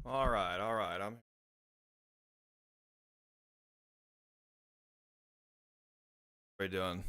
All right, all right. I'm What are you doing?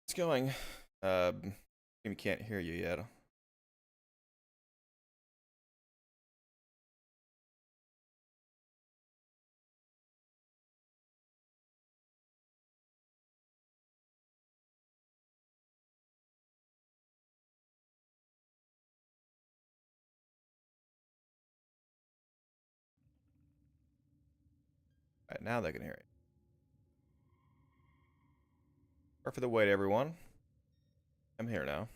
It's going. We can't hear you yet. All right, now they can hear you. Sorry for the wait, everyone. I'm here now.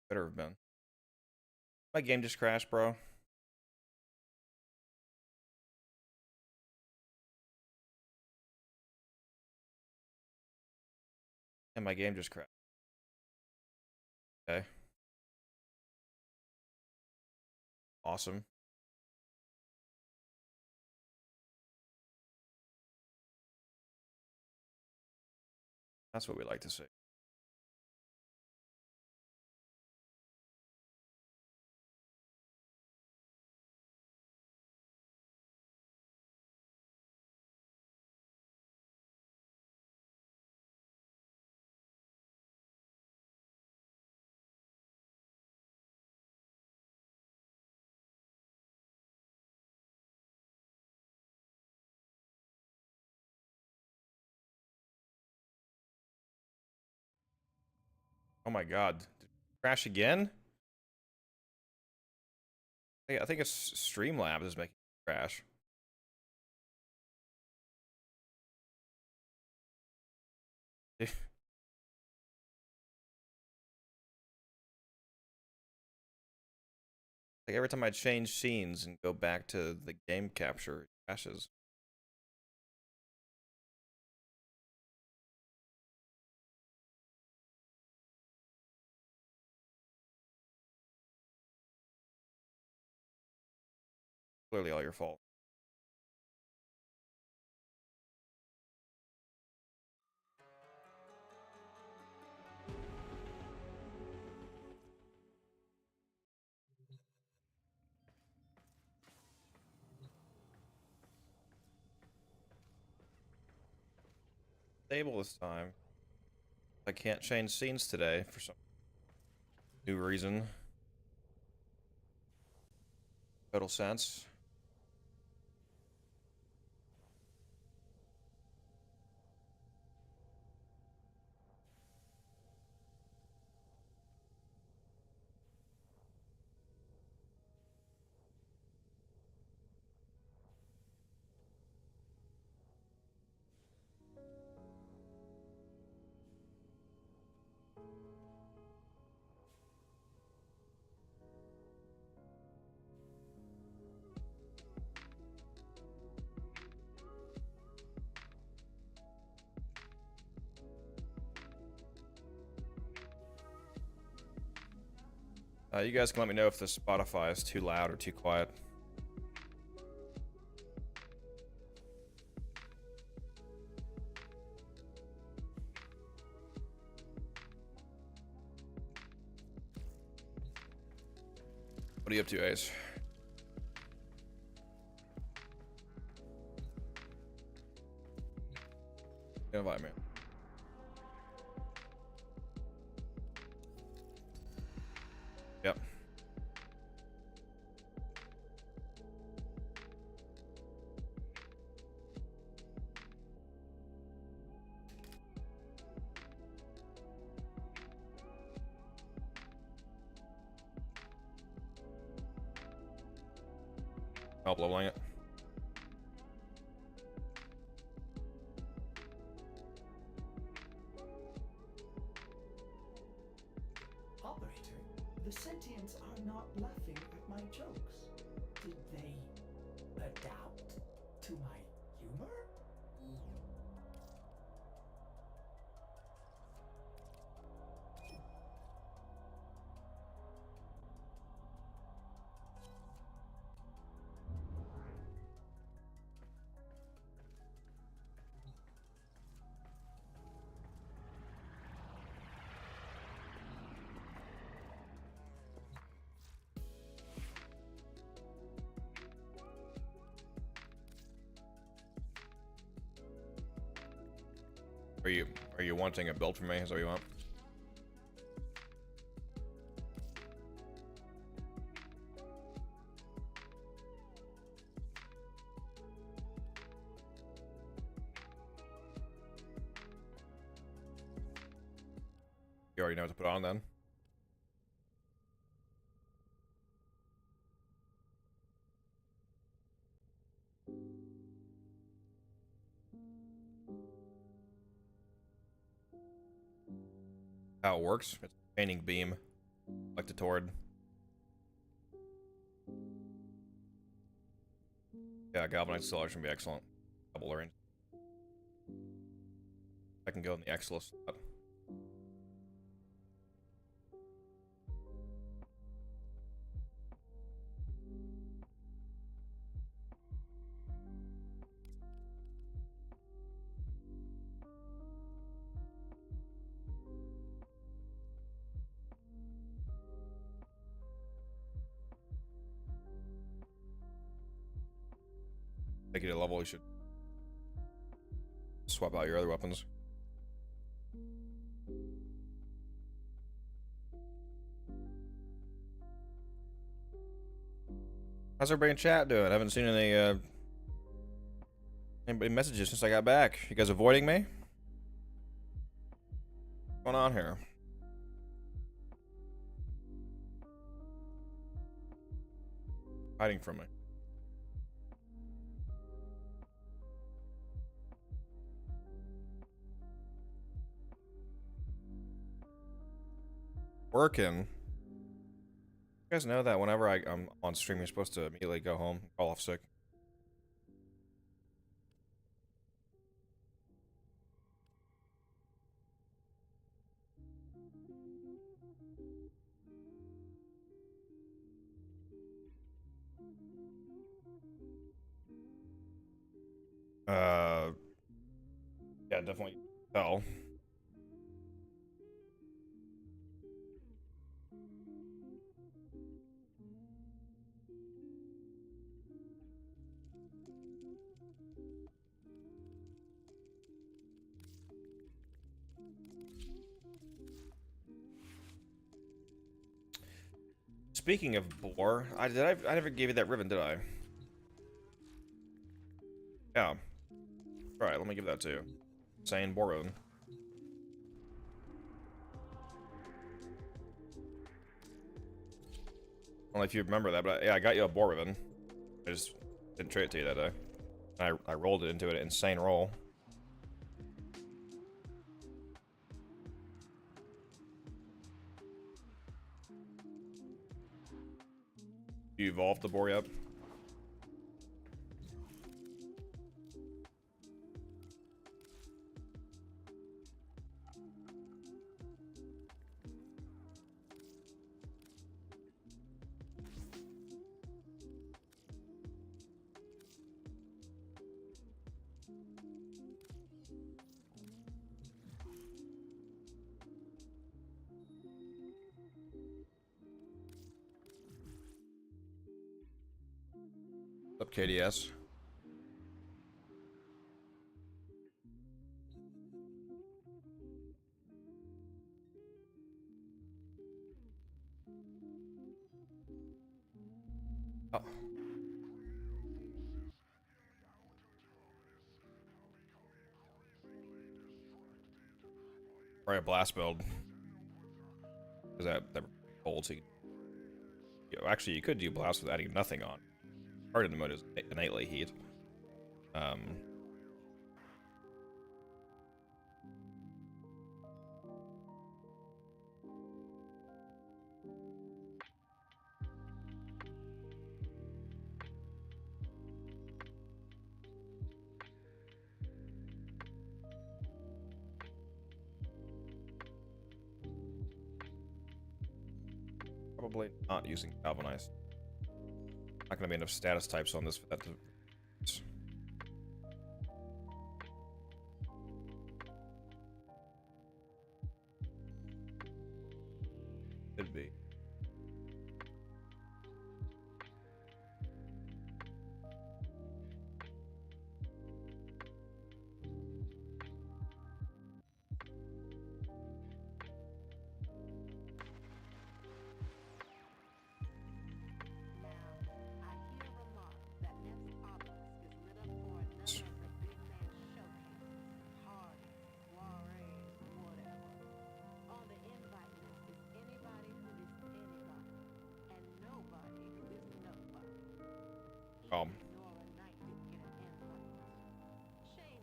Better have been. My game just crashed, bro. And my game just crashed. Okay. Awesome. That's what we like to see. Oh my god. Did it crash again? I think it's Streamlabs is making it crash. Like every time I change scenes and go back to the game capture, it crashes. Clearly all your fault. Stable this time. I can't change scenes today for some new reason. Total sense. You guys can let me know if the Spotify is too loud or too quiet. What are you up to, Ace? Invite me. Yep. Uploading it. The sentients are not laughing at my jokes. Did they adapt to my humor? Are you wanting a build from me? Is that what you want? You already know what to put on then. How it works? It's a painting beam, like the toward. Yeah, galvanized cylinders can be excellent. Double range. I can go in the Exilus slot. Take it to a level, you should swap out your other weapons. How's everybody in chat doing? I haven't seen any anybody messages since I got back. You guys avoiding me? What's going on here? Hiding from me. Working. You guys know that whenever I'm on stream, you're supposed to immediately go home, call off sick. Yeah, definitely tell. Speaking of boar, I never gave you that ribbon, did I? Yeah. Alright, let me give that to you. Insane boar ribbon. I don't know if you remember that, but yeah, I got you a boar ribbon. I just didn't trade it to you that day. I rolled it into an insane roll. You evolved the boar yet? What's up, KDS? Oh. Probably a blast build. Because that holds. Actually, you could do blast with adding nothing on. Part of the mode is innately heat. Probably not using galvanized. Not gonna be enough status types on this for that to... Could be.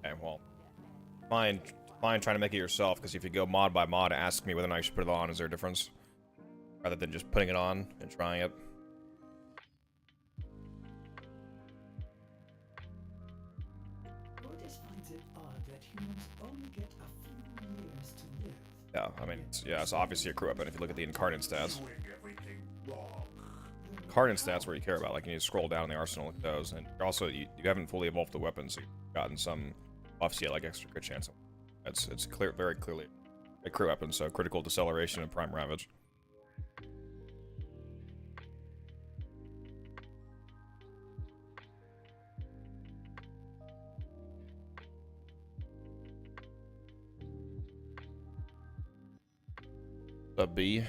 Okay, well, fine trying to make it yourself, because if you go mod by mod, ask me whether or not you should put it on. Is there a difference? Rather than just putting it on and trying it. Otis finds it odd that humans only get a few years to live. Yeah, I mean, it's obviously a crew weapon if you look at the incarnate stats. Incarnate stats where you care about, like you need to scroll down in the arsenal, look at those, and also you haven't fully evolved the weapon, so you've gotten some buffs yet, like extra crit chance. It's clear, very clearly a crew weapon, so critical deceleration and prime ravage. A B.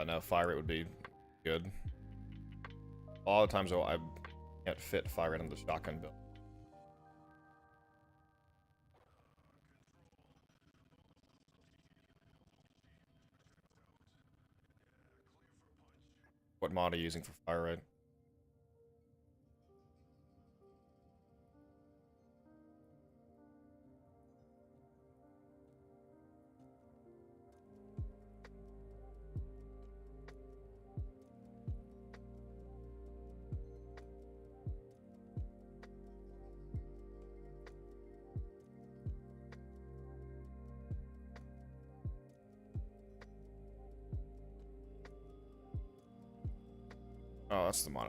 No, fire rate would be good. A lot of times though, I can't fit fire rate on the shotgun build. What mod are you using for fire rate? Oh, that's the mod.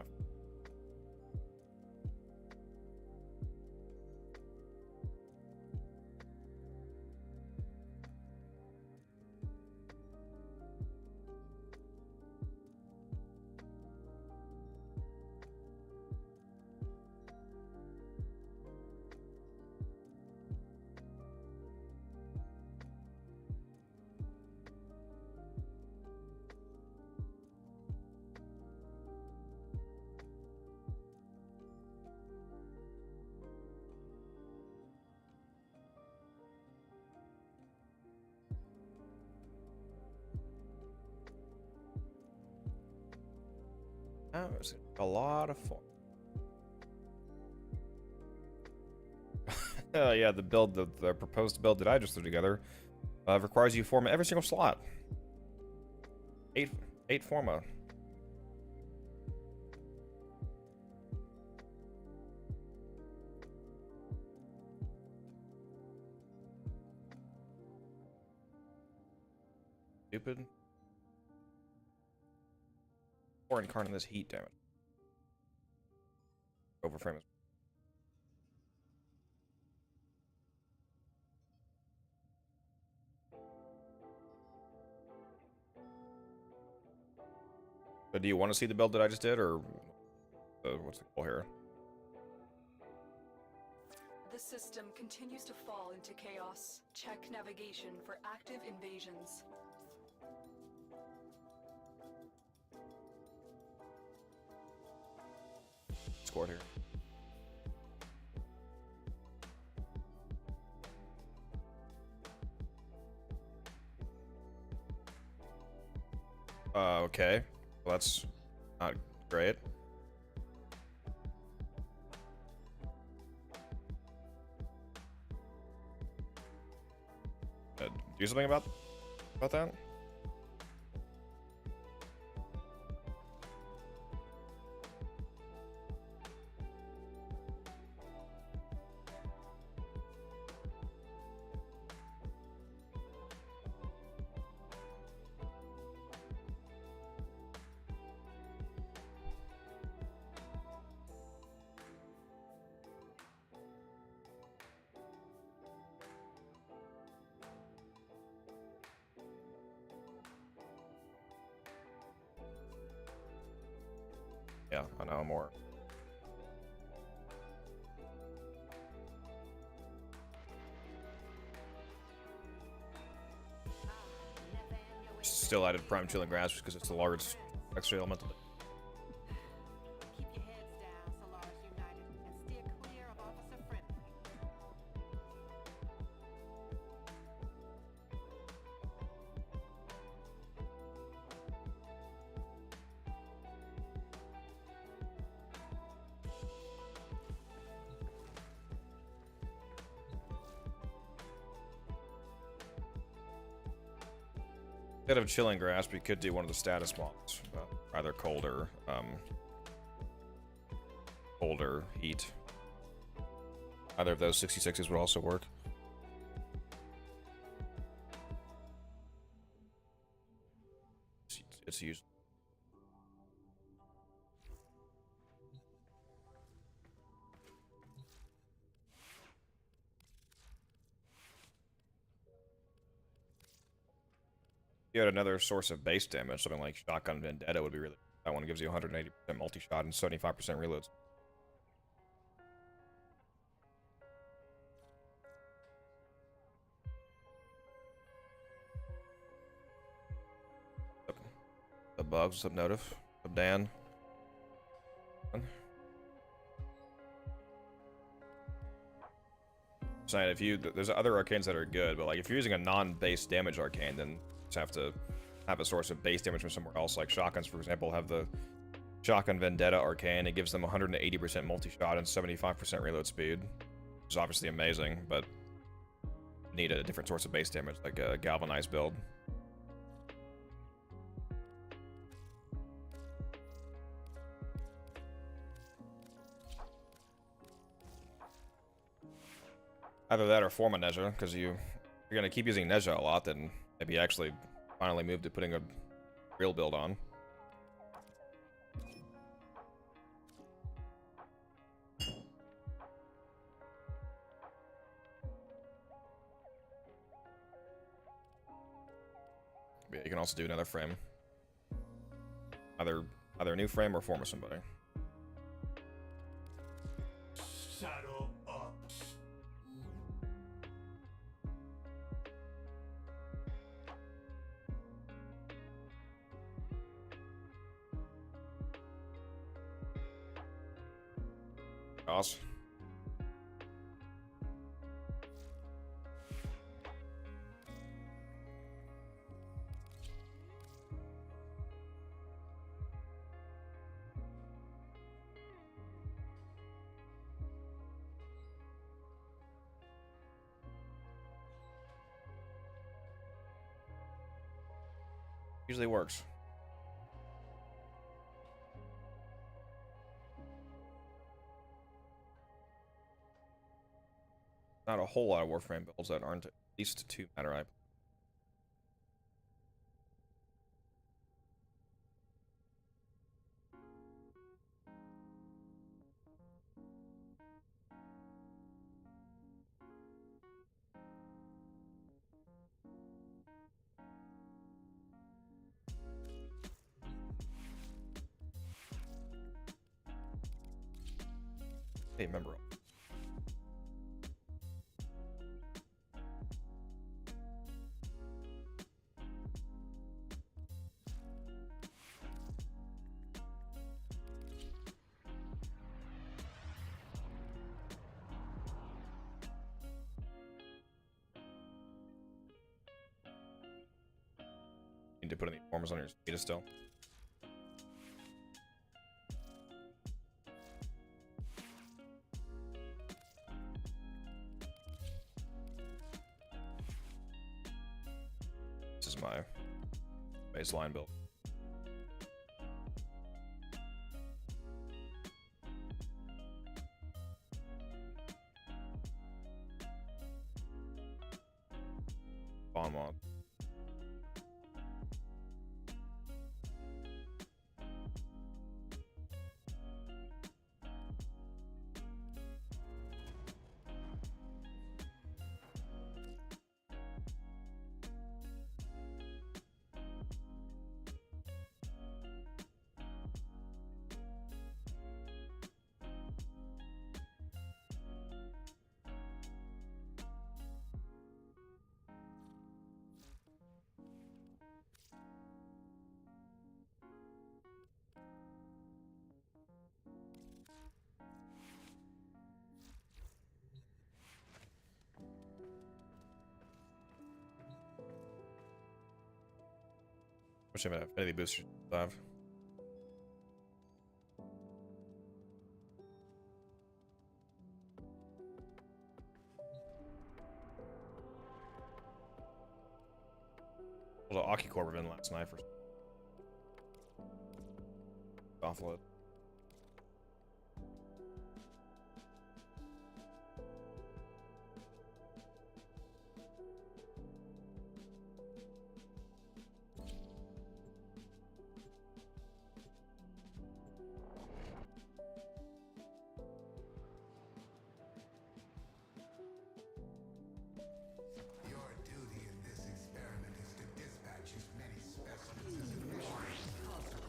That was a lot of fun. Yeah, the build, the proposed build that I just threw together, requires you to form every single slot. Eight forma. Stupid. Or incarnate this heat damage. Overframe is. But do you want to see the build that I just did, or what's the goal here? The system continues to fall into chaos. Check navigation for active invasions. Scored here. Okay. Well, that's not great. Do something about that? Yeah, I know more. Still added prime chilling grass because it's the largest extra elemental. Keep your heads down, Solaris United, and steer clear of Officer Friendly. Instead of chilling grasp, we could do one of the status mods. Either colder, colder, heat. Either of those 66s would also work. It's used. You had another source of base damage, something like Shotgun Vendetta would be really. That one gives you 180% multi-shot and 75% reloads. The bugs, what's up, Notif? What's up, Dan? Saying if you, there's other arcanes that are good, but like if you're using a non-base damage arcane, then you just have to have a source of base damage from somewhere else. Like shotguns, for example, have the Shotgun Vendetta arcane. It gives them 180% multi-shot and 75% reload speed, which is obviously amazing, but need a different source of base damage, like a galvanized build. Either that or form a Nezha, because you're gonna keep using Nezha a lot, then maybe actually finally move to putting a real build on. Yeah, you can also do another frame. Either a new frame or form of somebody. Saddle up. Awesome. Usually works. Not a whole lot of Warframe builds that aren't at least 2 matter, I believe. Hey, remember. Need to put any formers on your speed still. This is my baseline build. Spawn mod. Wish I had an affinity booster 5. Well, the Aki Corp in last night for offload. Your duty in this experiment is to dispatch as many specimens as efficiently as possible.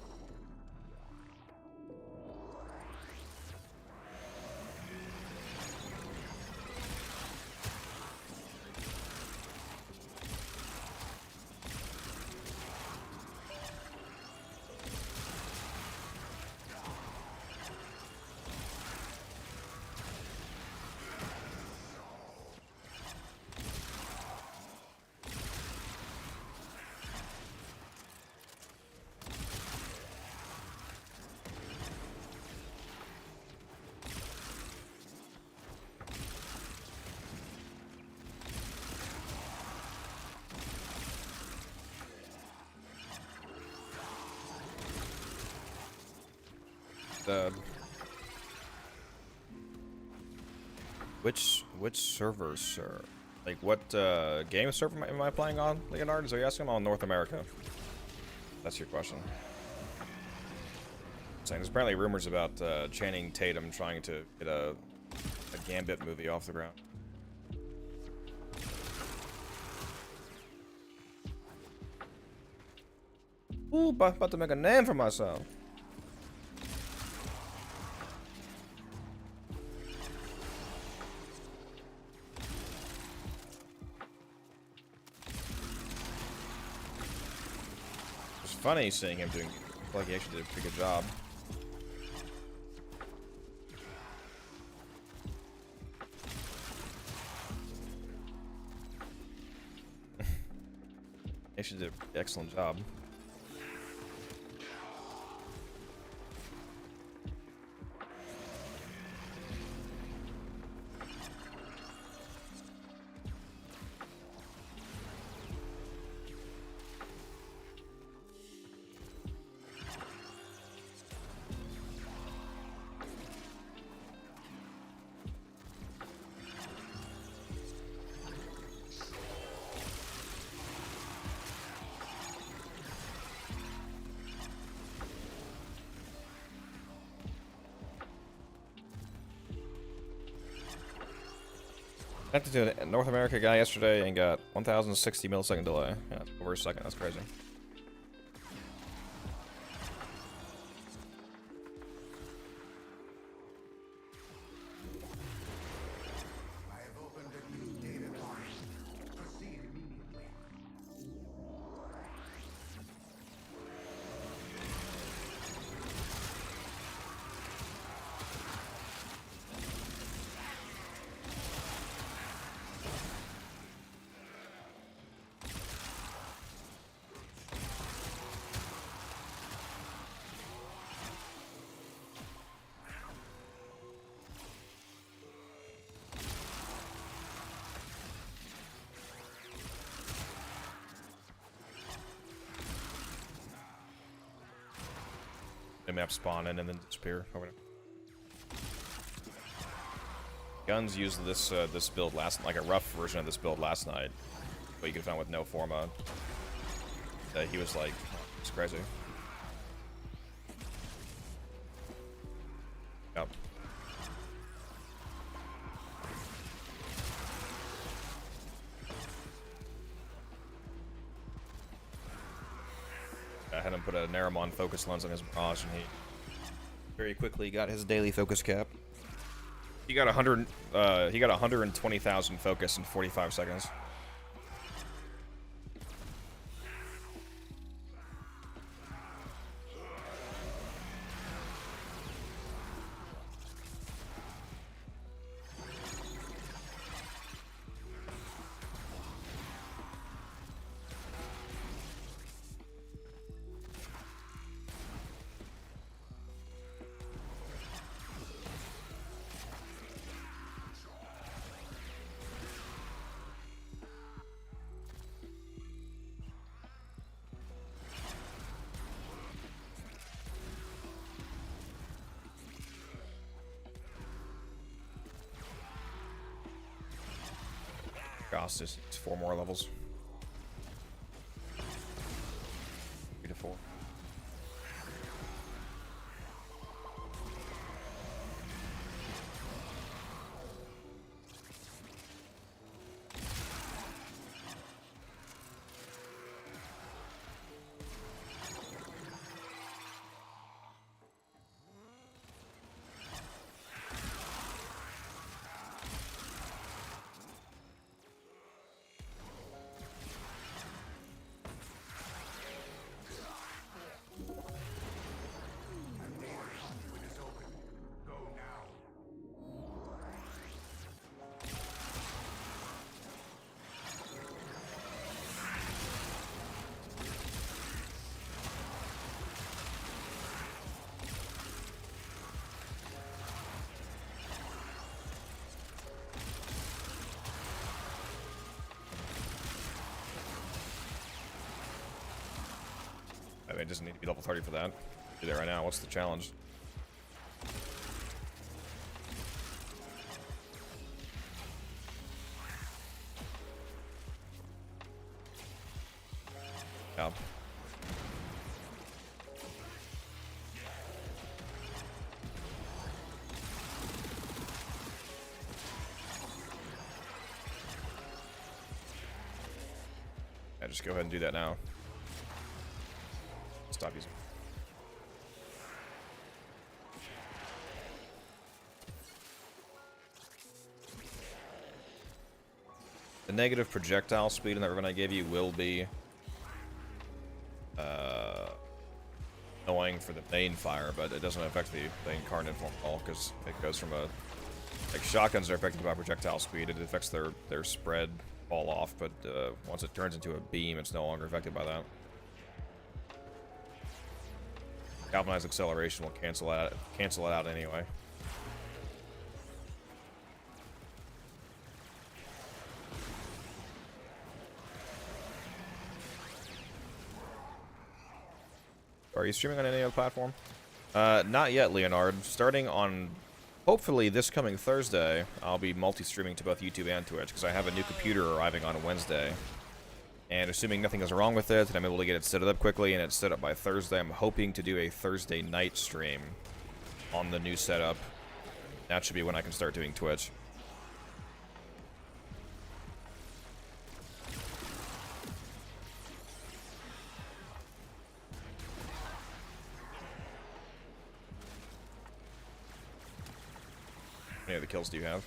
Which servers, sir? Like what game server am I playing on, Leonard? Is that what you're asking? I'm on North America. That's your question. Saying there's apparently rumors about Channing Tatum trying to get a Gambit movie off the ground. Ooh, about to make a name for myself. It's funny seeing him doing, like he actually did a pretty good job. He actually did an excellent job. I connected to a North America guy yesterday and got 1,060 millisecond delay. Yeah, over a second. That's crazy. I have opened a new data line. Proceed immediately. The map spawn in and then disappear. Over. Guns used this this build last, like a rough version of this build last night, but you can find with no forma. He was like, it's crazy. Yep. I had him put a Naramon focus lens on his Mirage, and he very quickly got his daily focus cap. He got 120,000 focus in 45 seconds. Goss is 4 more levels. 3 to 4. I mean, it doesn't need to be level 30 for that. Do that right now. What's the challenge? Yeah. Yeah, just go ahead and do that now. Stop using. The negative projectile speed in that ribbon I gave you will be annoying for the main fire, but it doesn't affect the incarnate form at all, because it goes from a... Like, shotguns are affected by projectile speed. It affects their spread, fall off, but once it turns into a beam, it's no longer affected by that. Galvanized acceleration will cancel it out anyway. Are you streaming on any other platform? Not yet, Leonard. Starting on, hopefully, this coming Thursday, I'll be multi-streaming to both YouTube and Twitch, because I have a new computer arriving on Wednesday. And assuming nothing is wrong with it, and I'm able to get it set up quickly, and it's set up by Thursday, I'm hoping to do a Thursday night stream on the new setup. That should be when I can start doing Twitch. How many other kills do you have?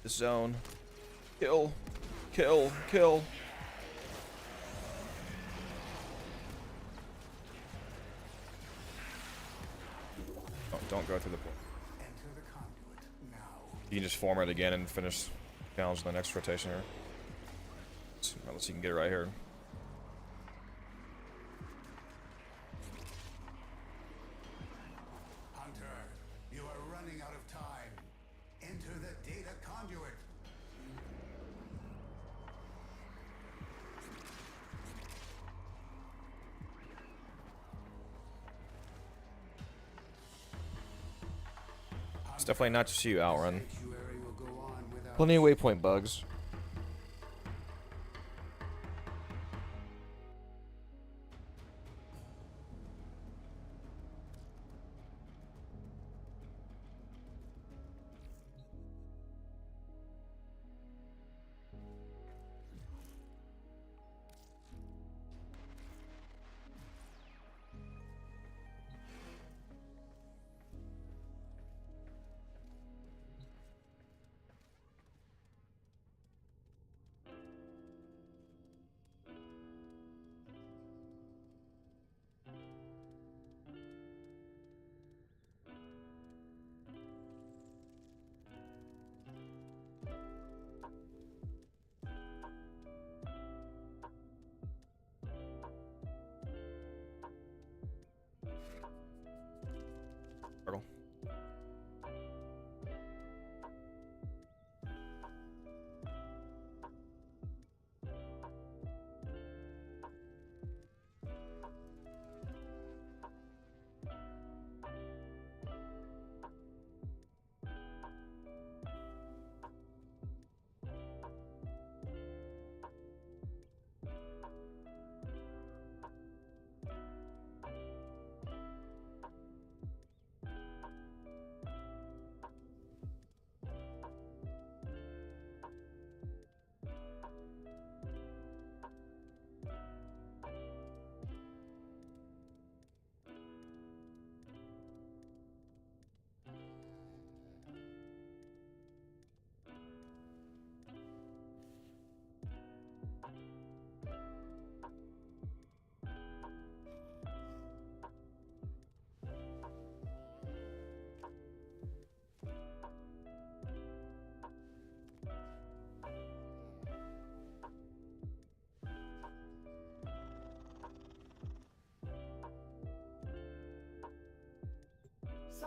This zone. Kill. Kill. Kill. Oh, don't go through the port. Enter the conduit now. You can just form it again and finish challenge in the next rotation here. Unless you can get it right here. Hunter, you are running out of time. Enter the data conduit. It's definitely not just you, Outrun. Sanctuary will go on without Plenty of waypoint bugs.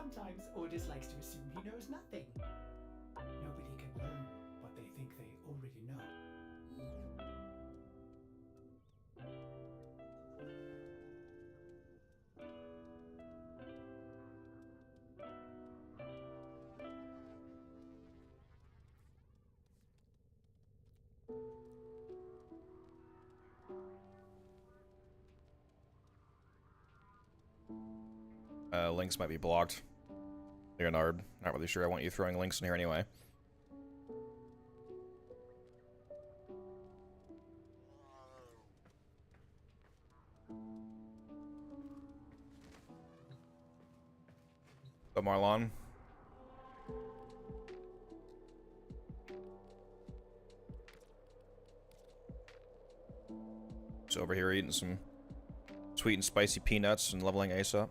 Sometimes Ordis likes to assume he knows nothing. Nobody can learn what they think they already know. Links might be blocked. Leonard, not really sure I want you throwing links in here anyway. So Marlon. Just over here eating some sweet and spicy peanuts and leveling Ace up.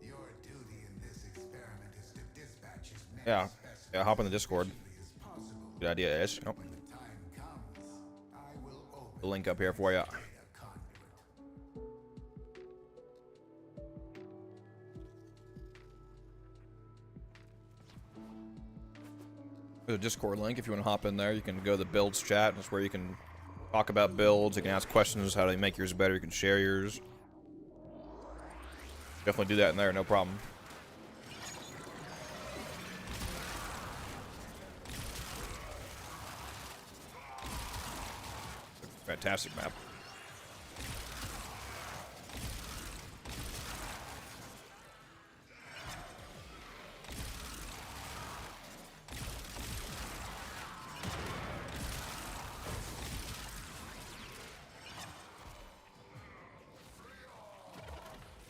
Your duty in this experiment is to dispatch as many Yeah, specimens hop in the Discord. as possible. Good idea, Ace. Oh, When the time comes, I will open the link up here for you. a conduit. There's a Discord link if you want to hop in there. You can go to the builds chat. That's where you can talk about builds. You can ask questions, how to make yours better. You can share yours. Definitely do that in there, no problem. Fantastic map.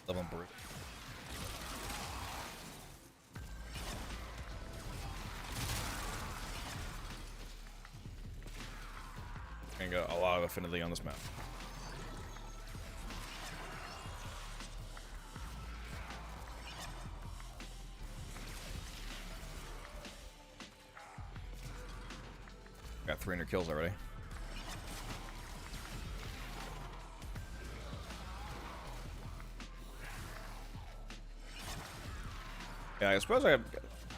Love them, Brute. And got a lot of affinity on this map. Got 300 kills already. Yeah, I suppose I could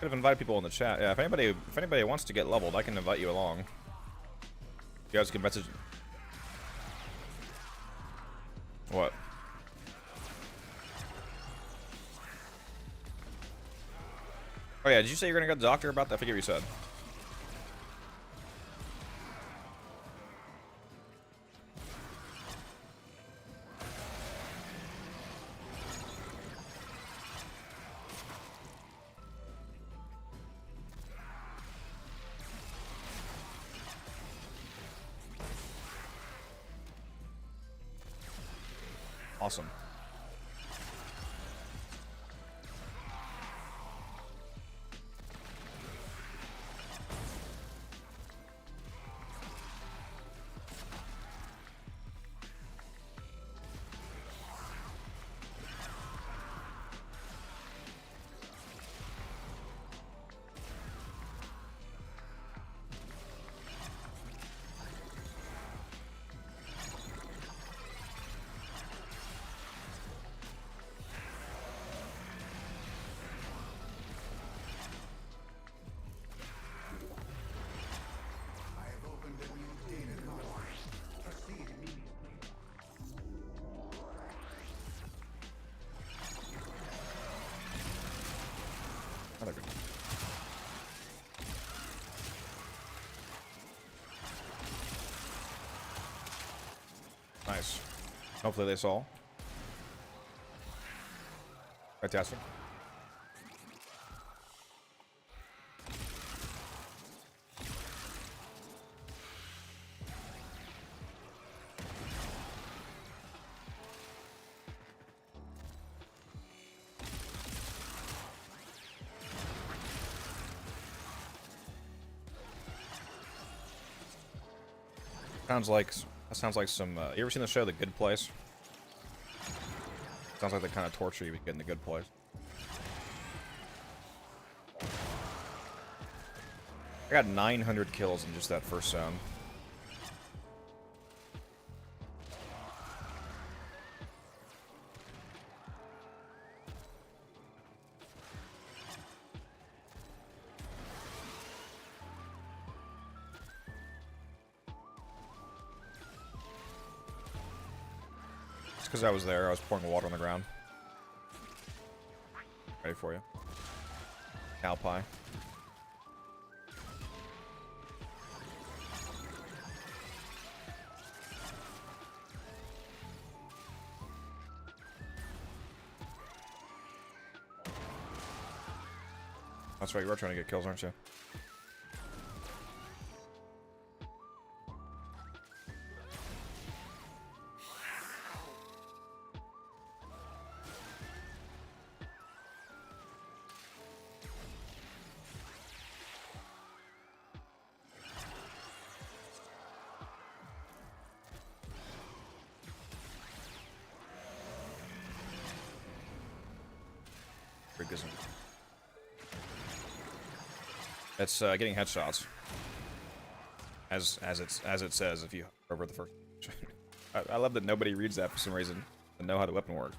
have invited people in the chat. Yeah, if anybody wants to get leveled, I can invite you along. You guys can message. What? Oh yeah, did you say you're gonna go to the doctor about that? I forget what you said. Awesome. I have opened a new data conduit. Proceed immediately. Not good. Nice. Hopefully they saw. Fantastic. Sounds like some. You ever seen the show The Good Place? Sounds like the kind of torture you would get in The Good Place. I got 900 kills in just that first zone. It's because I was there. I was pouring water on the ground. Ready for you. Cow pie. That's right, you were trying to get kills, aren't you? It's getting headshots, as it says if you hover over the first. I love that nobody reads that for some reason and know how the weapon works.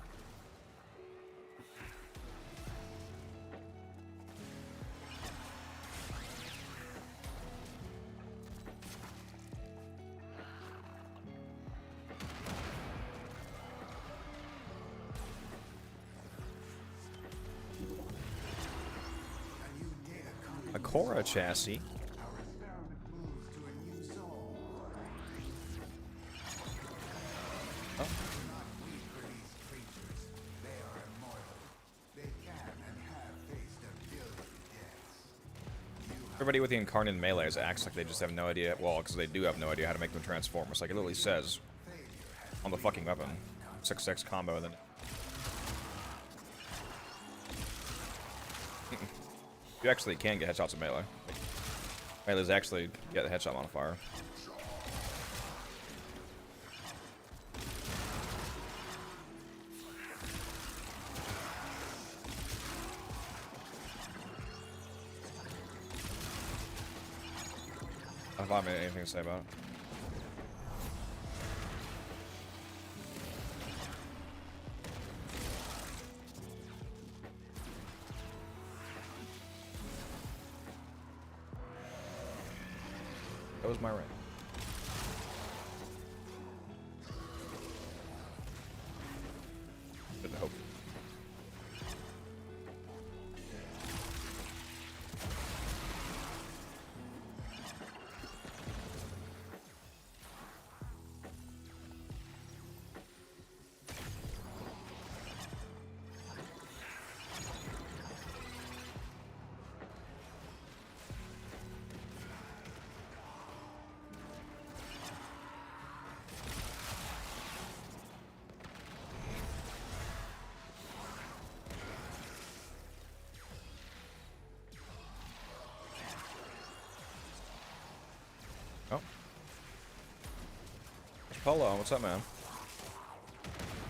A Cora chassis. Our experiment moves to a new zone. Oh. Do not weep for these creatures. They are immortal. They can and have faced a billion deaths. Everybody with the incarnate melees acts like they just have no idea. Well, because they do have no idea how to make them transform. It's like it literally says on the fucking weapon, 6-6 combo. Then you actually can get headshots with melee. Melees actually get the headshot modifier. I don't have anything to say about it. That was my rank. Good hope. Oh. Polo, what's up, man?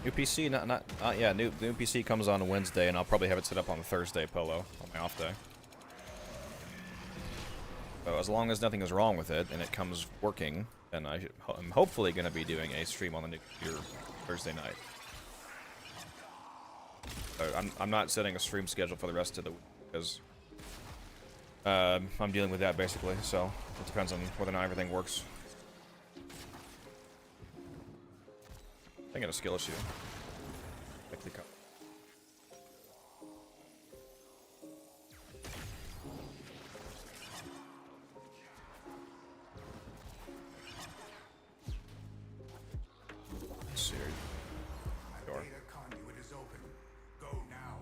New PC, not yeah, new PC comes on Wednesday, and I'll probably have it set up on Thursday, Polo, on my off day. So as long as nothing is wrong with it, and it comes working, then I'm hopefully going to be doing a stream on the new computer Thursday night. So I'm not setting a stream schedule for the rest of the week, because I'm dealing with that basically, so it depends on whether or not everything works. I got a skill issue. Quickly come. Let's see here. A Door. data conduit is open. Go now.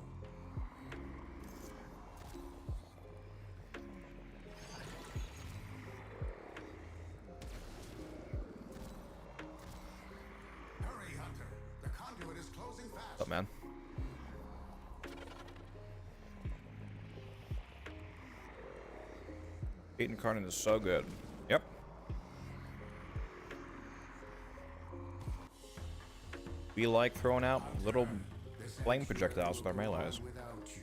Hurry, Hunter. The conduit is closing fast. What's up, man? Eating Incarnate is so good. Yep. We like throwing out little flame projectiles with our melees. Without you.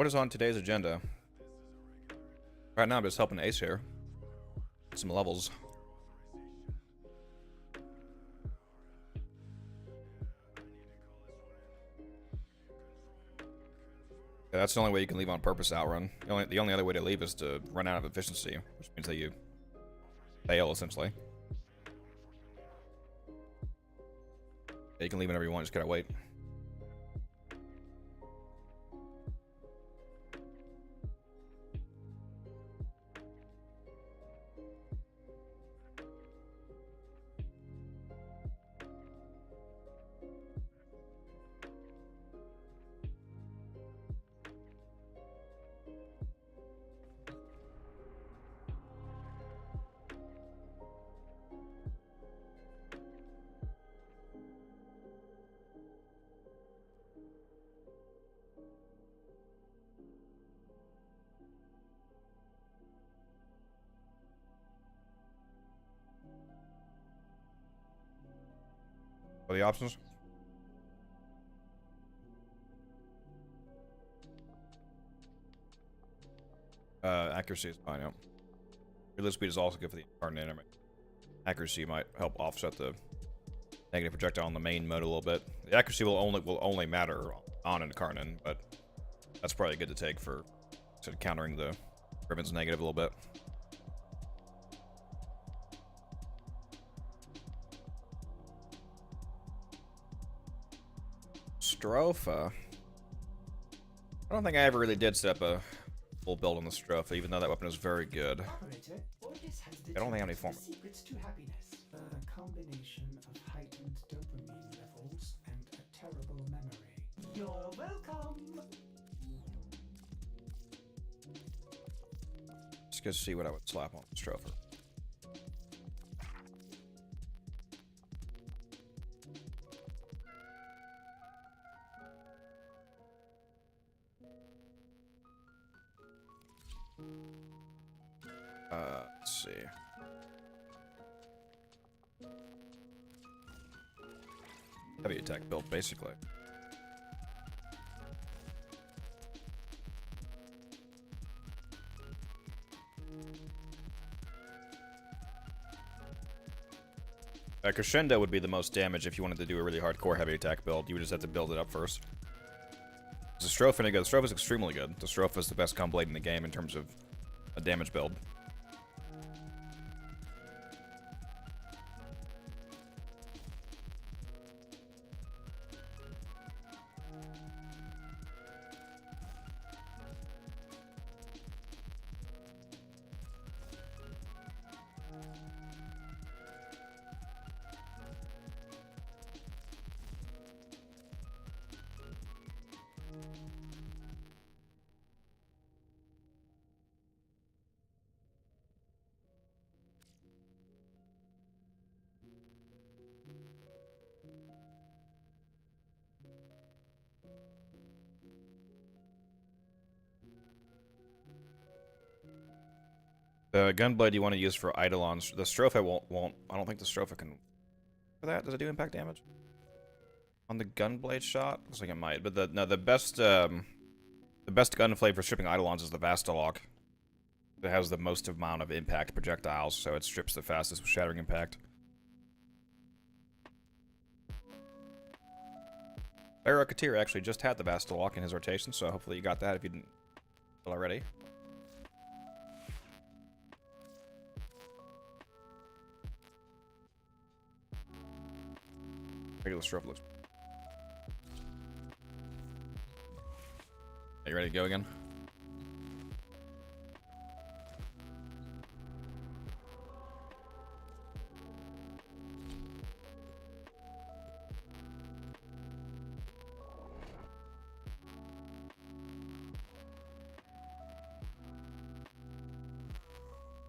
What is on today's agenda? Right now I'm just helping Ace here. Some levels. Yeah, that's the only way you can leave on purpose, Outrun. The only other way to leave is to run out of efficiency, which means that you fail, essentially. Yeah, you can leave whenever you want, just gotta wait. What are the options? Accuracy is fine, yeah. Reload speed is also good for the incarnate enemy. Accuracy might help offset the negative projectile on the main mode a little bit. The accuracy will only matter on incarnate, but that's probably good to take for sort of countering the Riven's negative a little bit. Stropha. I don't think I ever really did set up a full build on the Stropha, even though that weapon is very good. Operator, Ordis has I don't think I have any detected form. the secrets to happiness. A combination of heightened dopamine levels and a terrible memory. You're welcome. Let's go see what I would slap on the Stropha. Let's see. Heavy attack build, basically. Crescendo would be the most damage if you wanted to do a really hardcore heavy attack build. You would just have to build it up first. The Stropha, the Stropha is extremely good. The Stropha is the best comb blade in the game in terms of a damage build. The gunblade you want to use for Eidolons, the Stropha won't. I don't think the Stropha can. For that, does it do impact damage? On the gunblade shot, looks like it might. But the best gunblade for stripping Eidolons is the Vastalok. It has the most amount of impact projectiles, so it strips the fastest with shattering impact. Barra Katir actually just had the Vastalok in his rotation, so hopefully you got that if you didn't already. Regular Stropha looks. Are you ready to go again?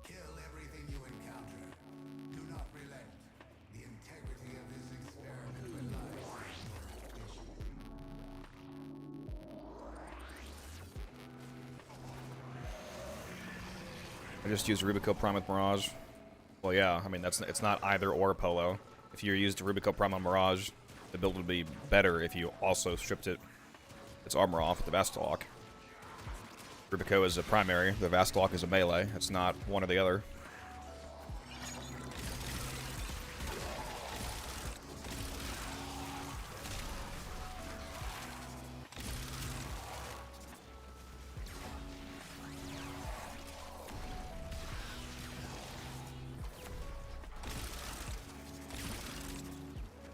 Kill everything you encounter. Do not relent. The integrity of this experiment relies on your efficiency. I just used Rubico Prime with Mirage. Well, yeah, I mean, it's not either or Polo. If you used Rubico Prime on Mirage, the build would be better if you also stripped its armor off with the Vastalok. Rubico is a primary. The Vastlock is a melee. It's not one or the other.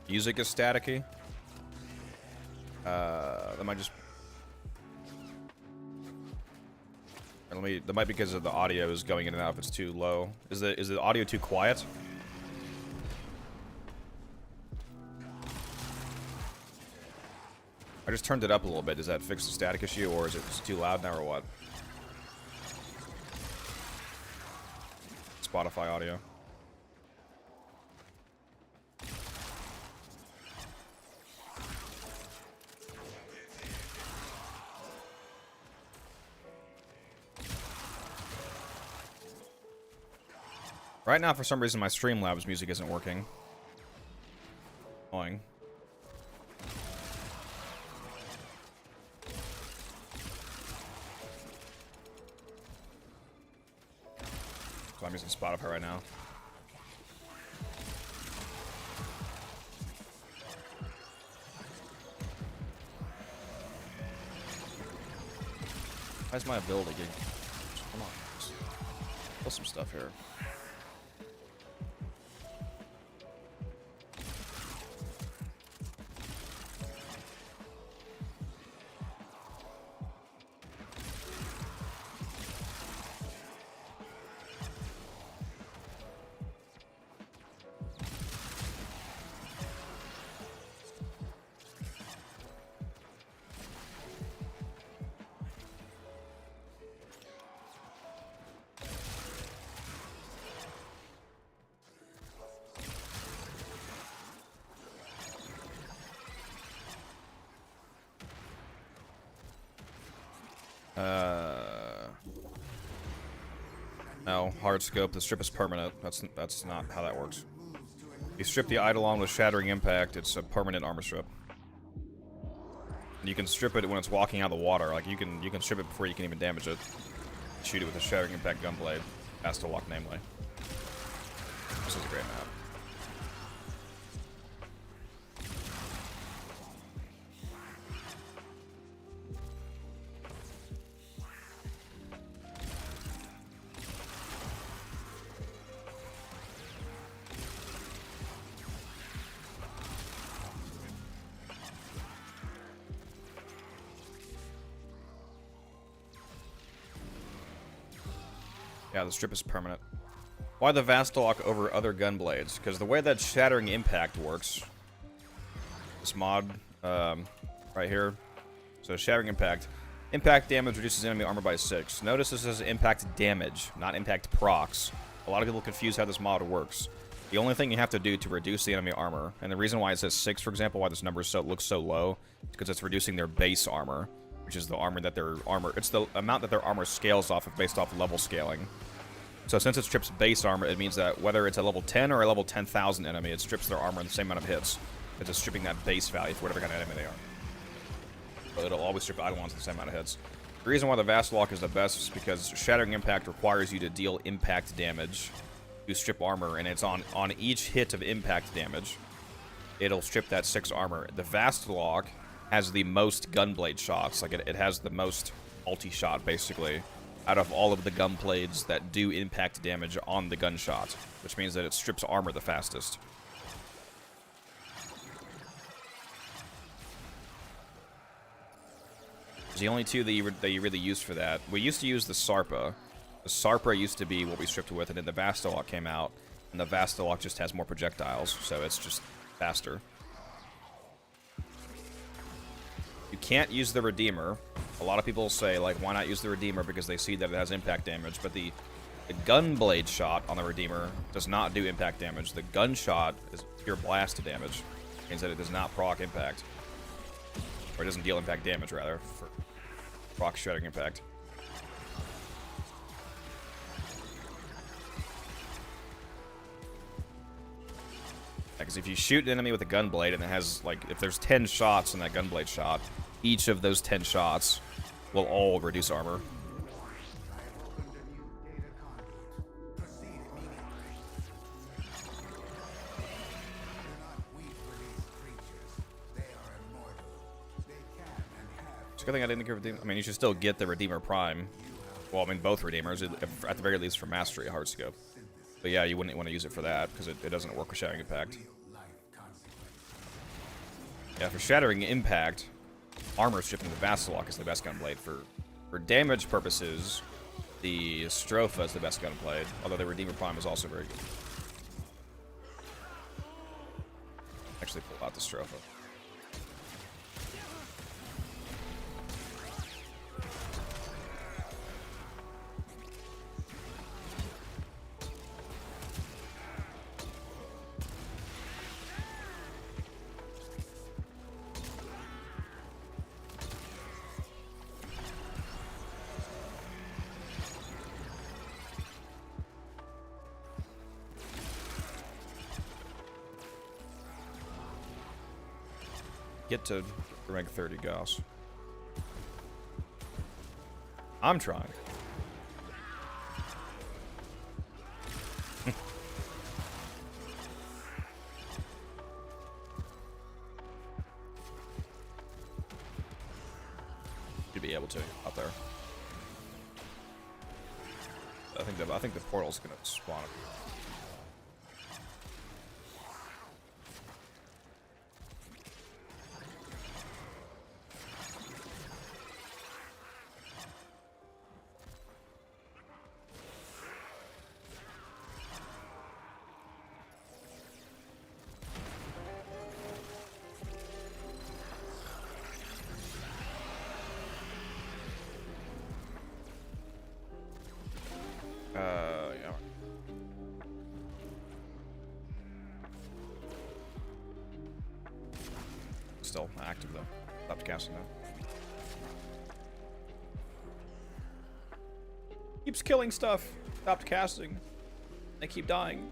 Music is staticky. That might just... That might be because of the audio is going in and out if it's too low. Is the audio too quiet? I just turned it up a little bit. Does that fix the static issue, or is it just too loud now, or what? Spotify audio. Right now, for some reason, my Streamlabs music isn't working. Annoying. So I'm using Spotify right now. Why's my ability getting... Come on. Pull some stuff here. No, hard scope. The strip is permanent. That's not how that works. You strip the Eidolon with Shattering Impact, it's a permanent armor strip. And you can strip it when it's walking out of the water. Like you can strip it before you can even damage it. Shoot it with a Shattering Impact gunblade. Vastlock, namely. This is a great map. Yeah, the strip is permanent. Why the Vastlock over other gunblades? Because the way that Shattering Impact works, this mod right here, so Shattering Impact. Impact damage reduces enemy armor by 6. Notice this says impact damage, not impact procs. A lot of people confuse how this mod works. The only thing you have to do to reduce the enemy armor, and the reason why it says 6, for example, why this number looks so low, is because it's reducing their base armor, which is the armor that their armor... It's the amount that their armor scales off of based off level scaling. So since it strips base armor, it means that whether it's a level 10 or a level 10,000 enemy, it strips their armor in the same amount of hits. It's just stripping that base value for whatever kind of enemy they are. But it'll always strip Eidolons the same amount of hits. The reason why the Vastlock is the best is because Shattering Impact requires you to deal impact damage to strip armor, and it's on each hit of impact damage, it'll strip that 6 armor. The Vastlock has the most gunblade shots. Like, it has the most multi-shot, basically, out of all of the gunblades that do impact damage on the gunshot, which means that it strips armor the fastest. The only two that you really use for that. We used to use the Sarpa. The Sarpa used to be what we stripped with, and then the Vastlock came out, and the Vastlock just has more projectiles, so it's just faster. You can't use the Redeemer. A lot of people say, like, why not use the Redeemer, because they see that it has impact damage, but the gunblade shot on the Redeemer does not do impact damage. The gunshot is pure blast damage. It means that it does not proc impact. Or it doesn't deal impact damage, rather, for proc Shattering Impact. Because if you shoot an enemy with a gunblade and it has, like, if there's 10 shots in that gunblade shot, each of those 10 shots will all reduce armor. Good thing I didn't get Redeemer. I mean, you should still get the Redeemer Prime. Well, I mean, both Redeemers, at the very least for Mastery Heartscope. But yeah, you wouldn't want to use it for that, because it doesn't work with Shattering Impact. Yeah, for Shattering Impact, Armor Stripping the Vassalok is the best gunblade. For damage purposes, the Stropha is the best gunblade, although the Redeemer Prime is also very good. Actually pull out the Stropha. Get to rank 30, Gauss. I'm trying. You'd be able to out there. I think the portal's gonna spawn. Yeah. Still active though. Stopped casting though. Keeps killing stuff. Stopped casting. They keep dying.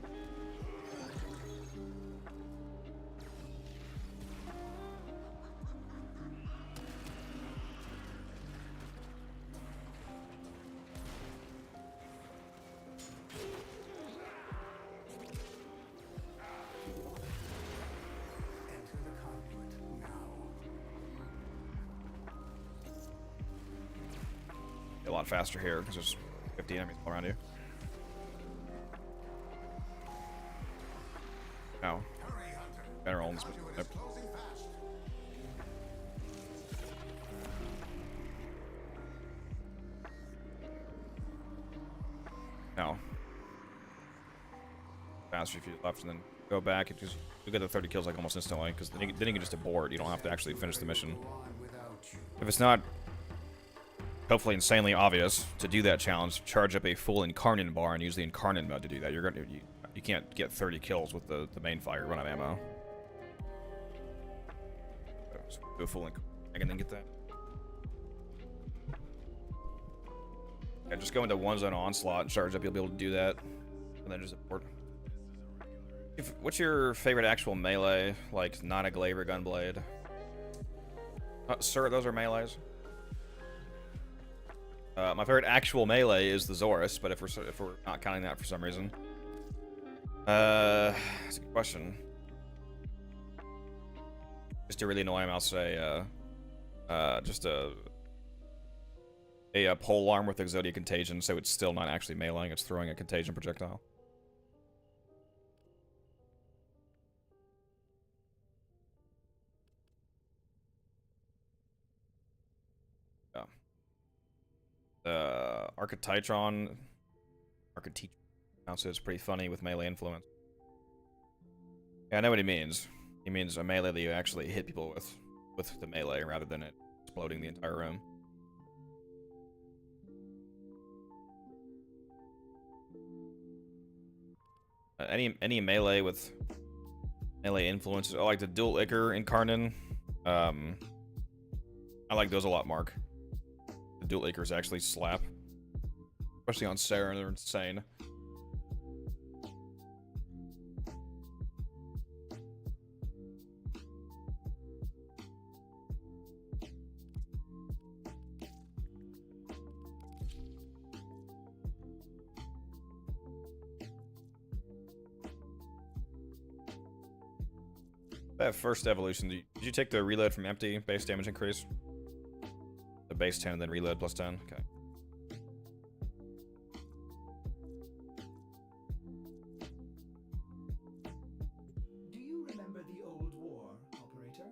A lot faster here because there's 50 enemies all around you. Now, general in this mission. Yep. Now, faster if you left and then go back. It just you get the 30 kills like almost instantly because then you can just abort. You don't have to actually finish the mission. If it's not hopefully insanely obvious to do that challenge, charge up a full Incarnate bar and use the Incarnate mode to do that. You can't get 30 kills with the main fire, run out of ammo. So do a full Incarnate and then get that. Yeah, just go into one zone Onslaught and charge up, you'll be able to do that. And then just abort. What's your favorite actual melee, like not a glaive or gunblade? Sir, those are melees. My favorite actual melee is the Zorus, but if we're not counting that for some reason, that's a good question. Just to really annoy him, I'll say just a pole arm with Exodia Contagion, so it's still not actually meleeing; it's throwing a contagion projectile. Archititron, so it's pretty funny with melee influence. Yeah, I know what he means. He means a melee that you actually hit people with the melee rather than it exploding the entire room. Any melee with melee influences. I like the dual Ichor Incarnate. I like those a lot, Mark. The dual Ichors actually slap. Especially on Sarah, they're insane. That first evolution, did you take the reload from empty base damage increase? base 10 and then reload plus 10. Okay. Do you remember the old war, operator?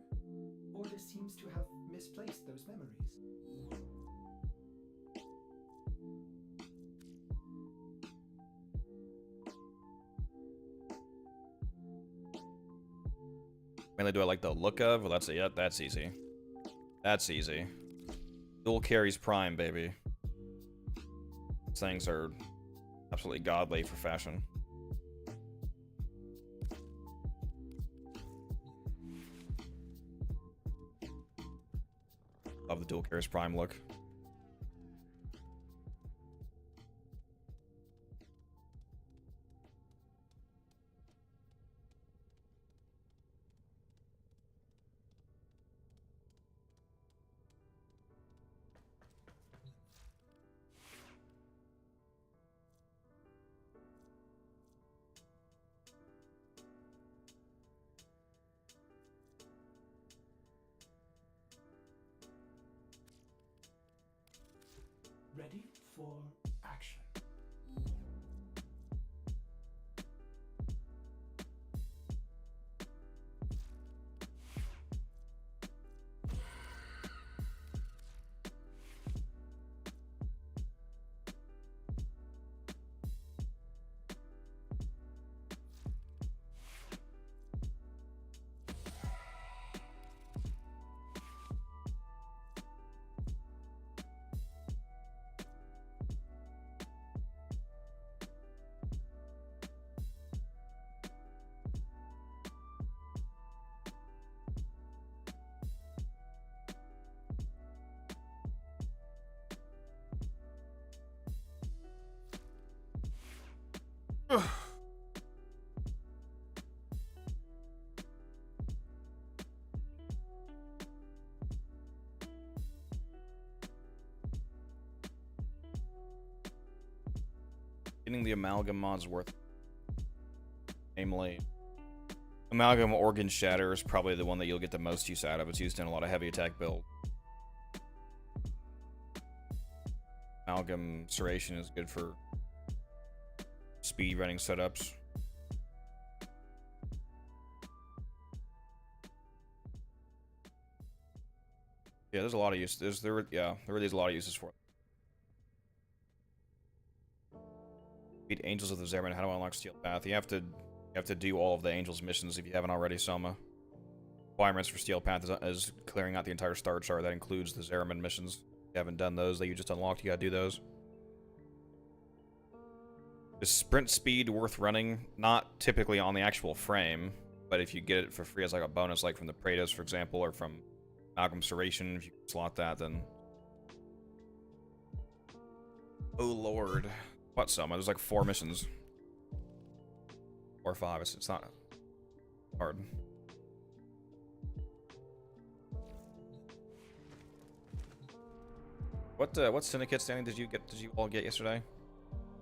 Order seems to have misplaced those memories. Mainly, do I like the look of? Well, that's it. Yep, that's easy. That's easy. Dual carries prime, baby. These things are absolutely godly for fashion. Love the dual carries prime look. Ready for action. Getting the amalgam mod's worth. Namely, amalgam organ shatter is probably the one that you'll get the most use out of. It's used in a lot of heavy attack build. Amalgam serration is good for speed running setups. Yeah, there's a lot of use. There really is a lot of uses for it. Beat Angels of the Zerman. How do I unlock Steel Path? You have to do all of the Angels missions if you haven't already, Selma. Requirements for Steel Path is clearing out the entire star chart. That includes the Zerman missions. If you haven't done those that you just unlocked, you gotta do those. Is sprint speed worth running? Not typically on the actual frame, but if you get it for free as like a bonus, like from the Praetos, for example, or from Amalgam Serration, if you slot that, then... Oh lord. What, Selma? There's like 4 missions. 4 or 5. It's not hard. What syndicate standing did you all get yesterday?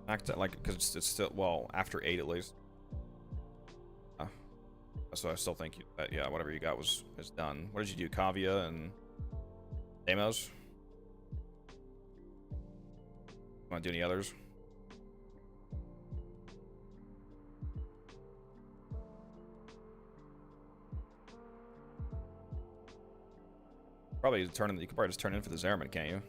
Like, because it's still, well, after 8 at least. So I still think yeah, whatever you got is done. What did you do? Kavia and Deimos? Want to do any others? You could probably just turn in for the Zerman, can't you?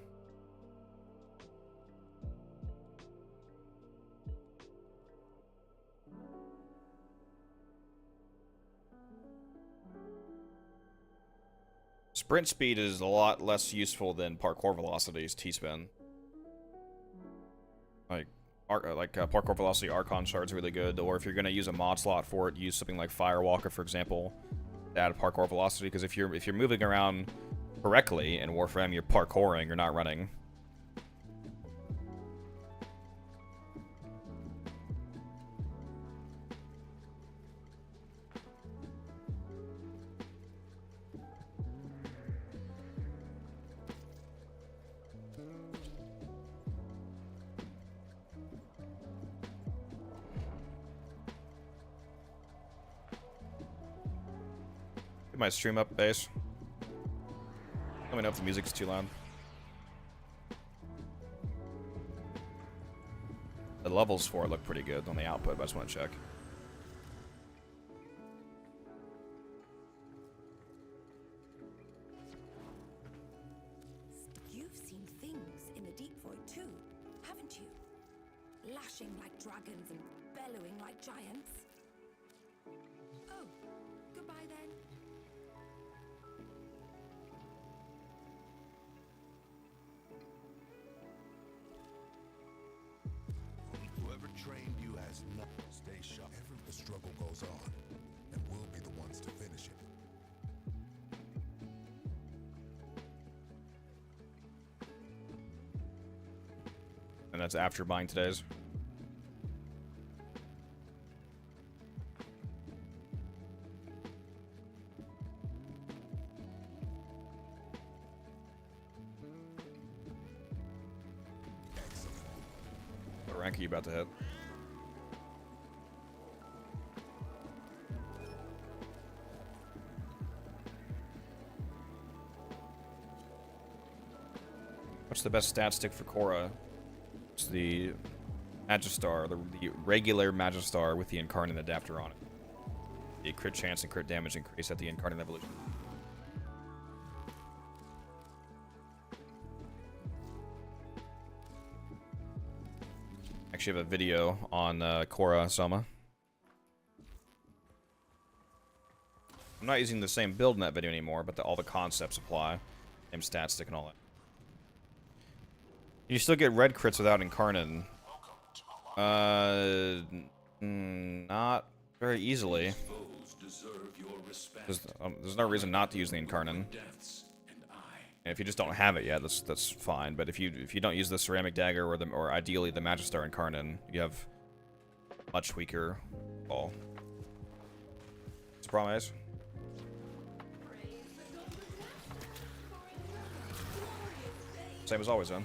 Sprint speed is a lot less useful than parkour velocity's T-spin. Like parkour velocity Archon shard's really good, or if you're gonna use a mod slot for it, use something like Firewalker, for example, to add parkour velocity. Because if you're moving around correctly in Warframe, you're parkouring, you're not running. Get my stream up, base. Let me know if the music's too loud. The levels for it look pretty good on the output, but I just want to check. You've seen things in the deep void too, haven't you? Lashing like dragons and bellowing like giants. Oh, goodbye then. Whoever trained you has not. Stay sharp. The struggle goes on, and we'll be the ones to finish it. And that's after buying today's. What rank are you about to hit? What's the best stat stick for Korra? It's the Magistar, the regular Magistar with the Incarnate adapter on it. The crit chance and crit damage increase at the Incarnate evolution. Actually have a video on Korra Sama. I'm not using the same build in that video anymore, but all the concepts apply. Same stat stick and all that. You still get red crits without Incarnate. Not very easily. There's no reason not to use the Incarnate. And if you just don't have it yet, that's fine. But if you don't use the Ceramic Dagger or ideally the Magistar Incarnate, you have much weaker ball. What's the problem, Ace? Same as always, then.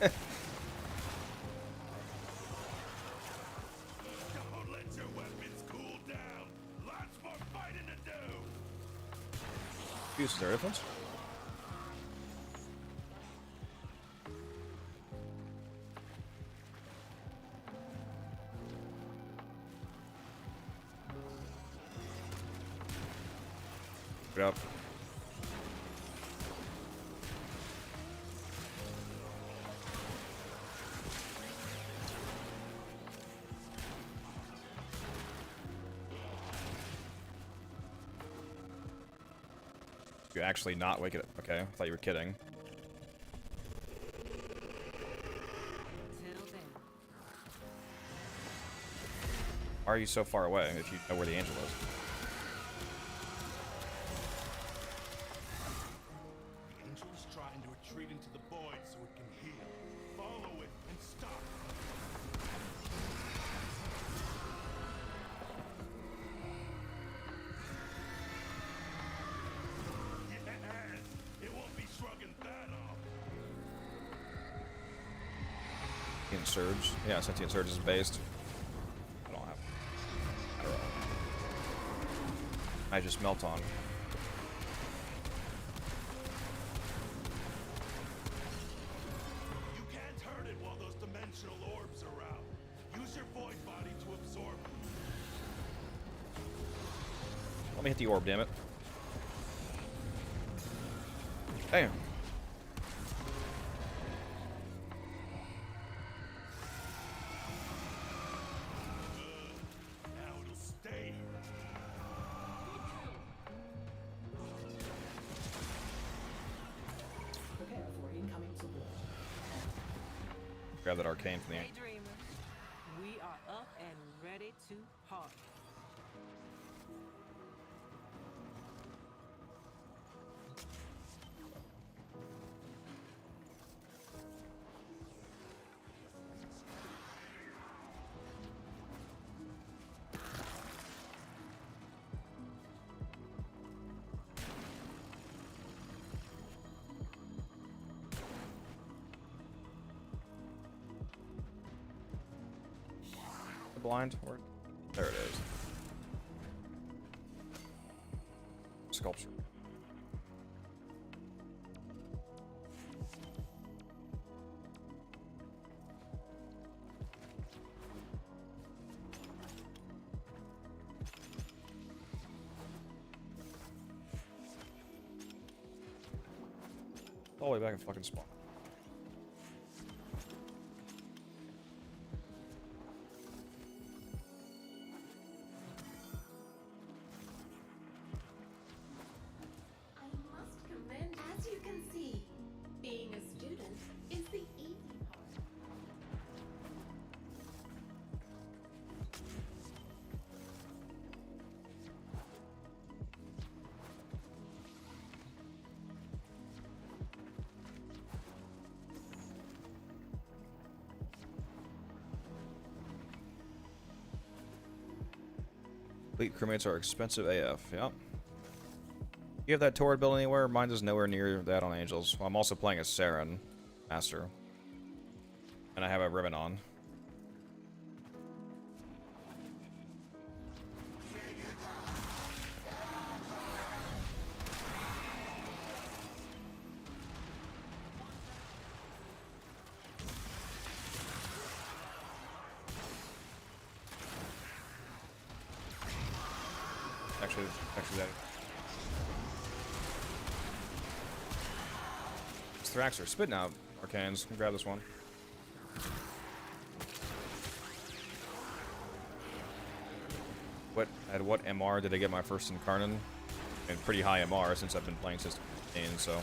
Don't let your weapons cool down. Lots more fighting to do. Is there a difference? Get up. You actually not wake it up. Okay, I thought you were kidding. Till then. Why are you so far away if you know where the angel is? The angel is trying to retreat into the void so it can heal. Follow it and stop. Yes, it won't be shrugging that off. The Insurge. Yeah, since the Insurge is based. I don't have. I don't know. I just melt on. You can't hurt it while those dimensional orbs are out. Use your void body to absorb them. Let me hit the orb, damn it. Damn. Now it'll stay. Prepare for incoming support. Grab that arcane from the Hey dreamers, we are up and ready to party. blind. Where? There it is. Sculpture. All the way back in fucking spawn. I must commend, as you can see, being a student is the easy part. Fleet crewmates are expensive AF. Yep. You have that turret built anywhere? Mine is nowhere near that on Angels. Well, I'm also playing a Saren Master. And I have a ribbon on. Actually that. It's Thraxer. Spitting out Arcanes. Can grab this one. At what MR did I get my first Incarnate? And pretty high MR since I've been playing System 15, so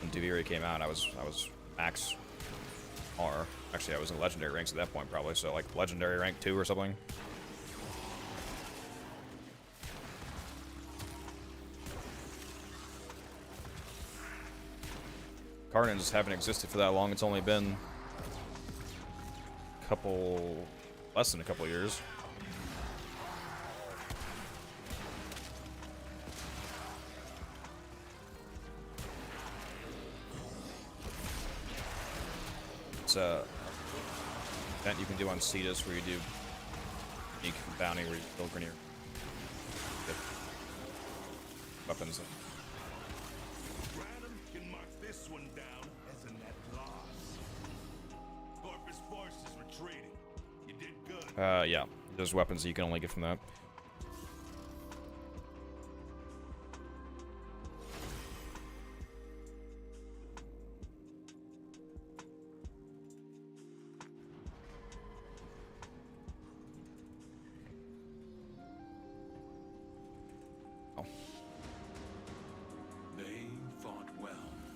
when Deviri came out I was max R. Actually I was in legendary ranks at that point probably, so like legendary rank 2 or something. Carnage haven't existed for that long. It's only been less than a couple years. It's a event you can do on Cetus where you do unique bounty where you kill Grenier. Get weapons. Random can mark this one down as a net loss. Corpus Force is retreating. You did good. Yeah. There's weapons that you can only get from that.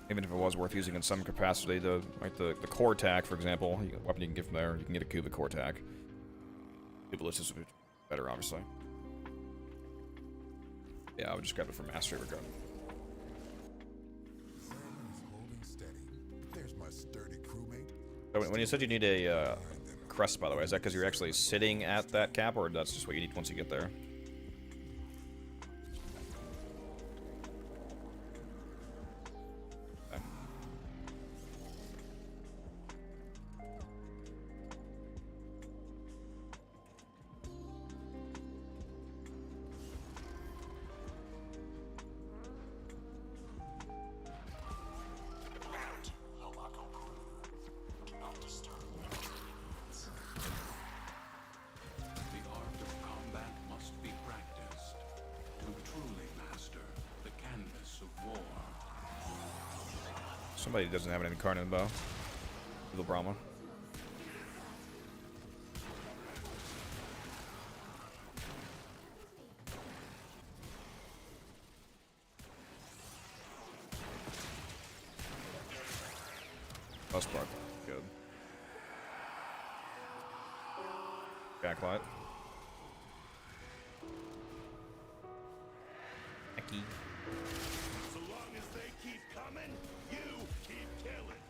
Even if it was worth using in some capacity, the core attack, for example, weapon you can get from there, you can get a cubic core attack. Cubalist is better, obviously. Yeah, I would just grab it from Mastery regardless. Sherman is holding steady. There's my sturdy crewmate. So when you said you need a crest, by the way, is that because you're actually sitting at that cap, or that's just what you need once you get there? Somebody doesn't have an Incarnate bow. Evil Brahma. Bus block. Good. Backlight. Ecky. So long as they keep coming, you keep killing.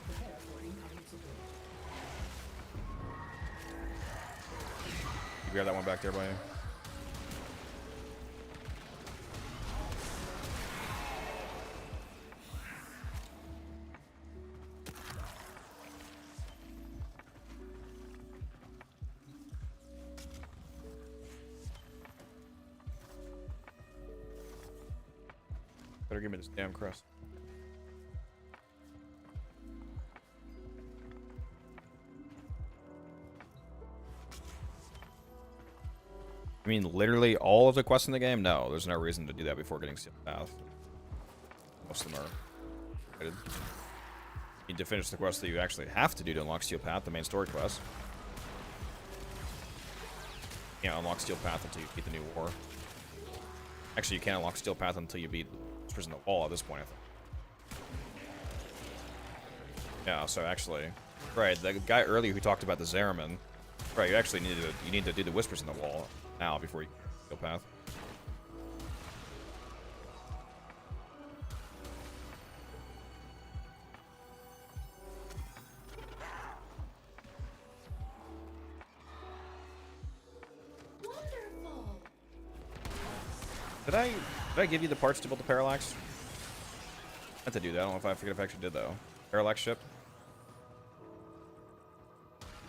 Prepare for incoming support. You grab that one back there by you. Better give me this damn crest. I mean, literally all of the quests in the game? No, there's no reason to do that before getting Steel Path. Most of them are rated. You need to finish the quest that you actually have to do to unlock Steel Path, the main story quest. You can't unlock Steel Path until you beat the new war. Actually, you can't unlock Steel Path until you beat Prison of the Wall at this point, I think. Yeah, so actually... Right, the guy earlier who talked about the Zeraman... Right, you actually need to do the Whispers in the Wall now before you Steel Path. Wonderful. Did I give you the parts to build the Parallax? I had to do that. I don't know if I forget if I actually did though. Parallax ship.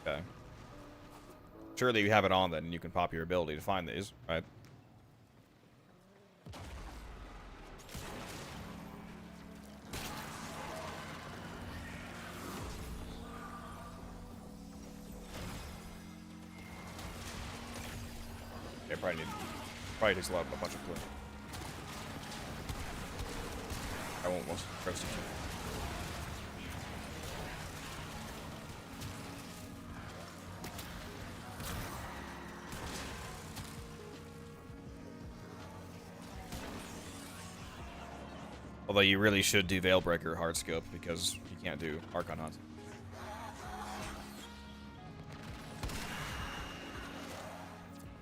Okay. Surely you have it on then, and you can pop your ability to find these, right? Okay, probably takes a bunch of glue. I won't roast you. Although you really should do Veilbreaker hard scope because you can't do Archon Hunt.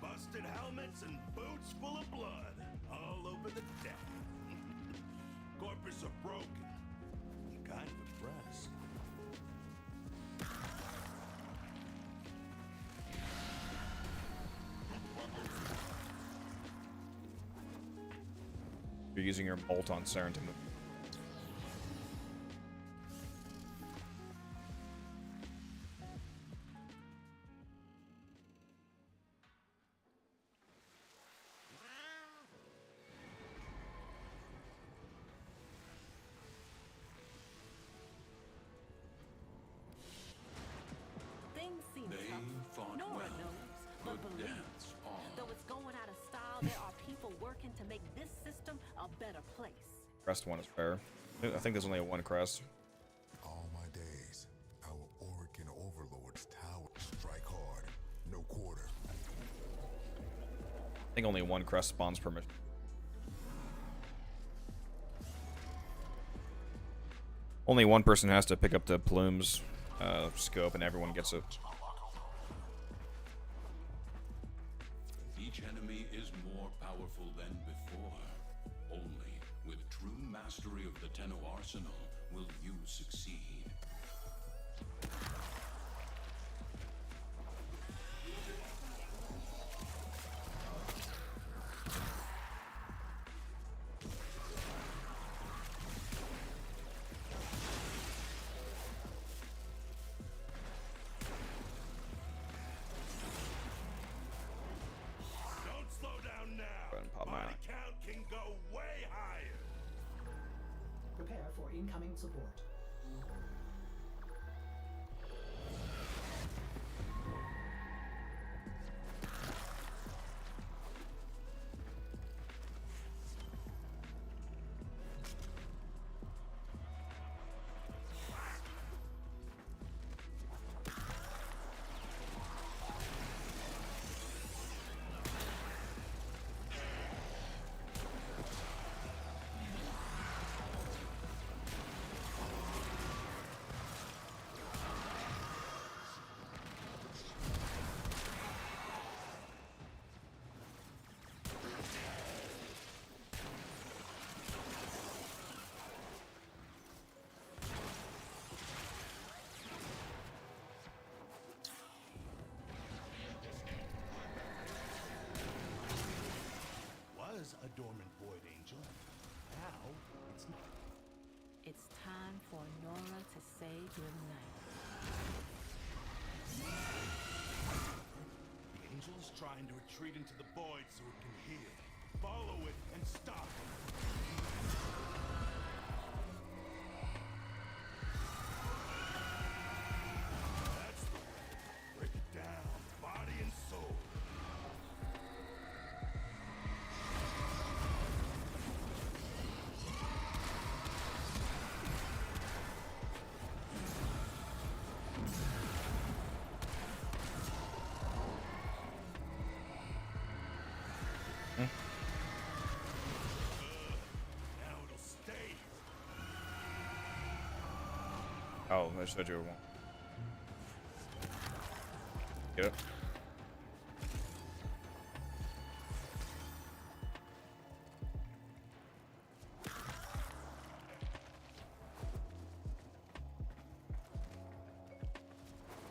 Busted helmets and boots full of blood all over the deck. Corpus are broken. I'm kind of impressed. You're using your bolt on Saren to move. Things seem They tough. fought Nora well. knows, but Good believe dance on. though it's going out of style, there are people working to make this system a better place. Crest one is fair. I think there's only one crest. All my days, our Orokin overlord's tower. Strike hard, no quarter. I think only one crest spawns per mission. Only one person has to pick up the plumes scope, and everyone gets it. Each enemy is more powerful than before. Only with true mastery of the Tenno arsenal will you succeed. Don't slow down now. Go ahead and pop mine. Body count can go way higher. Prepare for incoming support. Was a dormant void angel. Now it's not. It's time for Nora to say goodnight. The angel's trying to retreat into the void so it can heal. Follow it and stop it. That's the way. Break it down, body and soul. Now it'll stay. Oh, I said you were one. Get it?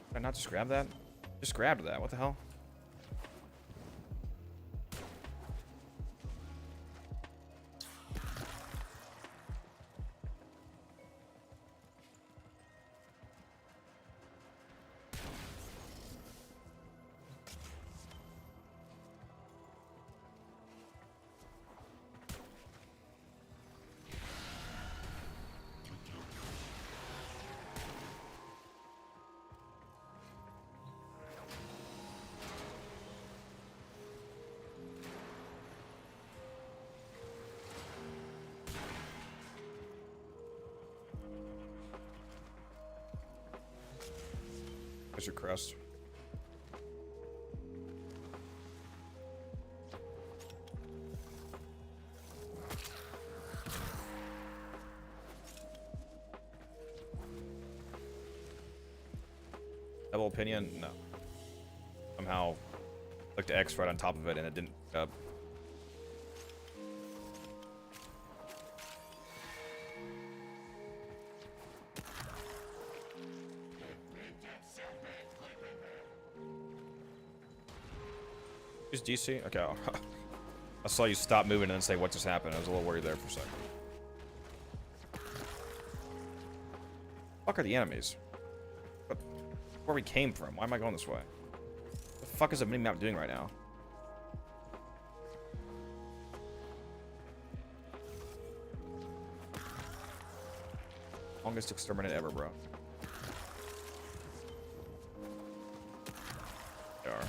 Did I not just grab that? Just grabbed that. What the hell? There's your crest. Double opinion? No. Somehow clicked X right on top of it and it didn't pick up. Use DC? Okay. I saw you stop moving and then say what just happened. I was a little worried there for a second. Fuck are the enemies? Where we came from? Why am I going this way? What the fuck is the mini-map doing right now? Longest exterminate ever, bro. They are.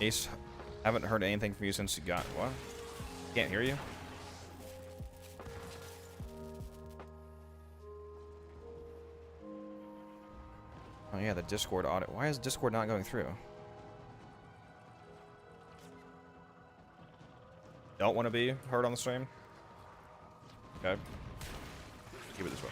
Ace, haven't heard anything from you since you got what? Can't hear you? Oh yeah, the Discord audit. Why is Discord not going through? Don't want to be heard on the stream? Okay. Keep it this way.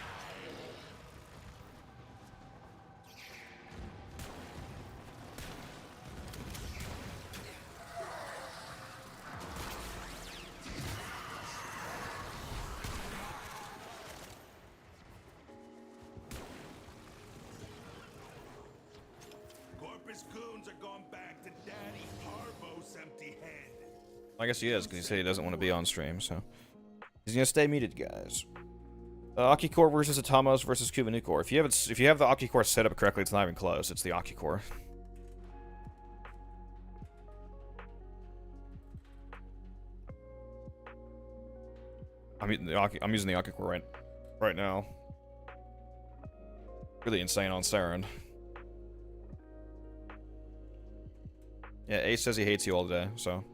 Corpus goons are going back to Daddy Parvo's empty head. I guess he is, because he said he doesn't want to be on stream, so he's gonna stay muted, guys. Aki-Core versus Atamos versus Kubanucore. If you have the Aki-Core set up correctly, it's not even close. It's the Aki-Core. I'm using the Aki-Core right now. Really insane on Saren. Yeah, Ace says he hates you all day, so.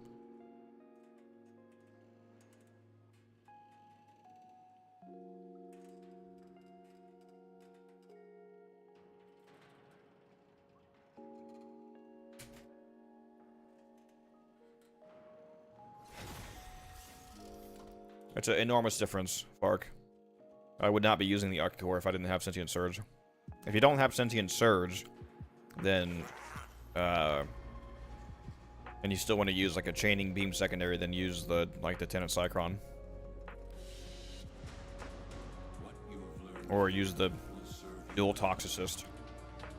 It's an enormous difference, Fark. I would not be using the Arc Core if I didn't have Sentient Surge. If you don't have Sentient Surge, then and you still want to use like a Chaining Beam secondary, then use the the Tenet Cycron. Or use the Dual Toxicist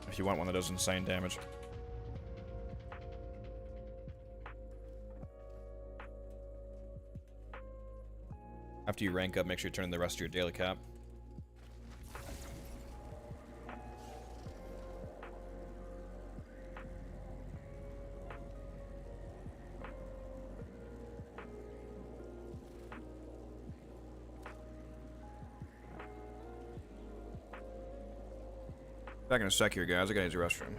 if you want one that does insane damage. After you rank up, make sure you turn in the rest of your daily cap. Back in a sec here, guys. I gotta use the restroom.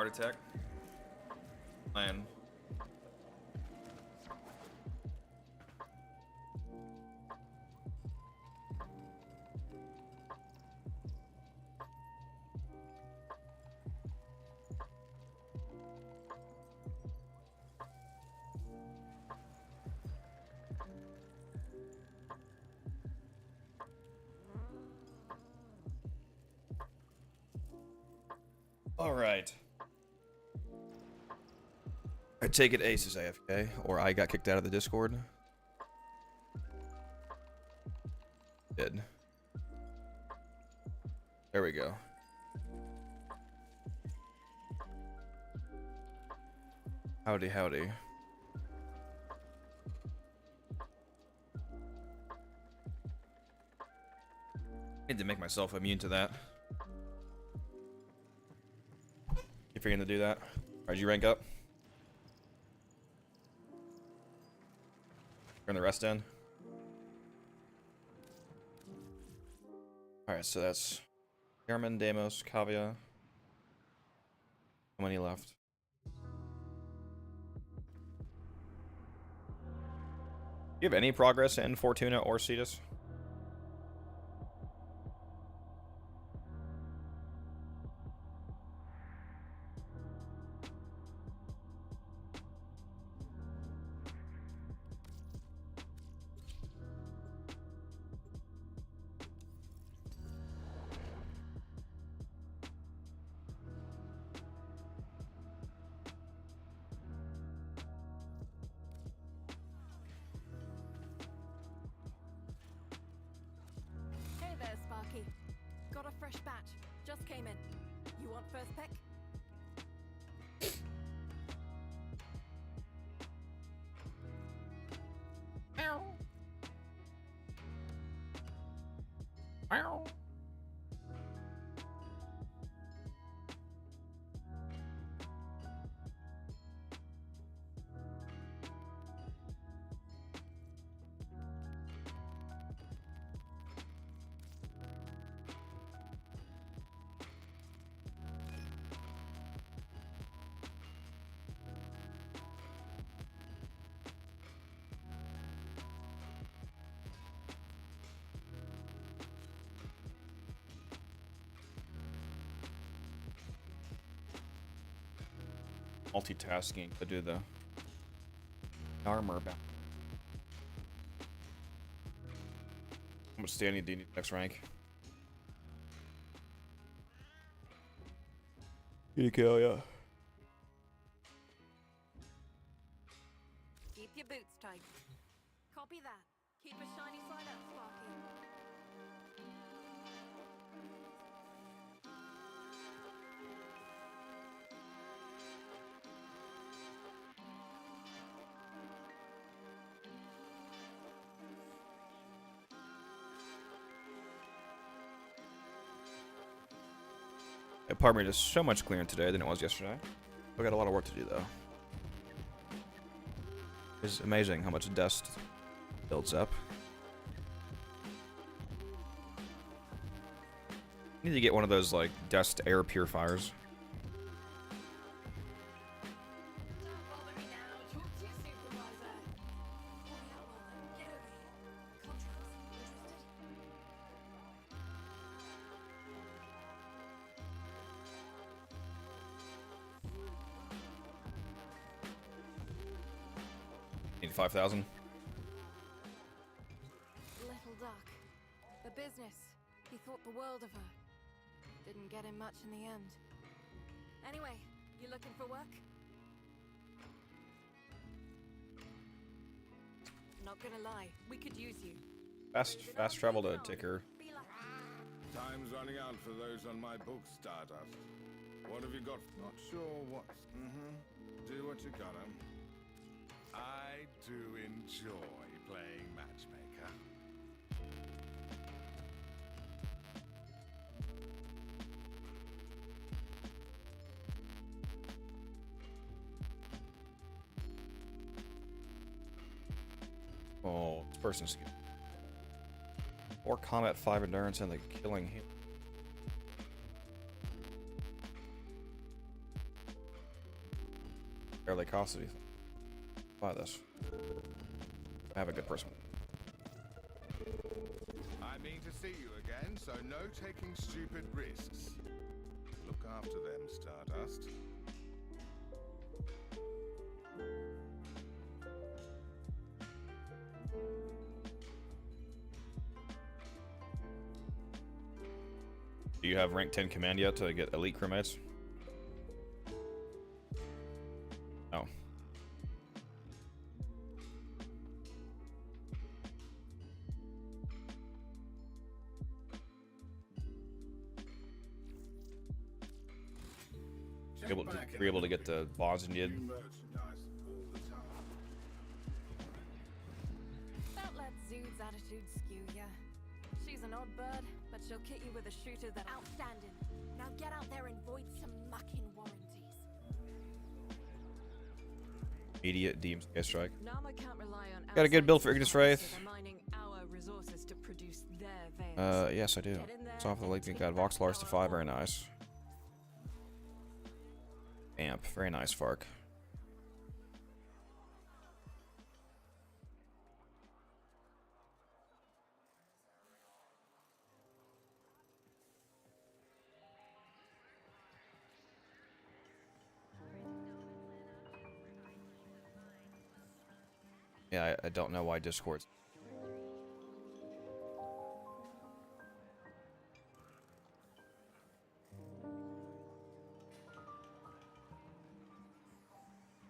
Heart attack. Man. All right. I take it Ace is AFK, or I got kicked out of the Discord. Did. There we go. Howdy, howdy. Need to make myself immune to that. If you're gonna do that. Alright, you rank up? Turn the rest in. Alright, so that's German, Deimos, Kavia. How many left? Do you have any progress in Fortuna or Cetus? Hey there, Sparky. Got a fresh batch. Just came in. You want first pick? Multitasking to do the armor back. How much standing do you need next rank? EKL, yeah. Keep your boots tight. Copy that. Keep a shiny side up, Sparky. Apartment is so much clearer today than it was yesterday. We got a lot of work to do though. It's amazing how much dust builds up. Need to get one of those like dust air purifiers. Don't bother me now. Talk to your supervisor. Oh, yeah, well then, get over here. Contracts, interested? Need 5,000. Little duck. The business. He thought the world of her. Didn't get him much in the end. Anyway, you looking for work? Not gonna lie, we could use you. Fast travel to Ticker. Be like, Time's running out for those on my book, Stardust. What have you got? Not sure what. Do what you gotta. I do enjoy playing matchmaker. Oh, this person's good. 4 combat, 5 endurance, and the killing hit. hardly cost anything. Buy this. I have a good person. I mean to see you again, so no taking stupid risks. Look after them, Stardust. Do you have rank 10 command yet to get elite crewmates? No. You're able to get the bonds needed. Merchandise all the time. Don't let Zood's attitude skew ya. She's an odd bird, but she'll kit you with a shooter that outstanding. Now get out there and void some mucking warranties. Immediate deems strike. Nama can't rely on Got a good build for Ignis outside Wraith. supplies, so they're mining our resources to produce their veins. Yes, I do. Get in there It's off the and lake. take Got back Vox Lars to our 5. Very home. nice. Amp. Very nice, Fark. Yeah, I don't know why Discord's.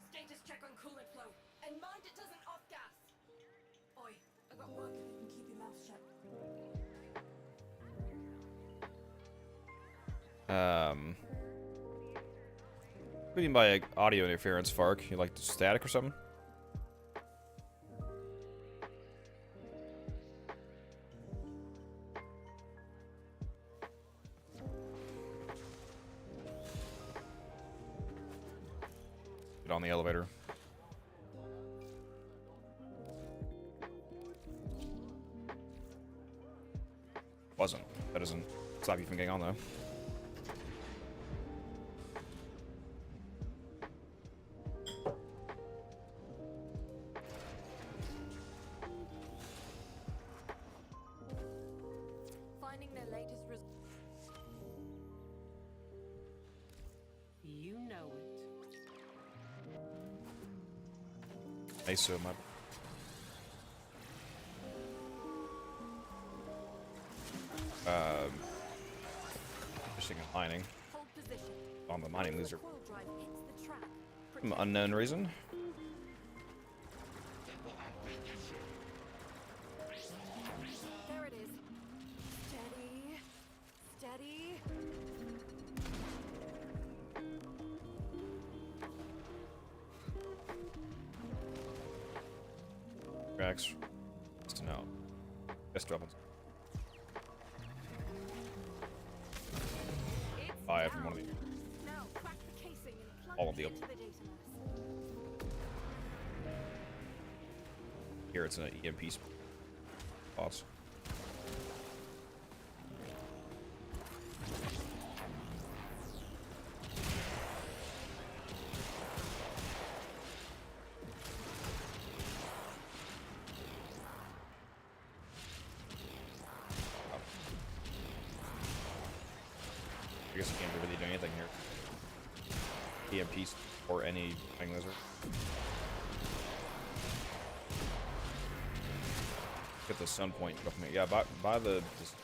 Status check on coolant flow. And mind it doesn't off gas. Oi, I got work if you can keep your mouth shut. What do you mean by audio interference, Fark? You like static or something? Get on the elevator. Wasn't. That doesn't stop you from getting on though. Finding their latest You know it. Nice, so my. Fishing and mining. hold position. On the mining loser. Coil drive hits the track. Some unknown reason. There it is. Steady. Steady. Cracks. Just to know. Best weapons. It's Buy it down. from one of these. Now crack the casing and plunge All of it the- into the data nurse. Here it's an EMP boss. I guess you can't really do anything here. EMP or any thing lizard. Get the sun point. Yeah, buy the. Just...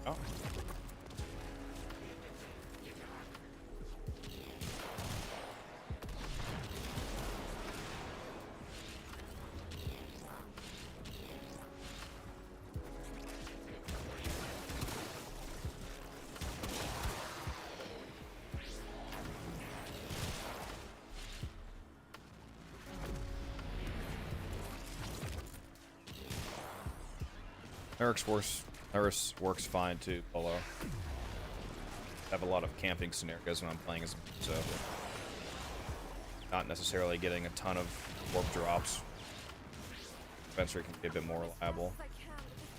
Oh. Eric's Force Nurse works fine too, solo. I have a lot of camping scenarios when I'm playing as so not necessarily getting a ton of warp drops. Spencer can be a bit more reliable.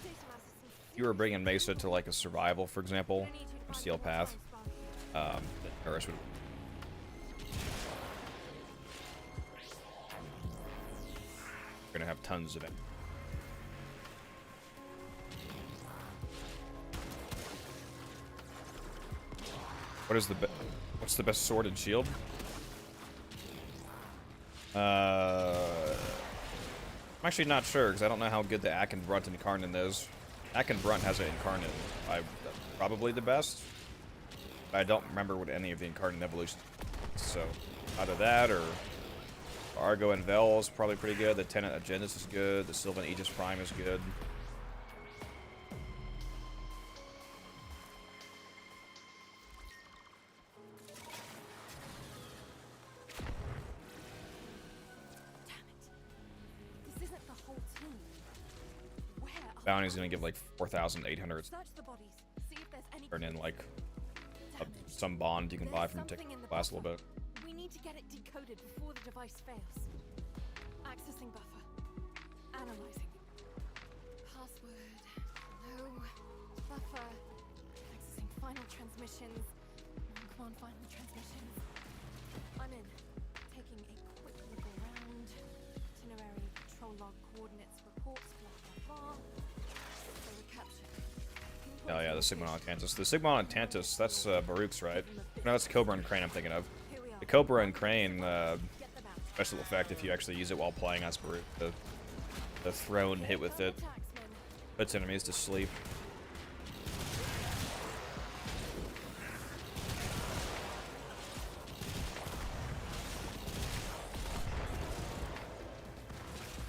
If you were bringing Mesa to like a survival, for example, on Steel Path, the Nurse would. You're gonna have tons of it. What's the best sword and shield? I'm actually not sure because I don't know how good the Ack and Brunt Incarnate is. Ack and Brunt has an Incarnate. Probably the best. But I don't remember what any of the Incarnate evolutions. So either that or Argo and Vel is probably pretty good. The Tenant Agendus is good. The Sylvan Aegis Prime is good. Bounty's gonna give like 4,800. Turn in like some bond you can buy from ticket last a little bit. We need to get it decoded before the device fails. Accessing buffer. Analyzing. Password. No. Buffer. Accessing final transmissions. Come on, final transmissions. I'm in. Taking a quick look around. Itinerary, patrol log, coordinates, reports, blah blah blah. Oh yeah, the Sigma on Tantus. The Sigma on Tantus, that's Baruch's, right? No, that's Cobra and Crane I'm thinking of. The Cobra and Crane special effect, if you actually use it while playing as Baruch, the thrown hit with it puts enemies to sleep.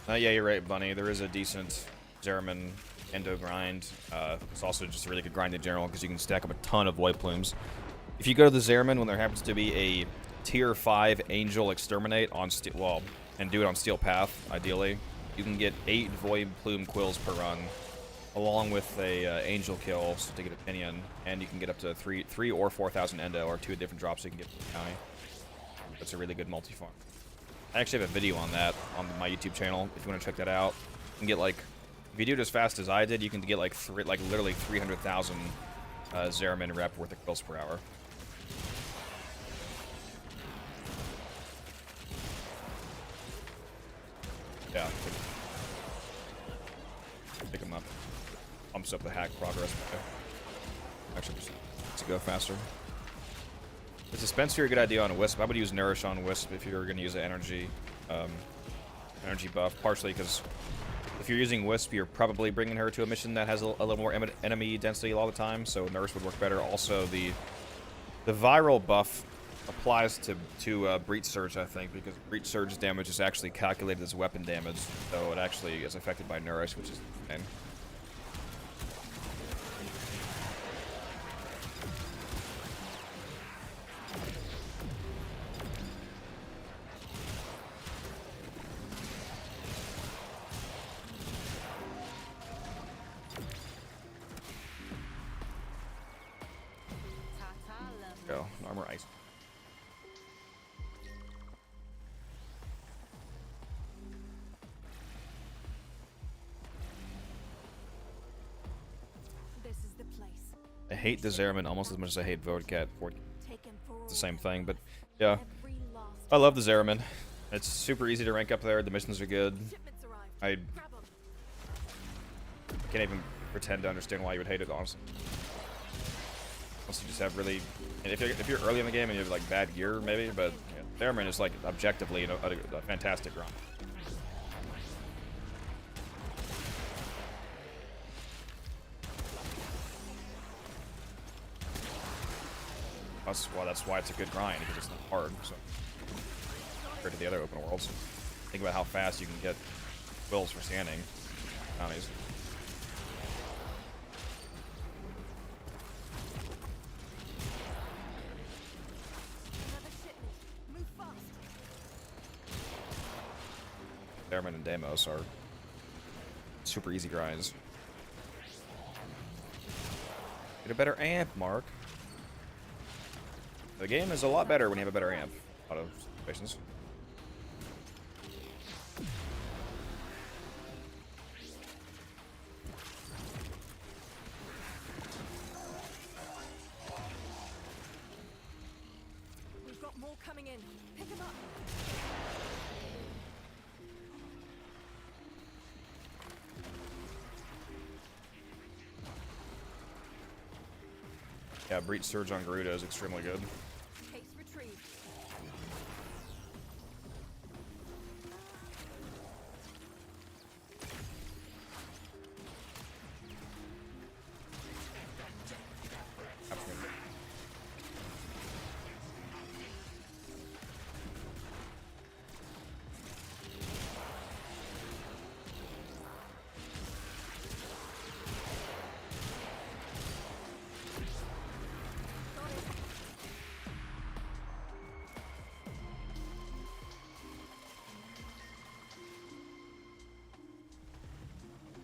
Yeah, you're right, Bunny. There is a decent Zeraman Endo grind. It's also just a really good grind in general because you can stack up a ton of Void Plumes. If you go to the Zeraman when there happens to be a tier 5 Angel Exterminate on Steel, well, and do it on Steel Path, ideally, you can get 8 Void Plume Quills per run, along with a Angel kill to get Opinion, and you can get up to 3 or 4,000 Endo, or 2 different drops you can get from the county. That's a really good multi-farm. I actually have a video on that on my YouTube channel. If you want to check that out, you can get like, if you do it as fast as I did, you can get like literally 300,000 Zeraman rep worth of kills per hour. Yeah. Pick them up. Pumps up the hack progress. Actually, to go faster. Is Dispenser a good idea on Wisp? I would use Nourish on Wisp if you were going to use an energy buff, partially because if you're using Wisp, you're probably bringing her to a mission that has a little more enemy density all the time, so Nourish would work better. Also, the viral buff applies to Breach Surge, I think, because Breach Surge damage is actually calculated as weapon damage, so it actually is affected by Nourish, which is insane. Go. Armor ice. This is the place. I hate the Zeraman almost as much as I hate Vodcat. It's the same thing, but yeah. I love the Zeraman. It's super easy to rank up there. The missions are good. I can't even pretend to understand why you would hate it, honestly. Unless you just have really, and if you're early in the game and you have like bad gear, maybe. But yeah, Zeraman is like objectively a fantastic run. That's why it's a good grind, because it's not hard. So compared to the other open worlds, think about how fast you can get quills for standing bounties. Zeraman and Deimos are super easy grinds. Get a better amp, Mark. The game is a lot better when you have a better amp. A lot of situations. We've got more coming in. Pick them up. Yeah, Breach Surge on Garuda is extremely good. Case retrieved.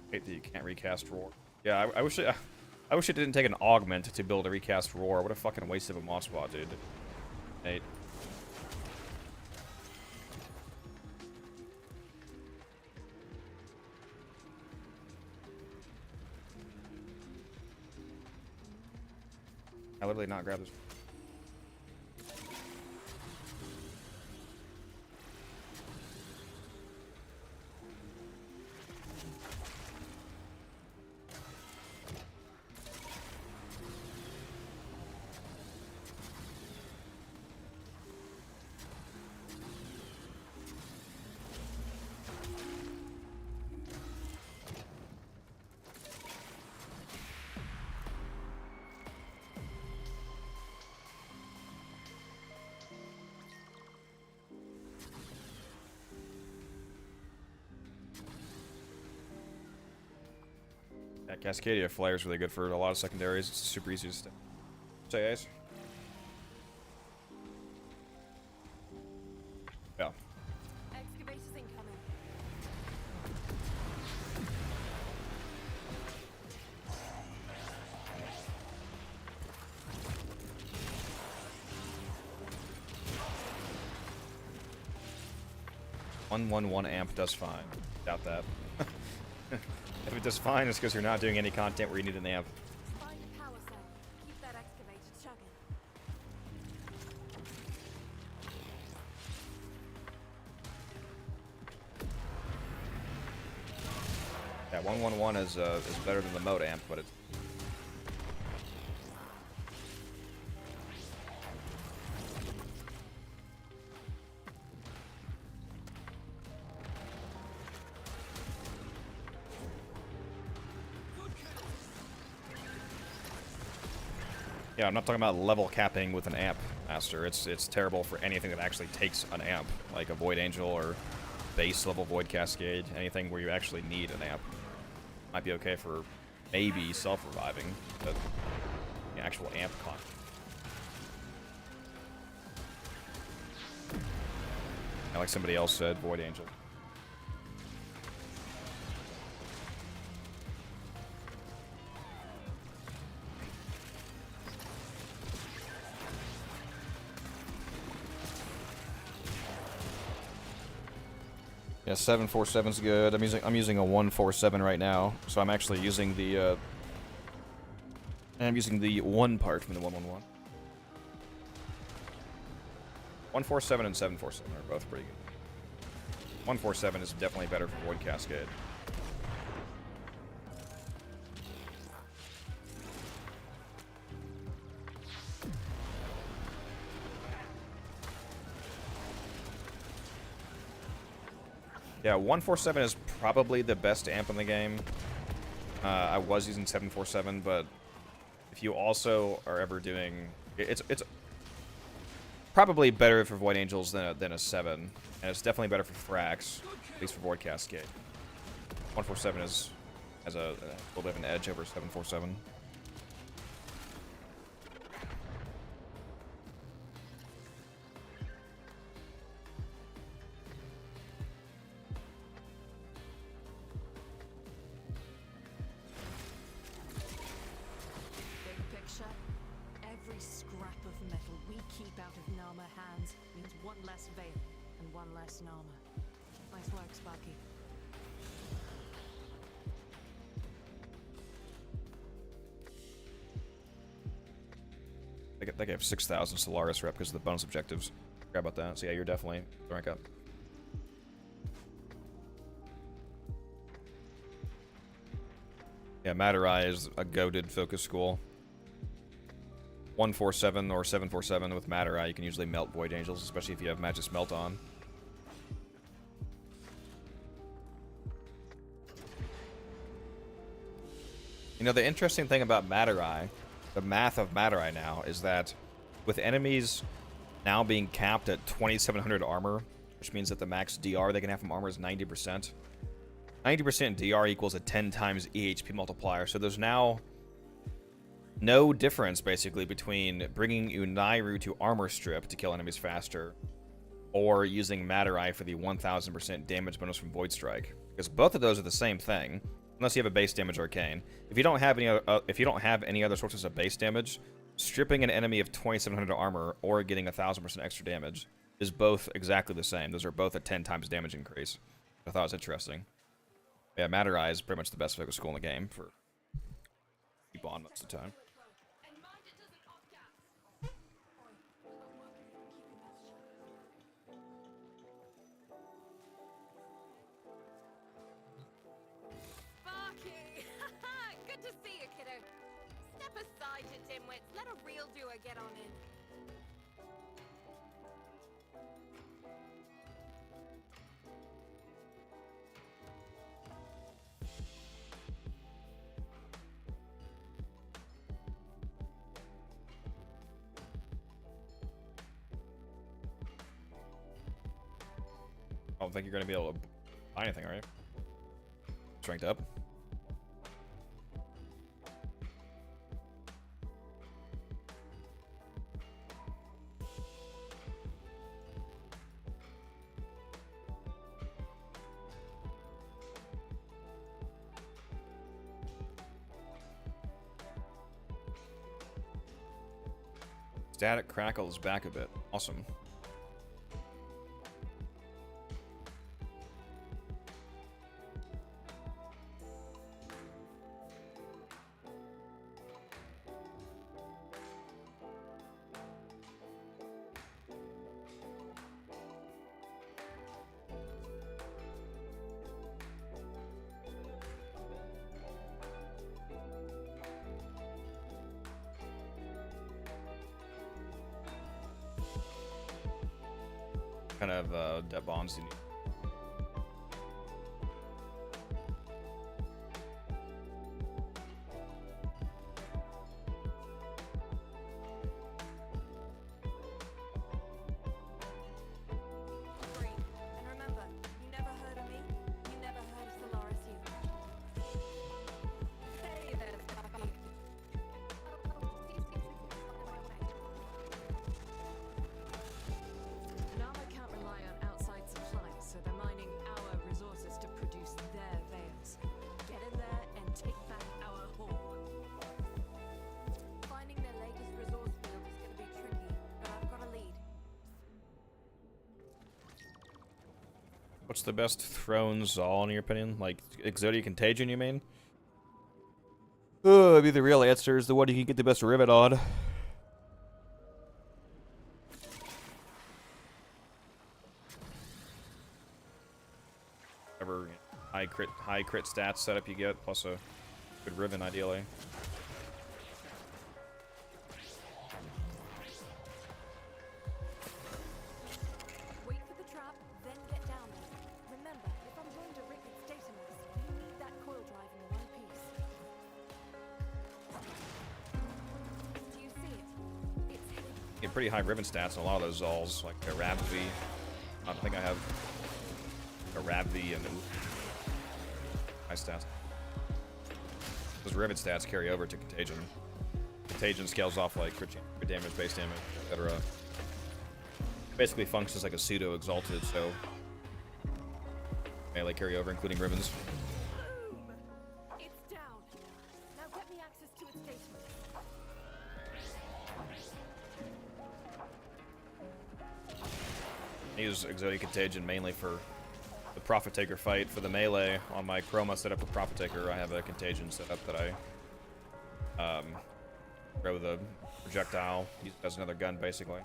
Hate that you can't recast Roar. Yeah, I wish it didn't take an augment to build a recast Roar. What a fucking waste of a mod spot, dude. Nate. I literally not grab this. Yeah, Cascadia Flare is really good for a lot of secondaries. It's super easy to stay. Say Ace. Yeah. Excavators incoming. One amp does fine. Doubt that. If it does fine, it's because you're not doing any content where you need an amp. Find a power cell. Keep that excavator chugging. Yeah, 111 is better than the mode amp, but it's yeah, I'm not talking about level capping with an amp, Master. It's terrible for anything that actually takes an amp, like a Void Angel or base level Void Cascade, anything where you actually need an amp. Might be okay for maybe self-reviving, but the actual amp con. Yeah, like somebody else said, Void Angel. Yeah, 747's good. I'm using a 147 right now, so I'm actually using the one part from the 111. 147 and 747 are both pretty good. 147 is definitely better for Void Cascade. Yeah, 147 is probably the best amp in the game. I was using 747, but if you also are ever doing... It's probably better for Void Angels than a 7, and it's definitely better for Thrax, at least for Void Cascade. 147 has a little bit of an edge over 747. out of Nama hands means one less veil and one less Nama. Nice work, Sparky. They gave 6,000 Solaris rep because of the bonus objectives. Forgot about that. So yeah, you're definitely rank up. Yeah, Madurai is a goated focus school. 147 or 747 with Madurai, you can usually melt Void Angels, especially if you have Magis Melt on. You know, the interesting thing about Madurai, the math of Madurai now, is that with enemies now being capped at 2,700 armor, which means that the max DR they can have from armor is 90%. 90% DR equals a 10 times EHP multiplier, so there's now no difference, basically, between bringing Unairu to armor strip to kill enemies faster, or using Madurai for the 1,000% damage bonus from Void Strike. Because both of those are the same thing, unless you have a base damage arcane. If you don't have any other sources of base damage, stripping an enemy of 2,700 armor or getting 1,000% extra damage is both exactly the same. Those are both a 10 times damage increase. I thought it was interesting. Yeah, Madurai is pretty much the best focus school in the game for keep on most of the time. Sparky! Good to see you, kiddo. Step aside, you dimwits. Let a real doer get on in. I don't think you're going to be able to buy anything, are you? Strength up. Static Crackle is back a bit. Awesome. Kind of debt bonds do you need? Free. And remember, you never heard of me, you never heard of Solaris either. Hey there, Sparky. Nama can't rely on outside supplies, so they're mining our resources to produce their veils. Get in there and take back our haul. Finding their latest resource field is going to be tricky, but I've got a lead. What's the best throne Zal in your opinion? Like Exodia Contagion, you mean? Maybe the real answer is the one you can get the best rivet on. Whatever high crit stats setup you get, plus a good ribbon ideally. Wait for the trap, then get down there. Remember, if I'm going to rip its data mass, you need that coil drive in one piece. Do you see it? It's hidden. Get pretty high ribbon stats on a lot of those Zals, like a Rabvi. I think I have a Rabvi and high stats. Those rivet stats carry over to Contagion. Contagion scales off like crit damage, base damage, etc. Basically functions like a pseudo exalted, so melee carry over, including ribbons. Boom! It's down. Now get me access to its data mass. I use Exotic Contagion mainly for the Prophet Taker fight. For the melee, on my Chroma setup with Prophet Taker, I have a Contagion setup that I throw the projectile, use it as another gun, basically.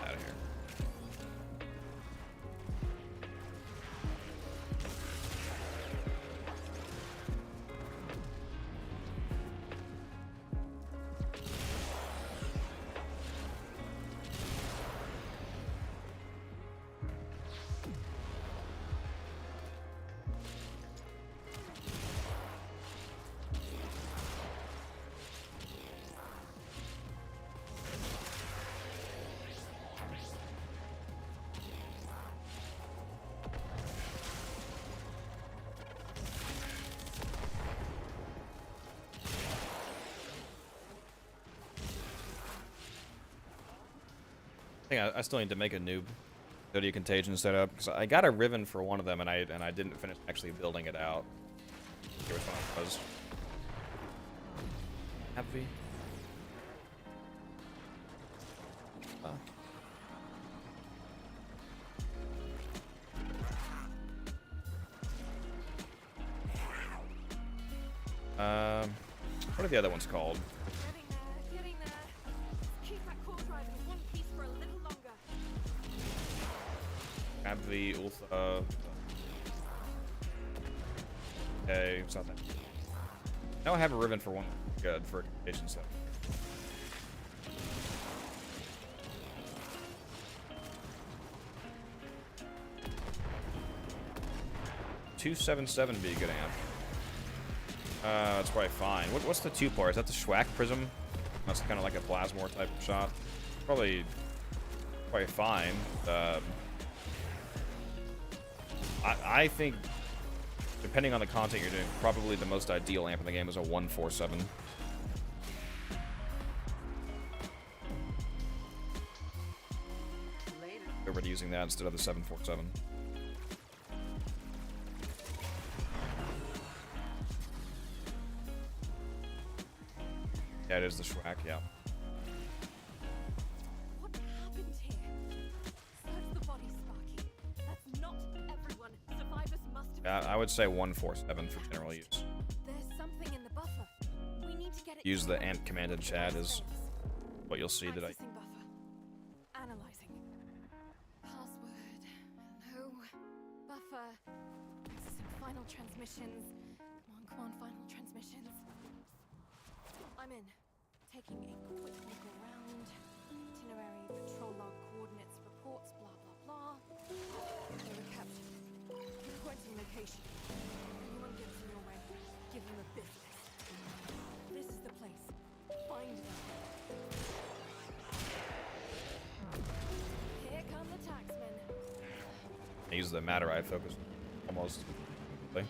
Out of here. I think I still need to make a new Exotic Contagion setup because I got a Riven for one of them and I didn't finish actually building it out. See which one it was. Happy. What are the other ones called? Getting there. Keep that core drive in one piece for a little longer. Abvi, Ultha. Okay, it's not that. Now I have a Riven for one. Good for a contagion set. $277 be a good amp. That's probably fine. What's the 2-part? Is that the Schwack Prism? That's kind of like a Plasmor type of shot. Probably fine. I think, depending on the content you're doing, probably the most ideal amp in the game is a 147. Over to using that instead of the 747. Yeah, it is the Schwack, yeah. What happened here? Search the body, Sparky. That's not everyone. Survivors must have. Yeah, I would say 147 for general use. There's something in the buffer. We need to get it. Use the ant command in chat is what you'll see that I. Accessing buffer. Analyzing. Password. No. Buffer. Accessing final transmissions. Come on, final transmissions. I'm in. Taking a quick look around. Itinerary, patrol log, coordinates, reports, blah blah blah. They were captured. Pointing location. Anyone gets in your way, give them a business. This is the place. Find them. Here come the taxmen. I use the matter eye focus almost. That's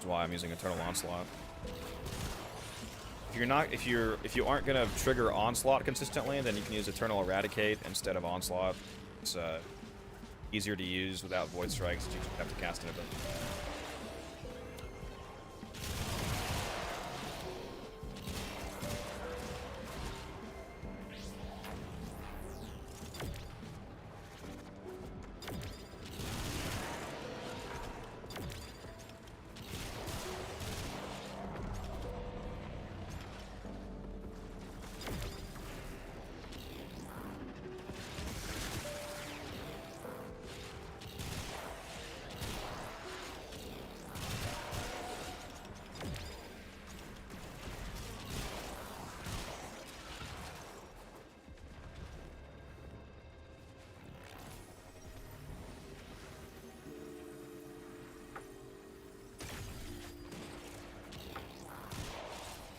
why I'm using Eternal Onslaught. If you aren't gonna trigger Onslaught consistently, then you can use Eternal Eradicate instead of Onslaught. It's easier to use without Void Strikes. You just have to cast it a bit.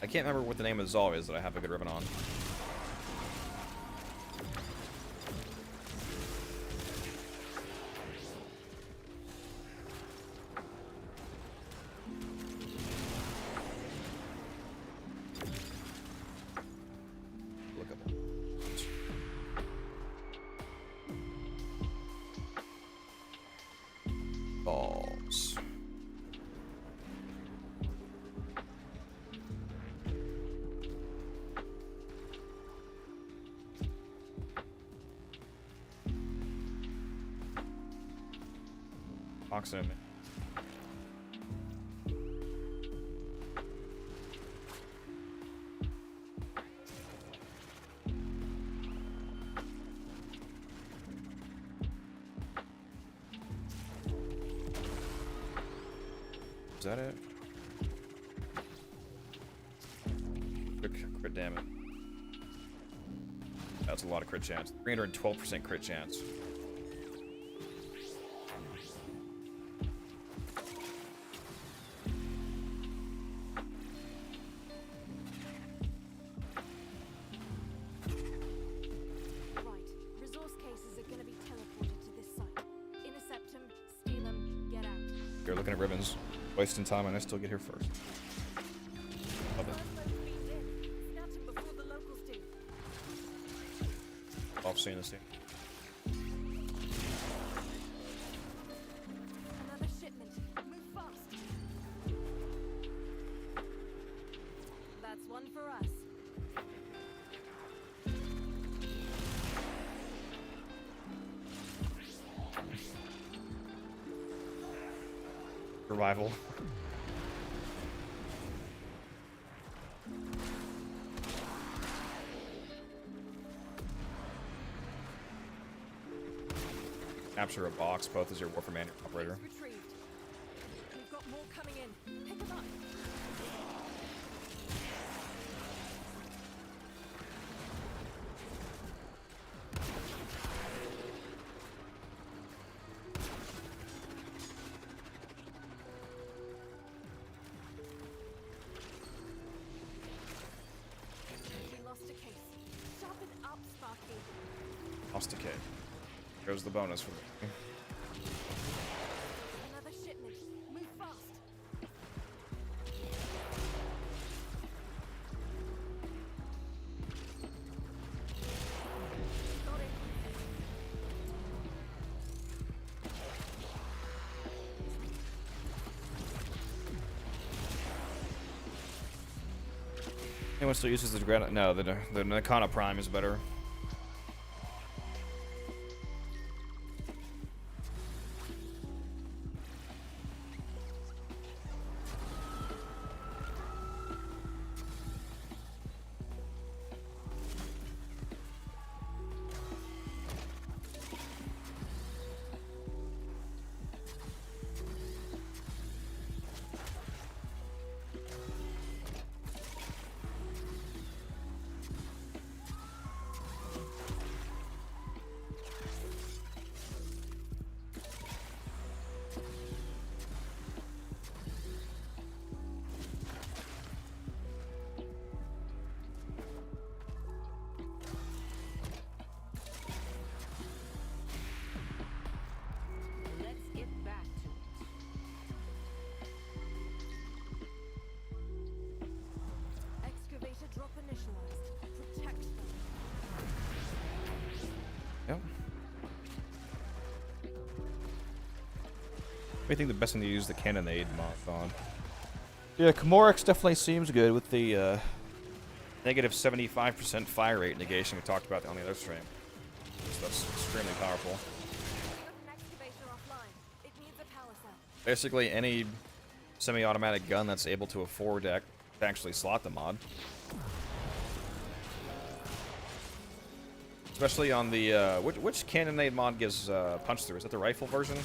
I can't remember what the name of the Zol is that I have a good ribbon on. Look up. Box in a minute. Is that it? Crit damage. That's a lot of crit chance. 312% crit chance. Right. Resource cases are gonna be teleported to this site. Intercept them, steal them, get out. You're looking at ribbons. Wasting time and I still get here first. Love it. First load speeds in. Snatch them before the locals do. Off seeing this thing. Another shipment. Move fast. That's one for us. Survival. Capture a box, both as your Warfare Manual operator. Retrieved. We've got more coming in. Pick them up. We lost a case. Sharpen up, Sparky. Lost decay. Goes the bonus for me. Another shipment. Move fast. Got it. Anyone still uses the granite? No, the Nakana Prime is better. Let's get back to it. Excavator drop initialized. Protect them. Yep. I think the best thing to use the Cannonade mod on. Yeah, Komorix definitely seems good with the negative 75% fire rate negation we talked about on the other stream. So that's extremely powerful. Put an excavator offline. It needs a power cell. Basically, any semi-automatic gun that's able to afford to actually slot the mod. Especially on the which Cannonade mod gives punch through? Is that the rifle version?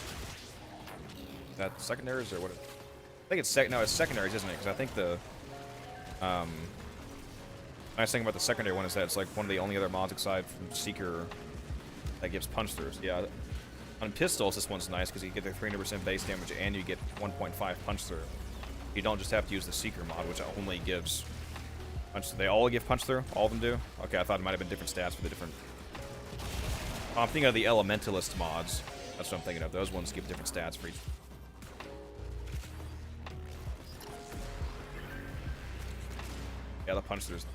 Is that secondaries or what? I think it's it's secondaries, isn't it? Because I think the nice thing about the secondary one is that it's like one of the only other mods aside from Seeker that gives punch throughs. Yeah, on pistols this one's nice because you get the 300% base damage and you get 1.5 punch through. You don't just have to use the Seeker mod, which only gives punch. They all give punch through. All of them do. Okay, I thought it might have been different stats for the different. Oh, I'm thinking of the Elementalist mods. That's what I'm thinking of. Those ones give different stats for each. Yeah, the punch throughs.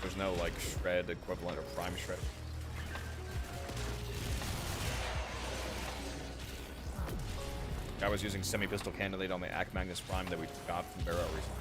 There's no like shred equivalent or prime shred. I was using semi-pistol candidate on the Act Magnus Prime that we got from Barrow recently.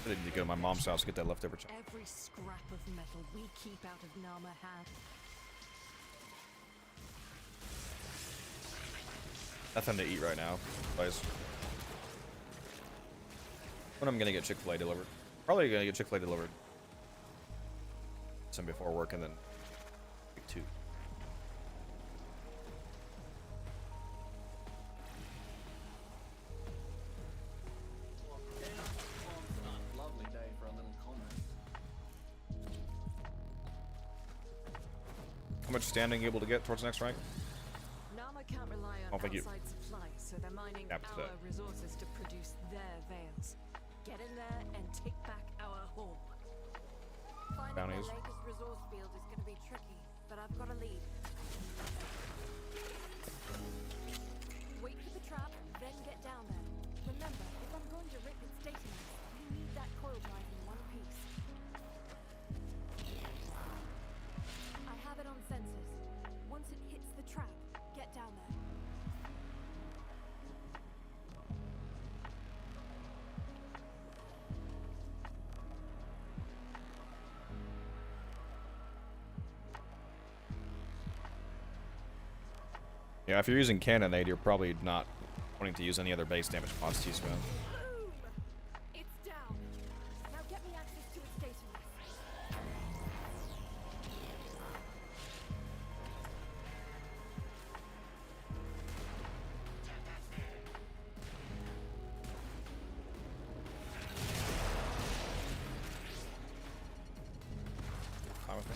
I need to go to my mom's house to get that leftover chunk. Every scrap of metal we keep out of Nama hand. Nothing to eat right now, guys. When I'm gonna get Chick-fil-A delivered. Probably gonna get Chick-fil-A delivered. Some before work and then like 2. Lovely day for a little commerce. How much standing you able to get towards the next rank? Nama can't rely on Oh, thank you. outside supplies, so they're mining Yeah, but our resources to produce their veils. Get in there and take back our haul. Finding Bounties. the latest resource field is going to be tricky, but I've got a lead. Wait for the trap, then get down there. Remember, if I'm going to rip its data mass, you need that coil drive in one piece. I have it on sensors. Once it hits the trap, get down there. Yeah, if you're using Cannonade, you're probably not wanting to use any other base damage mods, T-Spin. Boom! It's down. Now get me access to its data mass. Fine with me.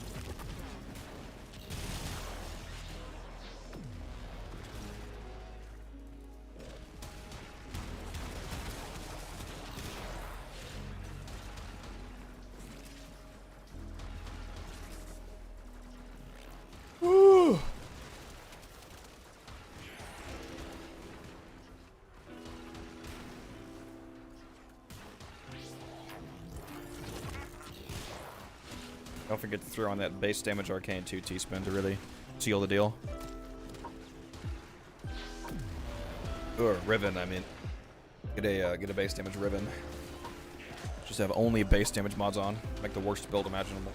Don't forget to throw on that base damage arcane 2 T-Spin to really seal the deal. Or Riven, I mean. Get a base damage Riven. Just have only base damage mods on. Make the worst build imaginable.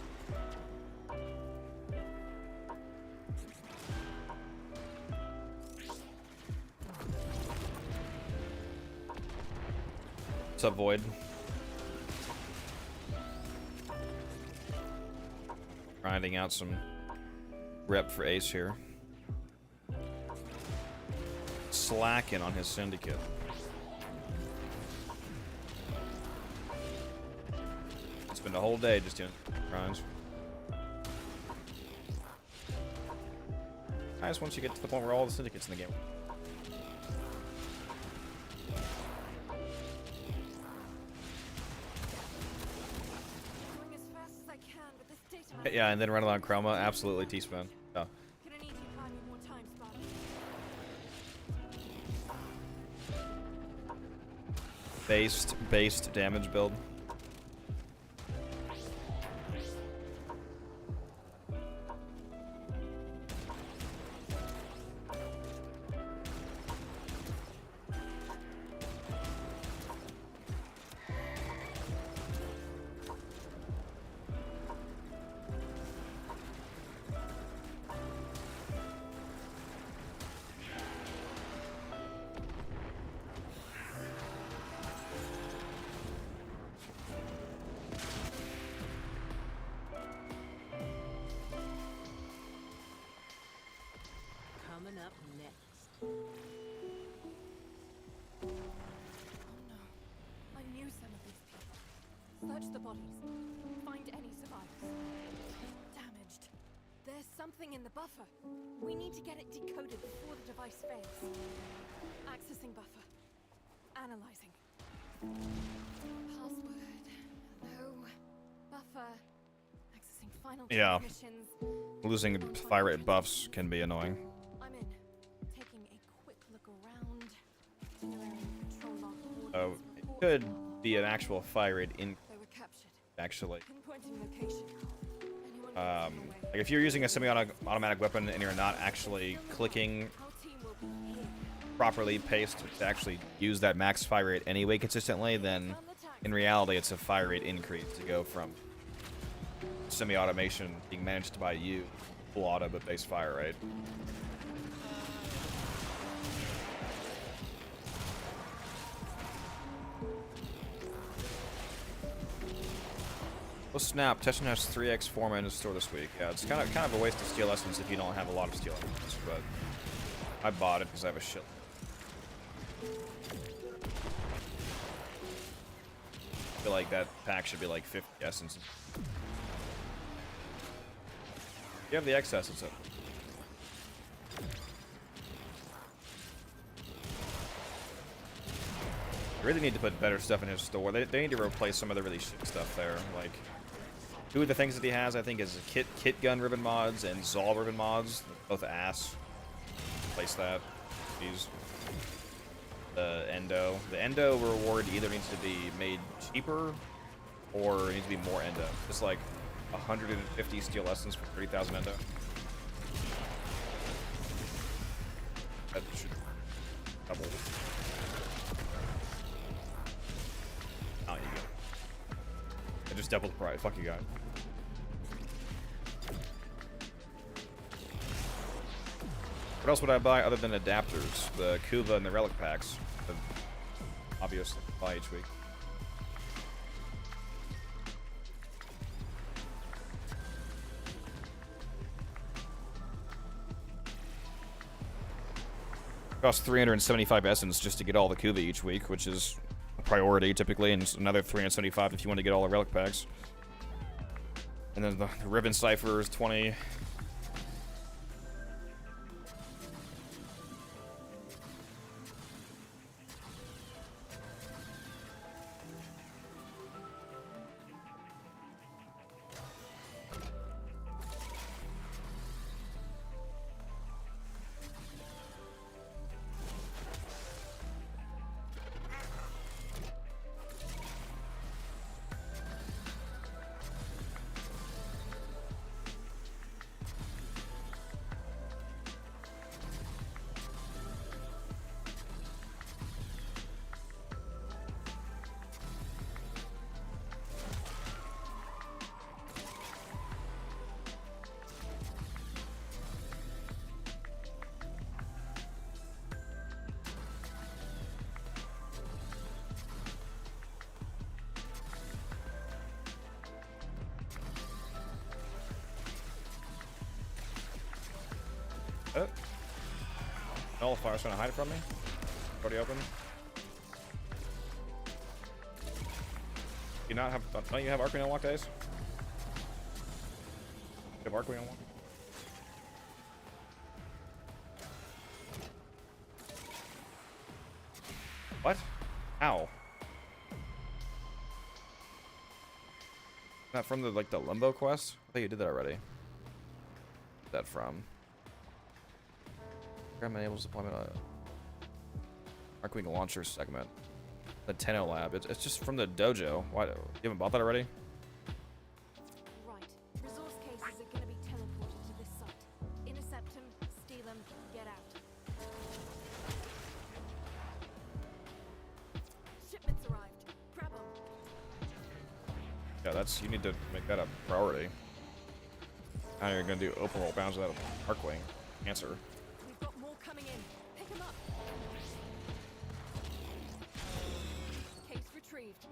What's up, Void? Grinding out some rep for Ace here. Slacking on his syndicate. Spend a whole day just doing grinds. Nice once you get to the point where all the syndicates in the game. Going as fast as I can, but this data mass. Yeah, and then run along Chroma. Absolutely T-Spin. Yeah. Gonna need you to buy me more time, Spotty. Based damage build. Coming up next. Oh no. I knew some of these people. Search the bodies. Find any survivors. Damaged. There's something in the buffer. We need to get it decoded before the device fails. Accessing buffer. Analyzing. Password. Hello. Buffer. Accessing final Yeah. transmissions. Losing fire rate buffs can be annoying. I'm in. Taking a quick look around. Generating control log So coordinates it report. could be an actual fire rate in They were captured. actually. Pinpointing location. Anyone can see my way. Like if you're using a semi-automatic weapon and you're not actually clicking Our team will be here. properly paced to actually use that max fire rate anyway consistently, then Found the tag in reality, it's a fire rate increase to go from semi-automation being managed by you, full auto but base fire rate. Well, snap. Teshin has 3x 4 mana to store this week. Yeah, it's kind of a waste of steel essence if you don't have a lot of steel essence, but I bought it because I have a shit. I feel like that pack should be like 50 essence. You have the X essence up. You really need to put better stuff in his store. They need to replace some of the really shit stuff there. Like, two of the things that he has, I think, is kit gun ribbon mods and Zol ribbon mods. Both ass. Replace that. Please. The Endo. The Endo reward either needs to be made cheaper or it needs to be more Endo. Just like 150 steel essence for 3,000 Endo. That should double. Oh, you go. I just doubled the price. Fuck you, guy. What else would I buy other than adapters? The Kuva and the Relic packs. The obvious buy each week. Costs 375 essence just to get all the Kuva each week, which is a priority typically, and another 375 if you want to get all the Relic packs. And then the Ribbon Cipher is 20. Oh. Nullifier's trying to hide it from me. Already open. Do you not have? Don't you have Arcane Unlock days? You have Arcane Unlock? What? Ow. Not from the the Limbo quest? I think you did that already. Where's that from? I'm able to deployment Arcwing launcher segment. The Tenno lab. It's just from the dojo. Why? You haven't bought that already? Right. Resource cases are going to be teleported to this site. Intercept them, steal them, get out. Shipments arrived. Grab them. Yeah, you need to make that a priority. Now you're gonna do open roll bounds without Arcwing. Answer. We've got more coming in. Pick them up. Case retrieved.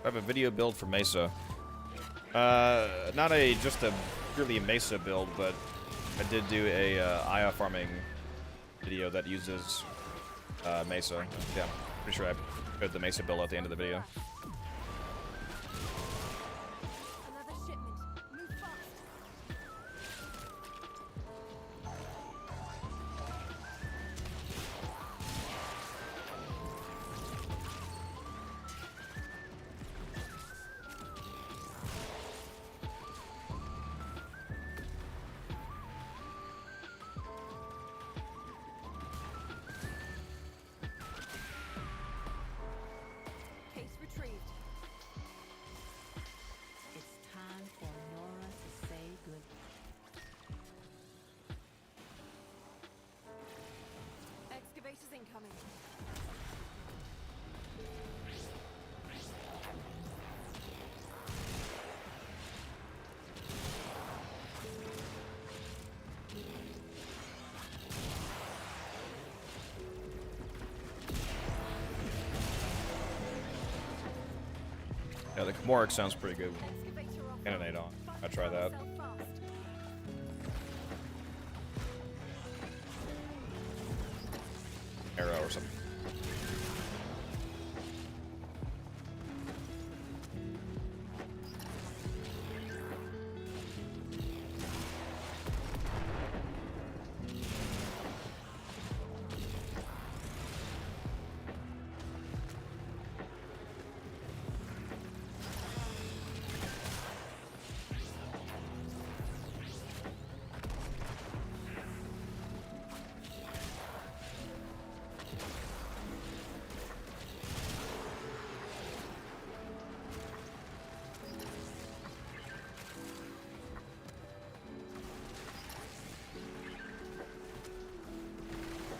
I have a video build for Mesa. Not just a purely Mesa build, but I did do a IA farming video that uses Mesa. Yeah, pretty sure I put the Mesa build at the end of the video. Another shipment. Move fast. Case retrieved. Yeah, the Kimoric sounds pretty good. Cannonade on. I'll try that. Arrow or something.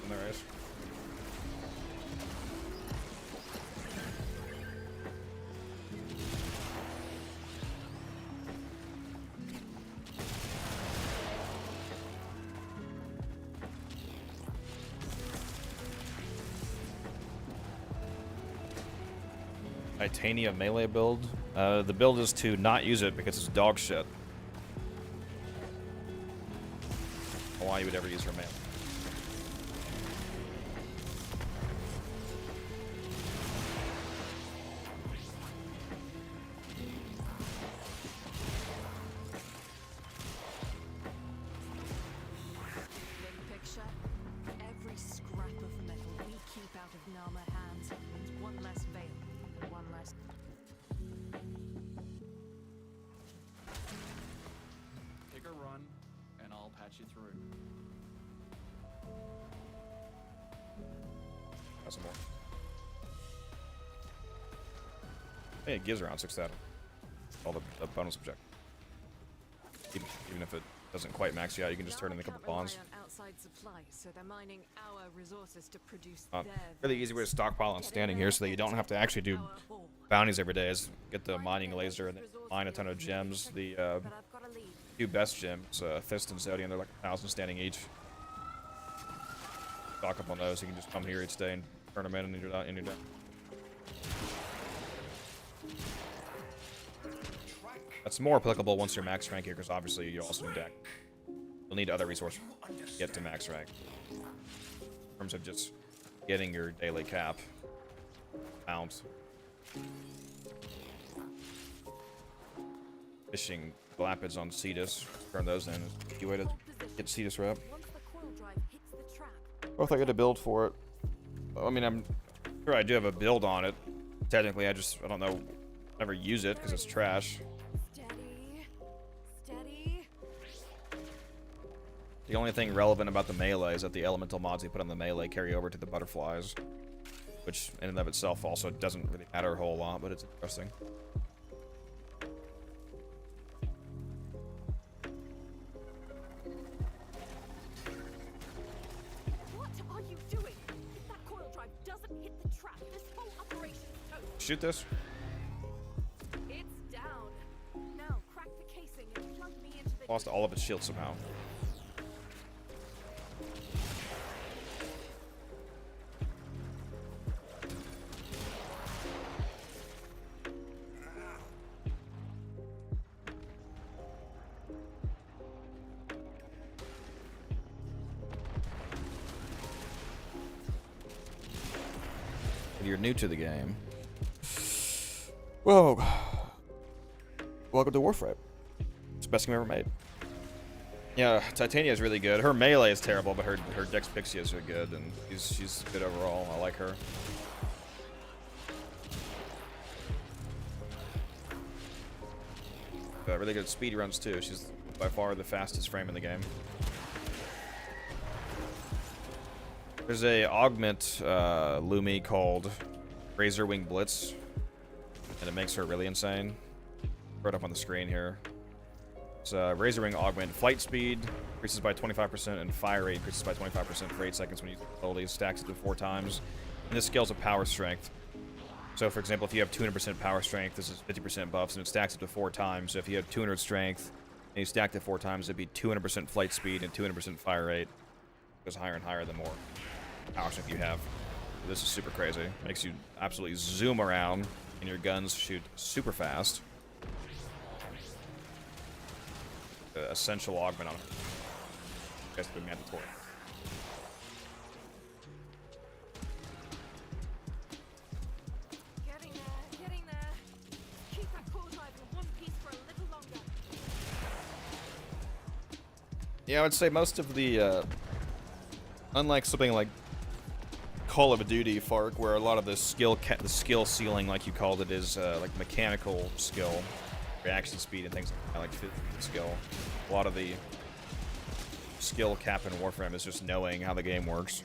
There is. Titania melee build. The build is to not use it because it's dog shit. Why you would ever use her melee? Every scrap of metal we keep out of Nama hands means one less veil, and one less. Take a run, and I'll patch you through. Got some more. Hey, it gives around 6,000. All the bonus objective. Even if it doesn't quite max you out, you can just turn in a couple bonds. Outside supply, so they're mining our resources to produce Really easy way to stockpile on standing here so that you don't have to actually do bounties every day is get the mining laser and then mine a ton of gems. The two best gems, Fist and Zodian, they're like 1,000 standing each. Stock up on those, you can just come here each day and turn them in and you're done. That's more applicable once you're max rank here, because obviously you also need deck. You'll need other resources to get to max rank. In terms of just getting your daily cap. Mount. Fishing Lapids on Cetus. Turn those in. You way to get Cetus rep. Or if I get a build for it. I mean, I'm sure I do have a build on it. Technically, I don't know. Never use it because it's trash. The only thing relevant about the melee is that the elemental mods you put on the melee carry over to the butterflies, which in and of itself also doesn't really matter a whole lot, but it's interesting. What are you doing? If that coil drive doesn't hit the trap, this whole operation's toast. Shoot this. It's down. Now crack the casing and plug me into the. Lost all of its shields somehow. If you're new to the game, whoa, welcome to Warframe. It's the best game ever made. Yeah, Titania is really good. Her melee is terrible, but her Dex Pixias are good, and she's good overall. I like her. Really good speed runs too. She's by far the fastest frame in the game. There's a augment Lumi called Razorwing Blitz, and it makes her really insane. Right up on the screen here. It's Razorwing augment flight speed increases by 25% and fire rate increases by 25% for 8 seconds when you use the ability. Stacks it to 4 times, and this scales with power strength. So, for example, if you have 200% power strength, this is 50% buffs, and it stacks it to 4 times. So if you have 200 strength and you stacked it 4 times, it'd be 200% flight speed and 200% fire rate. It goes higher and higher the more power strength you have. This is super crazy. Makes you absolutely zoom around. and your guns shoot super fast. The essential augment on has to be mandatory. Getting there. Keep that core drive in one piece for a little longer. Yeah, I would say most of the, unlike something like Call of Duty, Fark, where a lot of the skill ceiling, like you called it, is like mechanical skill, reaction speed, and things like that, like physical skill. A lot of the skill cap in Warframe is just knowing how the game works.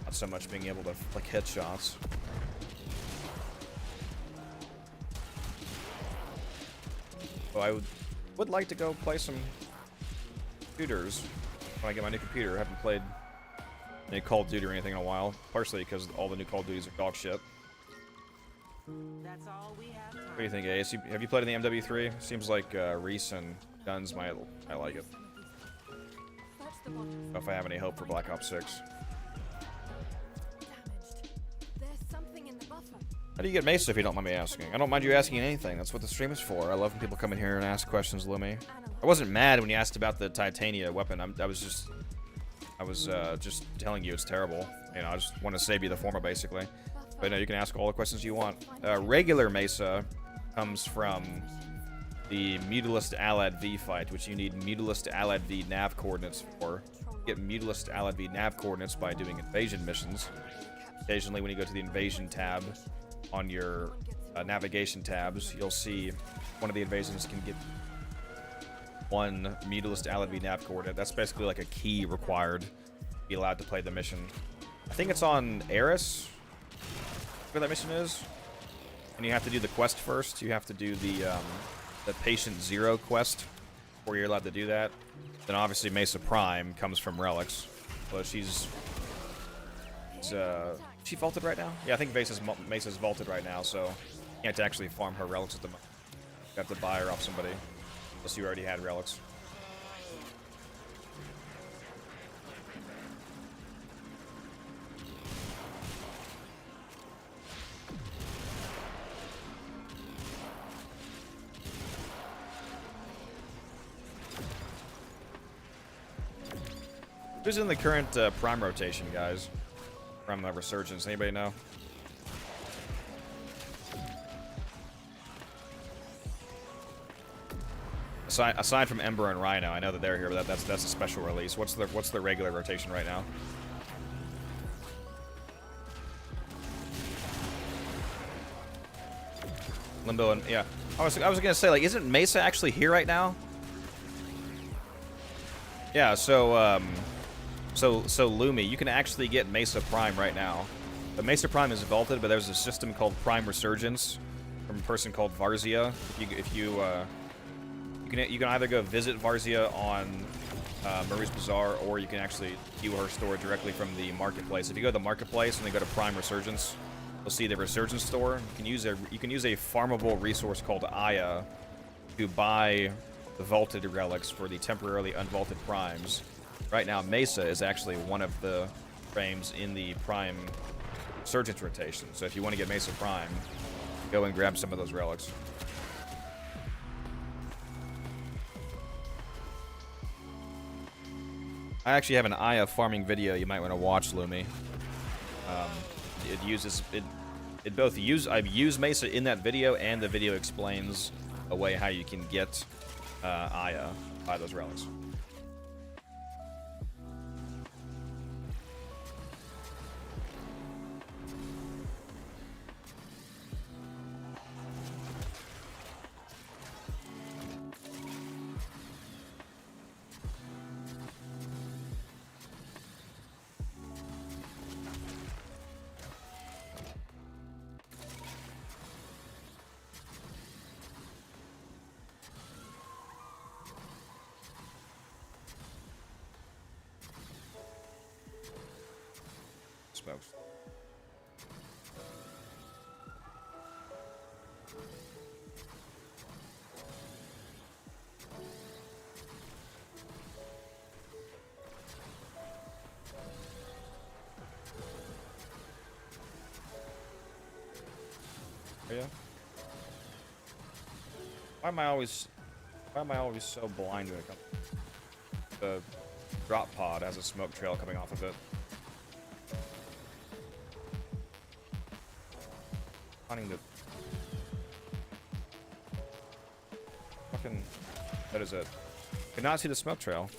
Not so much being able to like headshots. So I would like to go play some shooters when I get my new computer. I haven't played any Call of Duty or anything in a while, partially because all the new Call of Duties are dog shit. That's all we have time. What do you think, Ace? Have you played in the MW3? Seems like Reese and Guns might like it. If I have any hope for Black Ops 6. There's something in the buffer. How do you get Mesa if you don't mind me asking? I don't mind you asking anything. That's what the stream is for. I love when people come in here and ask questions, Lumi. I wasn't mad when you asked about the Titania weapon. I was just telling you it's terrible. You know, I just want to save you the former, basically. But no, you can ask all the questions you want. Regular Mesa comes from the Mutalist Alad V fight, which you need Mutalist Alad V nav coordinates for. You get Mutalist Alad V nav coordinates by doing invasion missions. Occasionally, when you go to the invasion tab on your navigation tabs, you'll see one of the invasions can give one Mutalist Alad V nav coordinate. That's basically like a key required to be allowed to play the mission. I think it's on Eris, where that mission is, and you have to do the quest first. You have to do the Patient Zero quest before you're allowed to do that. Then obviously Mesa Prime comes from Relics. Well, she's she vaulted right now? Yeah, I think Mesa's vaulted right now, so you can't actually farm her relics at the moment. You have to buy her off somebody, unless you already had relics. Who's in the current Prime rotation, guys? From the Resurgence, anybody know? Aside from Ember and Rhino, I know that they're here, but that's a special release. What's the regular rotation right now? Limbo and yeah, I was gonna say, like, isn't Mesa actually here right now? Yeah, so Lumi, you can actually get Mesa Prime right now. The Mesa Prime is vaulted, but there's a system called Prime Resurgence from a person called Varzia. You can either go visit Varzia on Murray's Bazaar, or you can actually view her store directly from the marketplace. If you go to the marketplace and then go to Prime Resurgence, you'll see the Resurgence store. You can use a farmable resource called Aya to buy the vaulted relics for the temporarily unvaulted primes. Right now, Mesa is actually one of the frames in the Prime Resurgence rotation. So if you want to get Mesa Prime, go and grab some of those relics. I actually have an Aya farming video you might want to watch, Lumi. I've used Mesa in that video, and the video explains a way how you can get Aya by those relics. Smokes. Yeah. Why am I always so blind when it comes? The drop pod has a smoke trail coming off of it. Finding the fucking, what is it? Could not see the smoke trail.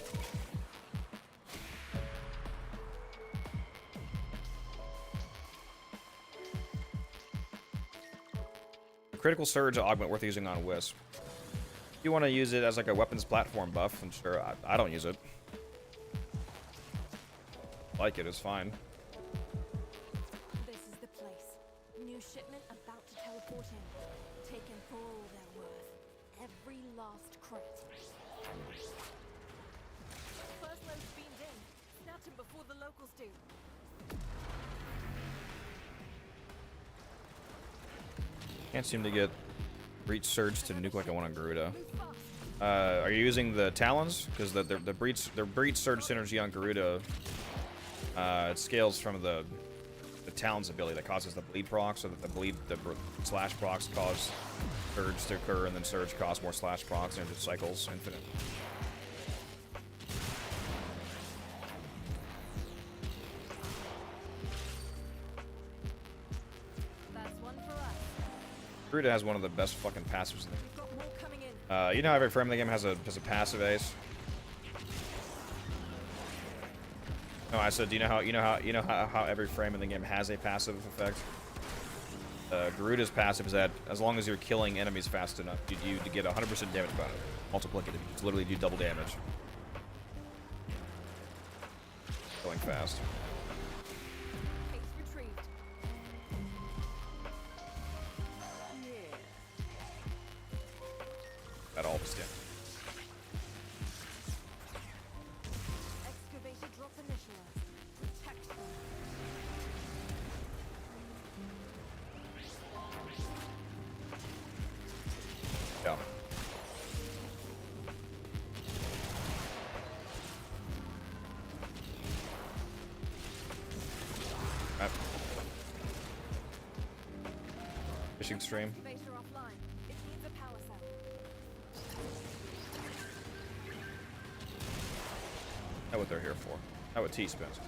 Critical Surge augment worth using on Wisp. If you want to use it as like a weapons platform buff, then sure. I don't use it. Like it, it's fine. This is the place. New shipment about to teleport in. Taken for all their worth. Every last credit. First load's beamed in. Snatch him before the locals do. Can't seem to get Breach Surge to nuke like I want on Garuda. Are you using the Talons? Because the Breach Surge synergy on Garuda, it scales from the Talons ability that causes the bleed proc, so that the slash procs cause Surge to occur, and then Surge causes more slash procs, and it just cycles infinite. Garuda has one of the best fucking passives in there. You know how every frame in the game has a passive ace? No, I said, do you know how every frame in the game has a passive effect? Garuda's passive is that as long as you're killing enemies fast enough, you get 100% damage bonus. Multiplicative. You literally do double damage. Going fast. At all this damage. Excavator drop initialized. Protect them. Yeah. Right. Fishing stream. Excavator offline. It needs a power cell. Not what they're here for. Not what T spends.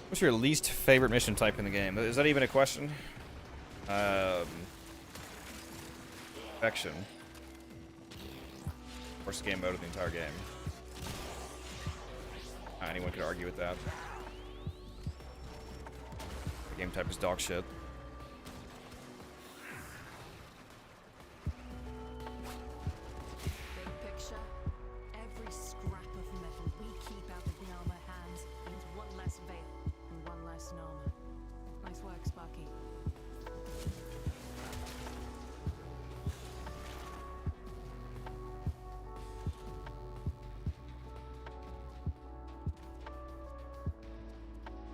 What's your least favorite mission type in the game? Is that even a question? Infection. Worst game mode of the entire game. Anyone could argue with that. The game type is dog shit. Big picture, every scrap of metal we keep out of the armor hands means one less veil and one less armor. Nice work, Sparky.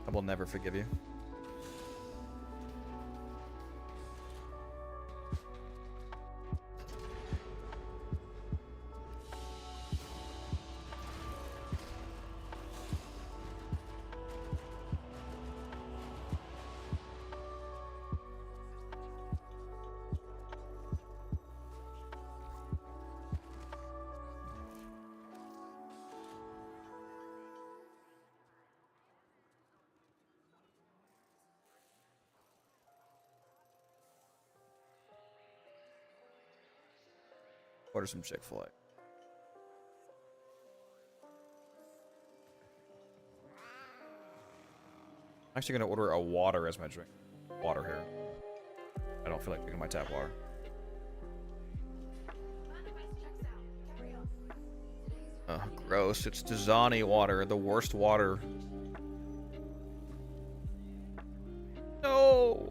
I will never forgive you. Order some Chick-fil-A. I'm actually gonna order a water as my drink. Water here. I don't feel like drinking my tap water. Gross. It's Dasani water, the worst water. No.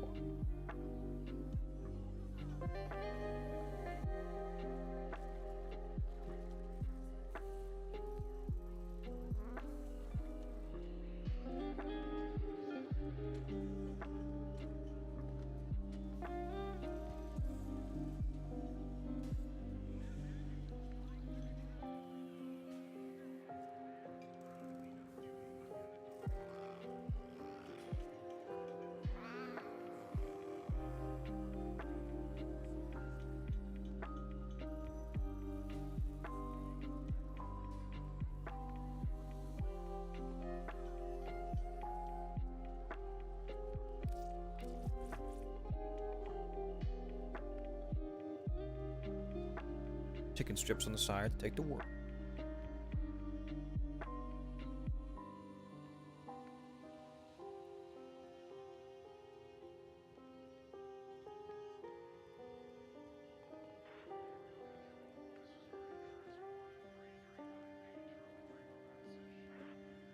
Chicken strips on the side to take to work.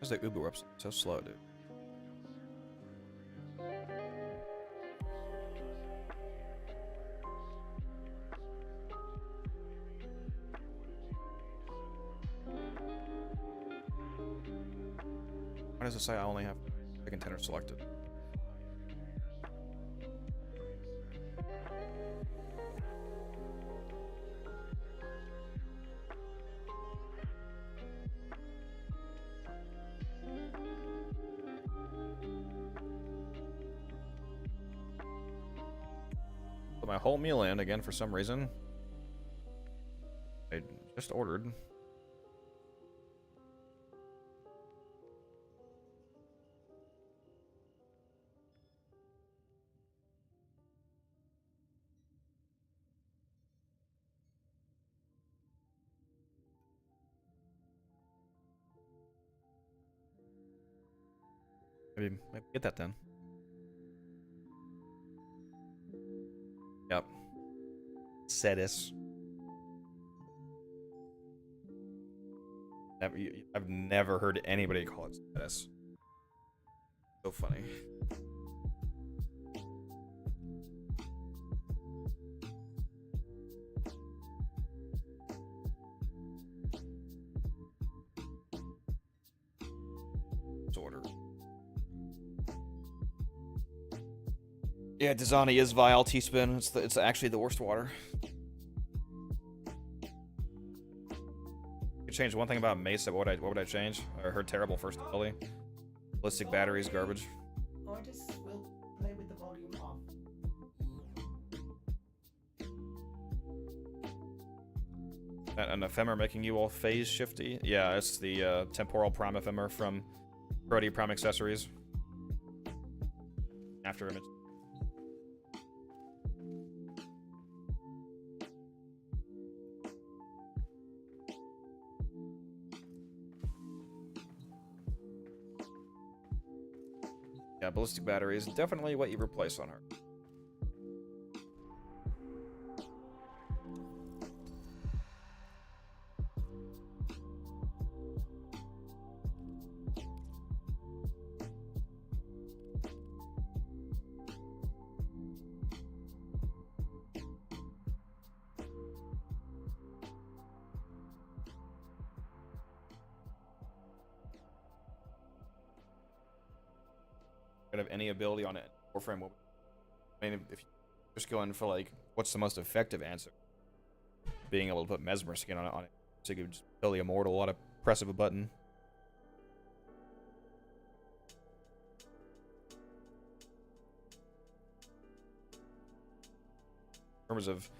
Where's the Uber website? So slow, dude. Why does it say I only have the container selected? Put my whole meal in again for some reason. I just ordered. Maybe get that then. Yep. Cetis. I've never heard anybody call it Cetis. So funny. Order. Yeah, Dasani is vile. Teaspoon. It's actually the worst water. Could change one thing about Mesa. What would I change? I heard terrible first ability. Ballistic batteries, garbage. Artists will play with the volume off. An ephemer making you all phase shifty. Yeah, it's the temporal prime ephemer from Brody Prime Accessories. After image. Yeah, ballistic battery is definitely what you replace on her. Have any ability on it Warframe. I mean, if you're just going for like what's the most effective answer, being able to put Mesmer skin on it, so you could just kill the immortal out of press of a button. In terms of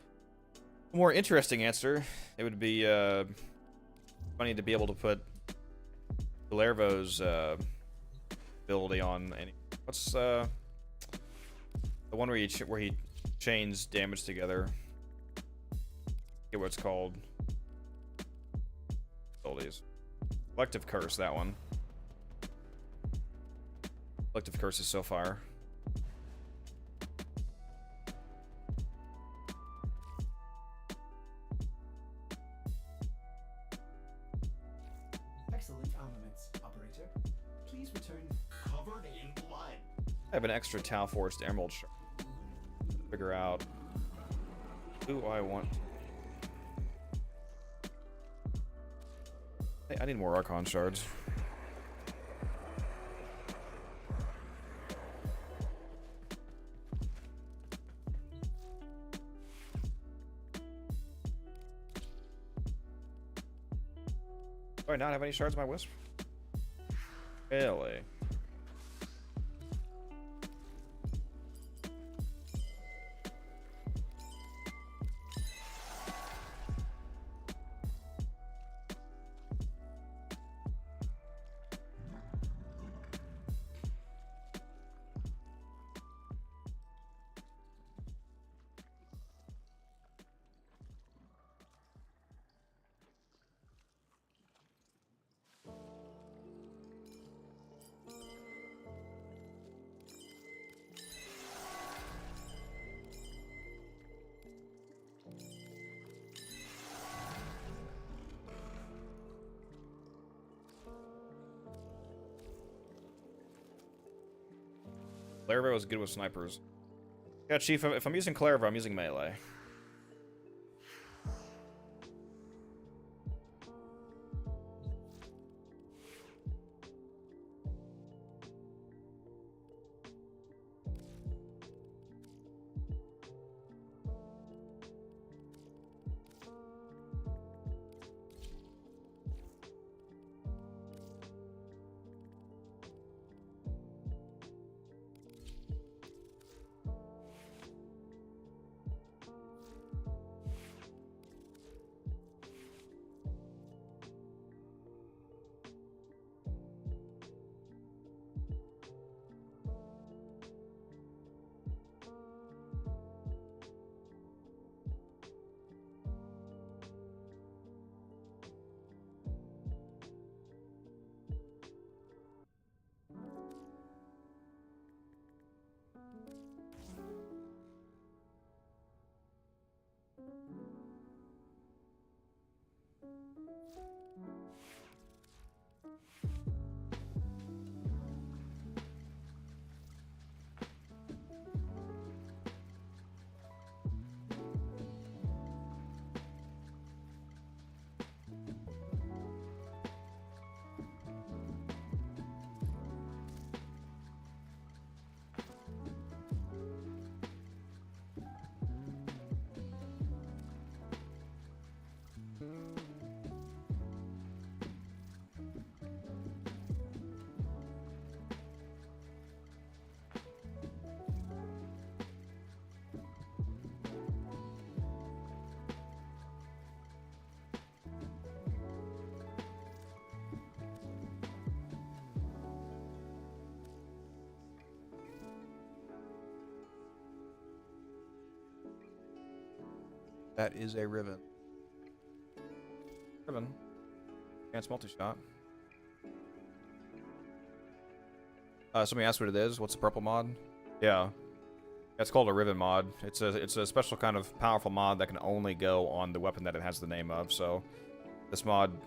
a more interesting answer, it would be funny to be able to put Galervo's ability on any. What's the one where he chains damage together? Get what it's called. Abilities. Collective Curse, that one. Collective Curse is so fire. Excellent armaments, operator. Please return covered in blood. I have an extra Tau Forced Emerald Shard. Figure out who I want. Hey, I need more Archon shards. Do I not have any shards in my Wisp? Really? Clairvoy is good with snipers. Yeah, Chief, if I'm using Clairvoy, I'm using melee. That is a Riven. Riven. Chance multi-shot. Somebody asked what it is. What's the purple mod? Yeah. It's called a Riven mod. It's a special kind of powerful mod that can only go on the weapon that it has the name of. So this mod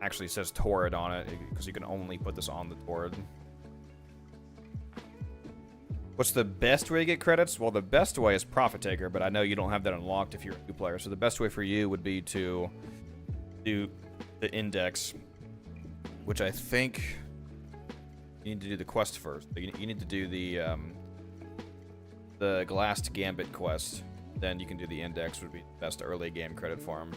actually says Torrid on it because you can only put this on the Torrid. What's the best way to get credits? Well, the best way is Profit Taker, but I know you don't have that unlocked if you're a new player. So the best way for you would be to do the index, which I think you need to do the quest first. You need to do the Glassed Gambit quest. Then you can do the index, would be the best early game credit farm.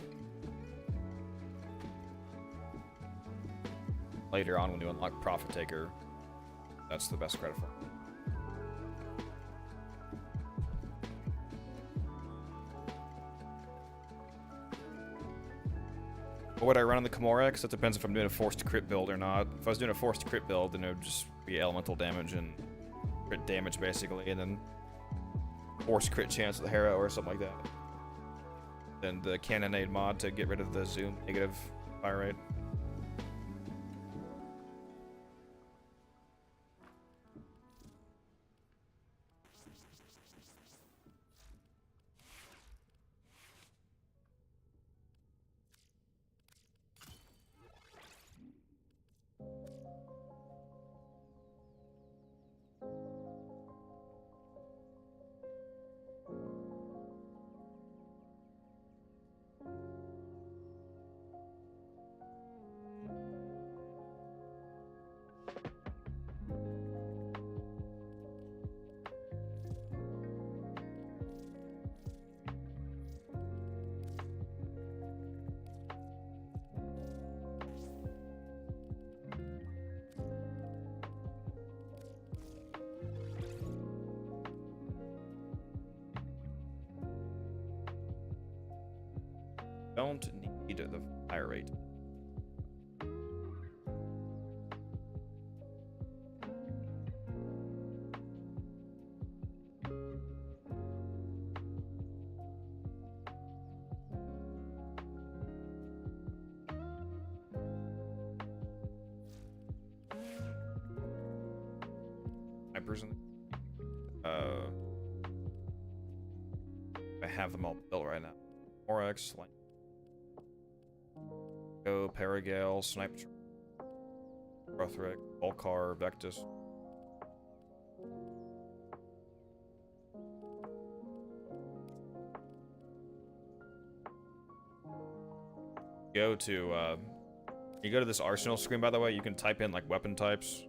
Later on, when you unlock Profit Taker, that's the best credit farm. What would I run on the Comorex? That depends if I'm doing a forced crit build or not. If I was doing a forced crit build, then it would just be elemental damage and crit damage, basically, and then forced crit chance with the Harrow or something like that. than the Cannonade mod to get rid of the zoom negative fire rate. Don't need the fire rate. Snipers in I have them all built right now. Oryx, like Go, Paragale, Sniper, Rothric, Volcar, Vectus. You go to this arsenal screen, by the way, you can type in like weapon types.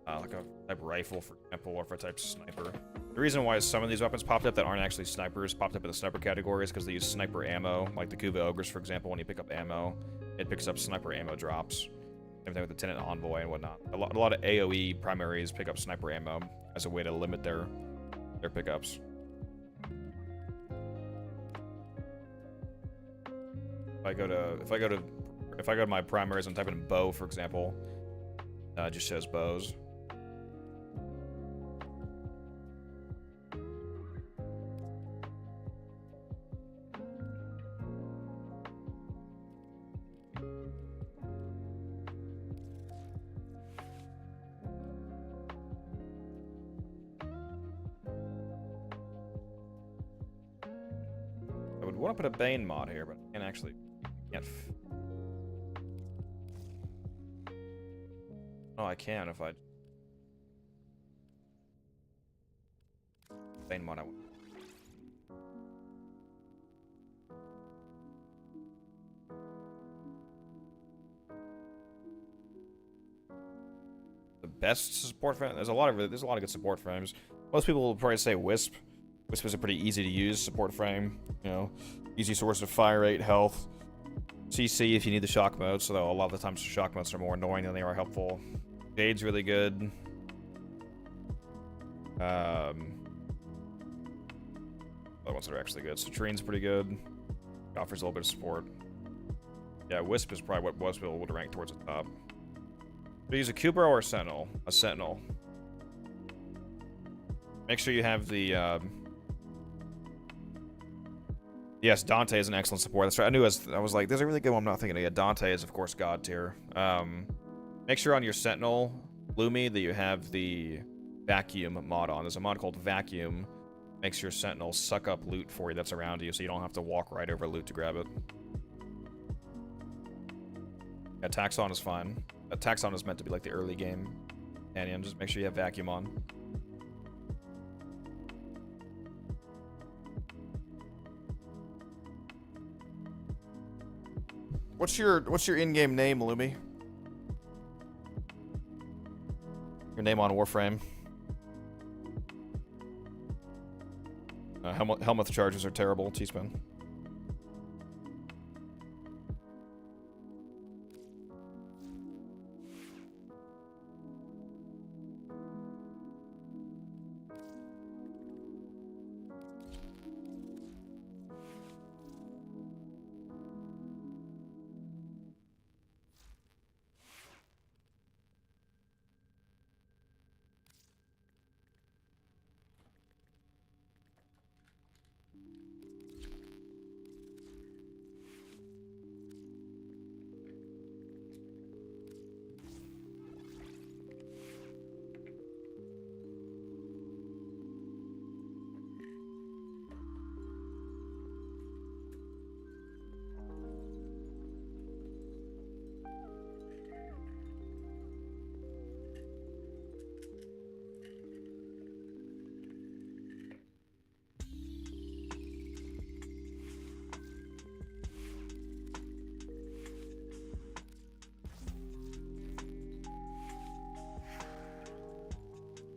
Like a type rifle, for example, or for a type sniper. The reason why some of these weapons popped up that aren't actually snipers popped up in the sniper category is because they use sniper ammo. Like the Kuva Ogres, for example, when you pick up ammo, it picks up sniper ammo drops. Same thing with the Tenant Envoy and whatnot. A lot of AoE primaries pick up sniper ammo as a way to limit their pickups. If I go to my primaries and type in bow, for example, it just says bows. I would want to put a Bane mod here, but I can't. Oh, I can if I Bane mod. The best support frame. There's a lot of good support frames. Most people will probably say Wisp. Wisp is a pretty easy to use support frame. You know, easy source of fire rate, health, CC if you need the shock modes. So a lot of the times the shock modes are more annoying than they are helpful. Jade's really good. Other ones that are actually good. Citrine's pretty good. Offers a little bit of support. Yeah, Wisp is probably what most people would rank towards the top. Do you use a Kubro or a Sentinel? A Sentinel. Make sure you have the, Yes, Dante is an excellent support. That's right. I was like, there's a really good one I'm not thinking of. Yeah, Dante is, of course, God tier. Make sure on your Sentinel, Lumi, that you have the Vacuum mod on. There's a mod called Vacuum. Makes your Sentinel suck up loot for you that's around you, so you don't have to walk right over loot to grab it. Yeah, Taxon is fine. Taxon is meant to be like the early game companion. Just make sure you have Vacuum on. What's your in-game name, Lumi? Your name on Warframe. Helmuth charges are terrible. T-Spin.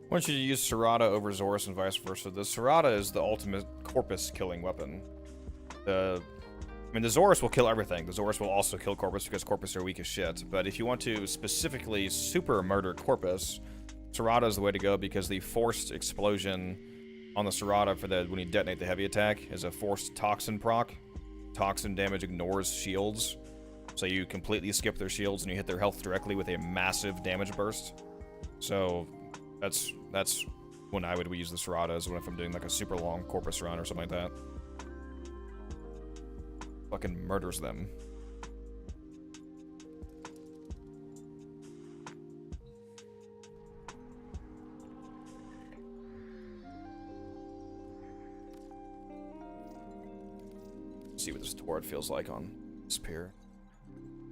I want you to use Serrata over Zorus and vice versa. The Serrata is the ultimate Corpus killing weapon. I mean, the Zorus will kill everything. The Zorus will also kill Corpus because Corpus are weak as shit. But if you want to specifically super murder Corpus, Serrata is the way to go because the forced explosion on the Serrata for when you detonate the heavy attack is a forced toxin proc. Toxin damage ignores shields. So you completely skip their shields and you hit their health directly with a massive damage burst. So that's when I would use the Serrata, is when if I'm doing like a super long Corpus run or something like that. Fucking murders them. Let's see what this turret feels like on this pier.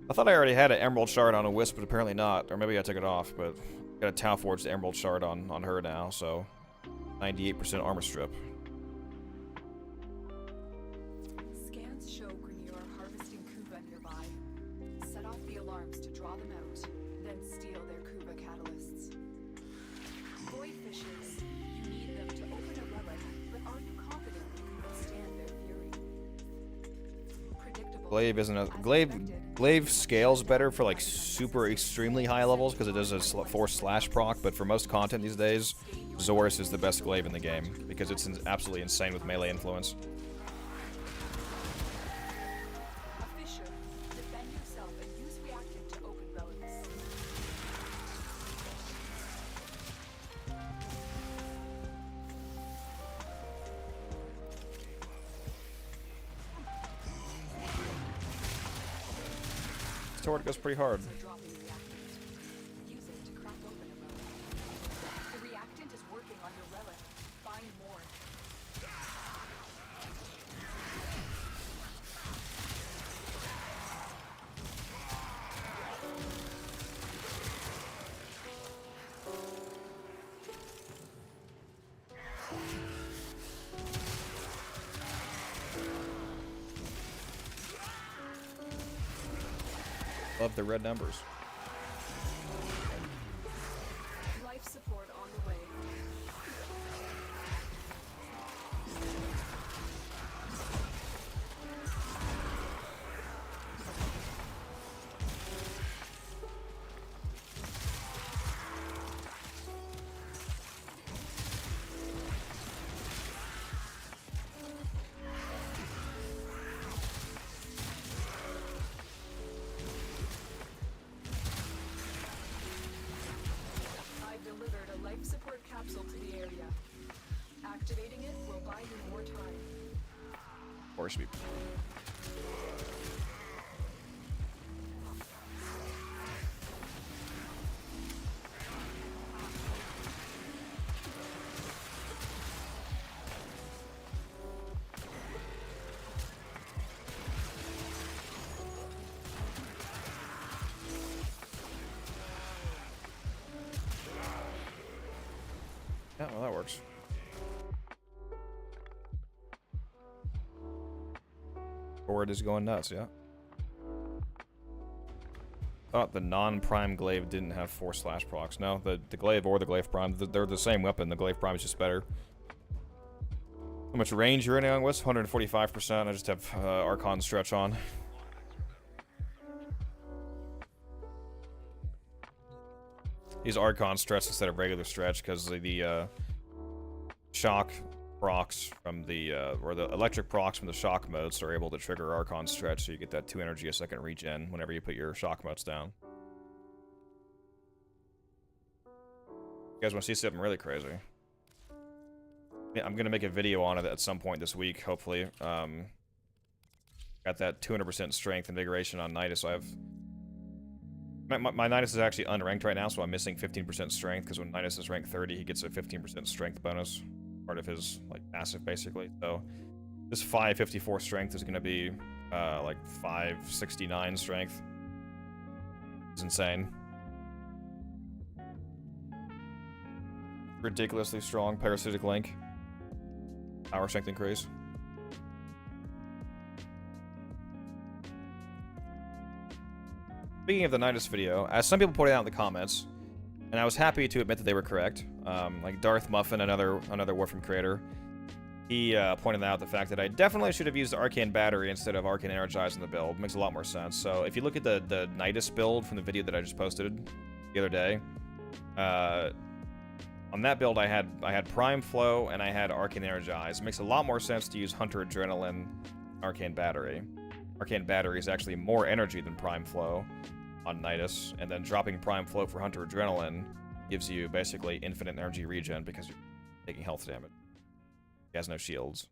I thought I already had an Emerald Shard on a Wisp, but apparently not. Or maybe I took it off, but got a Tau Forged Emerald Shard on her now, so 98% armor strip. Scans show Grenier are harvesting Kuva nearby. Set off the alarms to draw them out, then steal their Kuva catalysts. Koi fishes, you need them to open a relic, but are you confident you can withstand their fury? Predictable. Glaive isn't a... Glaive scales better for like super extremely high levels because it does a force slash proc, but for most content these days, Zorus is the best glaive in the game because it's absolutely insane with melee influence. A fisher, defend yourself and use reactant to open relics. This turret goes pretty hard. Dropping reactant. Use it to crack open a relic. The reactant is working on your relic. Find more. Love the red numbers. Life support on the way. I've delivered a life support capsule to the area. Activating it will buy you more time. Force me. Yeah, well, that works. Forward is going nuts, yeah. Thought the non-prime glaive didn't have force slash procs. No, the glaive or the glaive prime, they're the same weapon. The glaive prime is just better. How much range you're in on with? 145%. I just have Archon stretch on. These Archon stretch instead of regular stretch because the shock procs from the or the electric procs from the shock motes are able to trigger Archon stretch, so you get that 2 energy a second regen whenever you put your shock motes down. You guys want to see something really crazy? Yeah, I'm gonna make a video on it at some point this week, hopefully. Got that 200% strength invigoration on Nidus, so I have. My Nidus is actually unranked right now, so I'm missing 15% strength, because when Nidus is ranked 30, he gets a 15% strength bonus. Part of his, like, passive, basically. So, this 554 strength is going to be, like, 569 strength. It's insane. Ridiculously strong parasitic link. Power strength increase. Speaking of the Nidus video, as some people pointed out in the comments, and I was happy to admit that they were correct. Like Darth Muffin, another Warframe creator, he pointed out the fact that I definitely should have used the Arcane Battery instead of Arcane Energize in the build. Makes a lot more sense. So if you look at the Nidus build from the video that I just posted the other day, on that build I had Prime Flow and I had Arcane Energize. It makes a lot more sense to use Hunter Adrenaline, Arcane Battery. Arcane Battery is actually more energy than Prime Flow on Nidus, and then dropping Prime Flow for Hunter Adrenaline gives you basically infinite energy regen because you're taking health damage. He has no shields,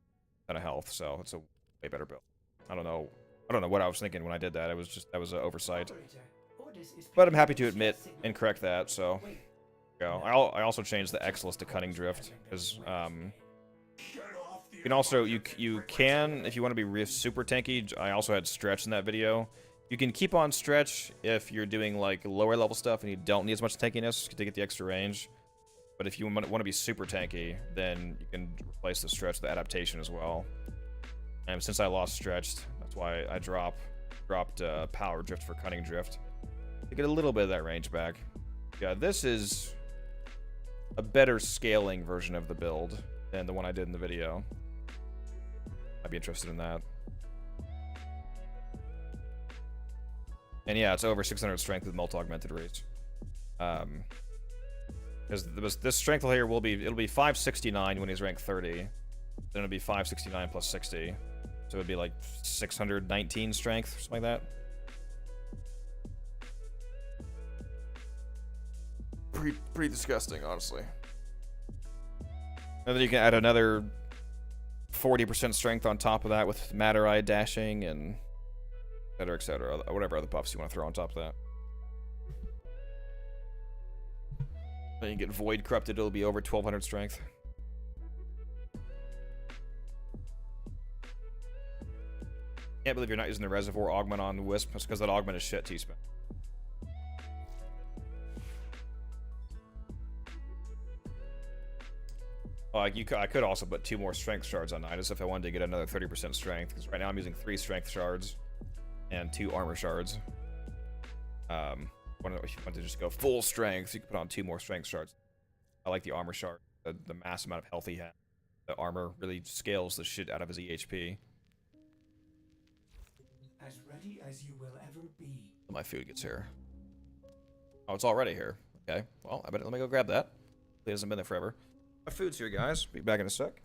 ton of health, so it's a way better build. I don't know what I was thinking when I did that. That was an oversight. But I'm happy to admit and correct that. So, go. I also changed the X list to Cunning Drift because you can also you can, if you want to be super tanky. I also had Stretch in that video. You can keep on Stretch if you're doing like lower level stuff and you don't need as much tankiness to get the extra range. But if you want to be super tanky, then you can replace the Stretch with the Adaptation as well. And since I lost Stretched, that's why I dropped Power Drift for Cunning Drift to get a little bit of that range back. Yeah, this is a better scaling version of the build than the one I did in the video. I'd be interested in that. And yeah, it's over 600 strength with multi-augmented reach. Because this strength here it'll be 569 when he's rank 30. Then it'll be 569 plus 60. So it'd be like 619 strength, something like that. Pretty disgusting, honestly. And then you can add another 40% strength on top of that with Matter Eye dashing and etc. Whatever other buffs you want to throw on top of that. Then you get Void Corrupted, it'll be over 1200 strength. Can't believe you're not using the Reservoir Augment on Wisp. That's because that augment is shit, T-Spin. I could also put 2 more strength shards on Nidus if I wanted to get another 30% strength, because right now I'm using 3 strength shards and 2 armor shards. If you want to just go full strength, you can put on 2 more strength shards. I like the armor shard, the mass amount of health he has. The armor really scales the shit out of his EHP. As ready as you will ever be. My food gets here. Oh, it's already here. Okay, well, let me go grab that. It hasn't been there forever. My food's here, guys. Be back in a sec.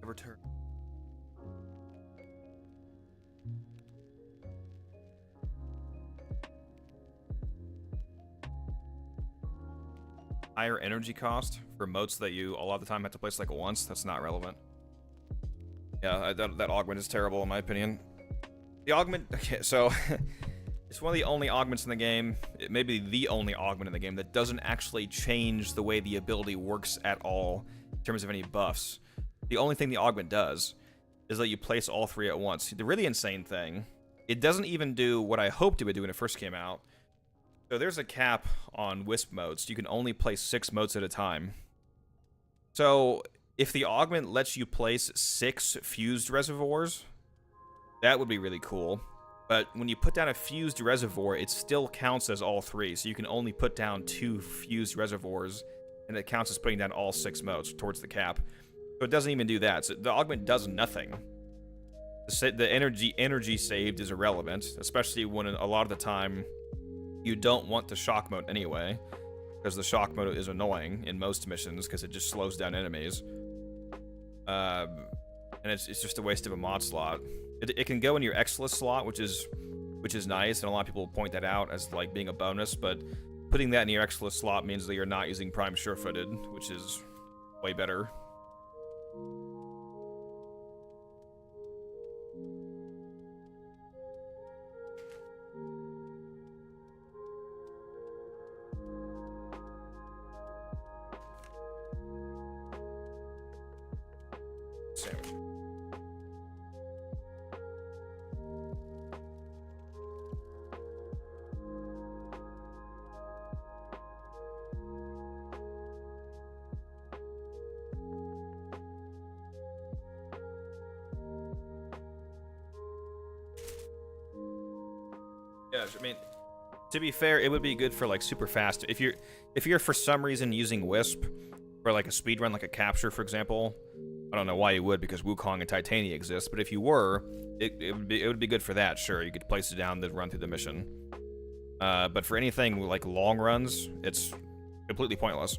Return. Higher energy cost for motes that you a lot of the time have to place like once. That's not relevant. Yeah, that augment is terrible in my opinion. The augment, okay, so it's one of the only augments in the game. It may be the only augment in the game that doesn't actually change the way the ability works at all in terms of any buffs. The only thing the augment does is let you place all 3 at once. The really insane thing, it doesn't even do what I hoped it would do when it first came out. So there's a cap on Wisp motes. You can only place 6 motes at a time. So if the augment lets you place 6 fused reservoirs, that would be really cool. But when you put down a fused reservoir, it still counts as all 3. So you can only put down 2 fused reservoirs, and it counts as putting down all 6 motes towards the cap. So it doesn't even do that. So the augment does nothing. The energy saved is irrelevant, especially when a lot of the time you don't want the shock mode anyway, because the shock mode is annoying in most missions because it just slows down enemies. And it's just a waste of a mod slot. it can go in your Exilus slot, which is nice, and a lot of people point that out as like being a bonus. But putting that in your Exilus slot means that you're not using Prime Sure-Footed, which is way better. Sandwich. Yeah, I mean, to be fair, it would be good for like super fast. If you're for some reason using Wisp for like a speed run, like a capture, for example, I don't know why you would, because Wukong and Titania exist. But if you were, it would be good for that. Sure, you could place it down to run through the mission. But for anything like long runs, it's completely pointless.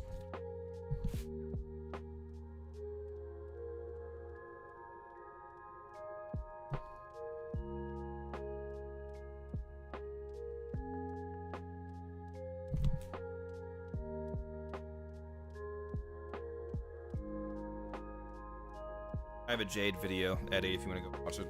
I have a Jade video, Eddie, if you want to go watch it.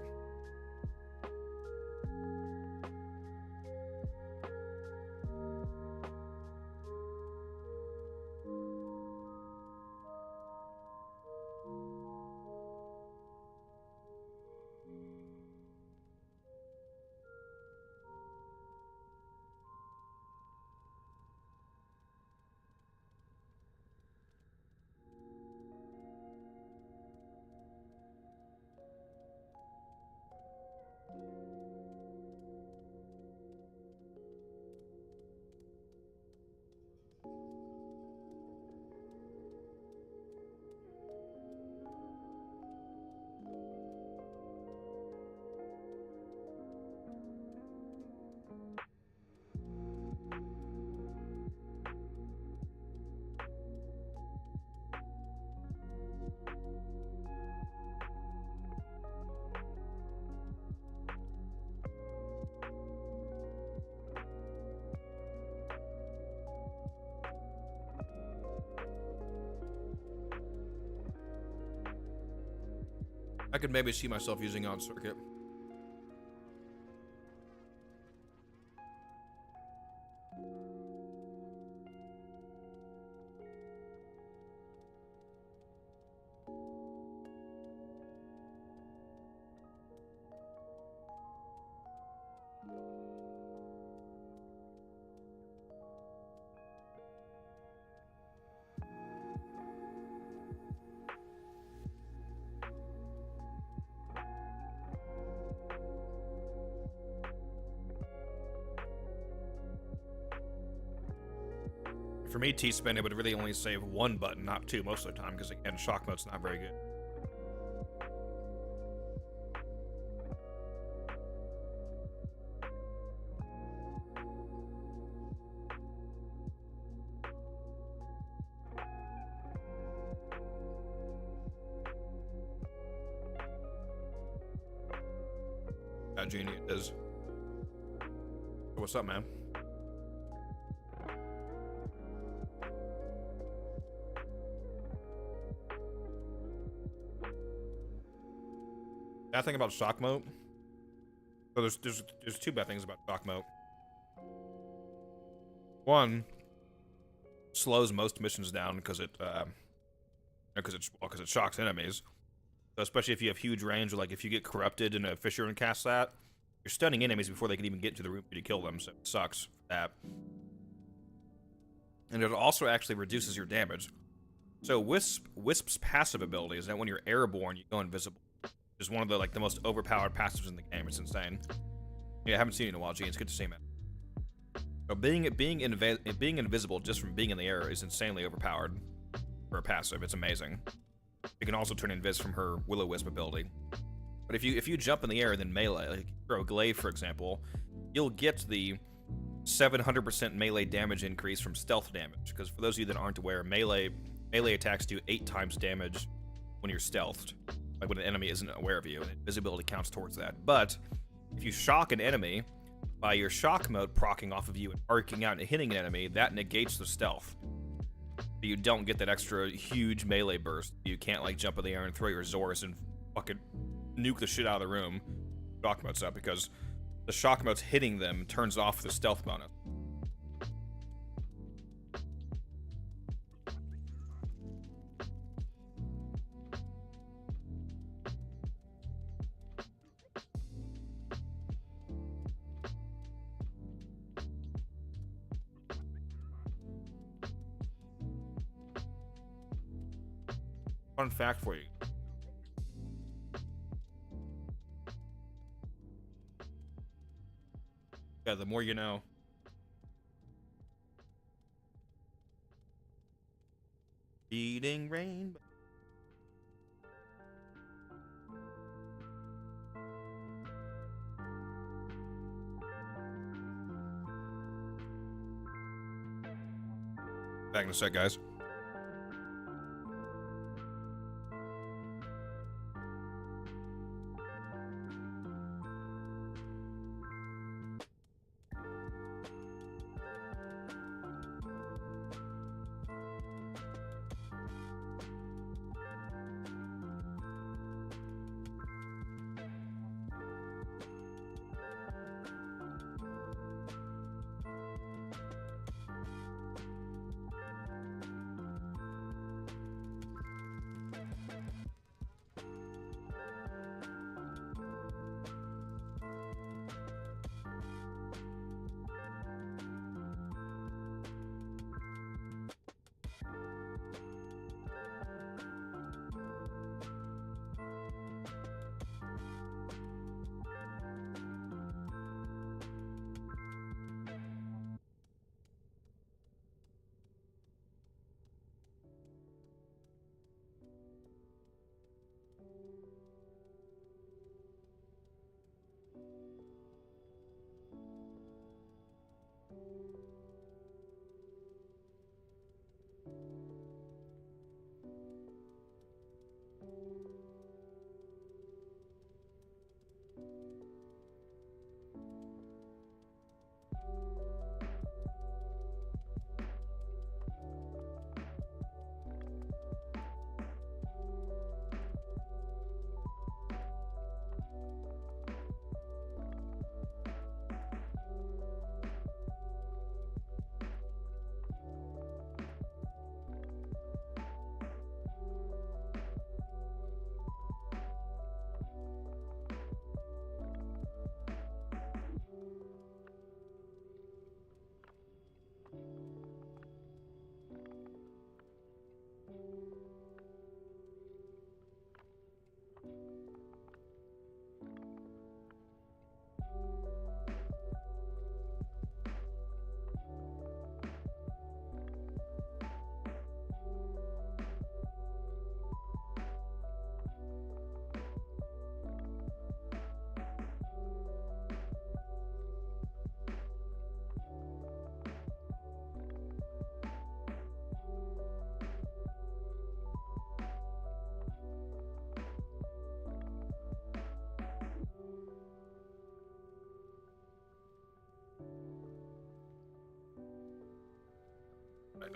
I could maybe see myself using on circuit. For me, T-Spin, it would really only save one button, not two most of the time, because again, shock mode's not very good. Genie it is. What's up, man? Bad thing about shock mode. So there's two bad things about shock mode. One, slows most missions down because it shocks enemies. So especially if you have huge range, or like if you get corrupted in a fissure and cast that, you're stunning enemies before they can even get into the room to kill them. So it sucks for that. And it also actually reduces your damage. So Wisp's passive ability is that when you're airborne, you go invisible. It's one of the most overpowered passives in the game. It's insane. Yeah, I haven't seen it in a while, Gene. It's good to see, man. So being invisible just from being in the air is insanely overpowered for a passive. It's amazing. You can also turn invis from her Will-O-Wisp ability. But if you jump in the air and then melee, like throw Glaive, for example, you'll get the 700% melee damage increase from stealth damage. Because for those of you that aren't aware, melee attacks do 8 times damage when you're stealthed. like when an enemy isn't aware of you, and visibility counts towards that. But if you shock an enemy, by your shock mode procking off of you and arcing out and hitting an enemy, that negates the stealth. You don't get that extra huge melee burst. You can't like jump in the air and throw your Zorus and fucking nuke the shit out of the room. Shock mode's up because the shock mode's hitting them turns off the stealth bonus. Fun fact for you. Yeah, the more you know. Beating rain. Back in a sec, guys.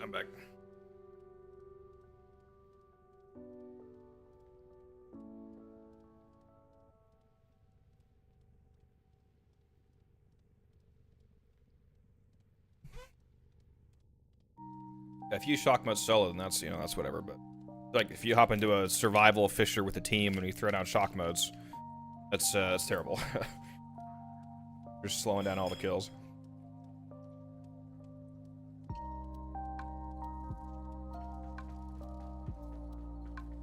I'm back. If you shock mode solo, then that's, you know, that's whatever, but like if you hop into a survival fisher with a team and you throw down shock modes, that's terrible. You're slowing down all the kills.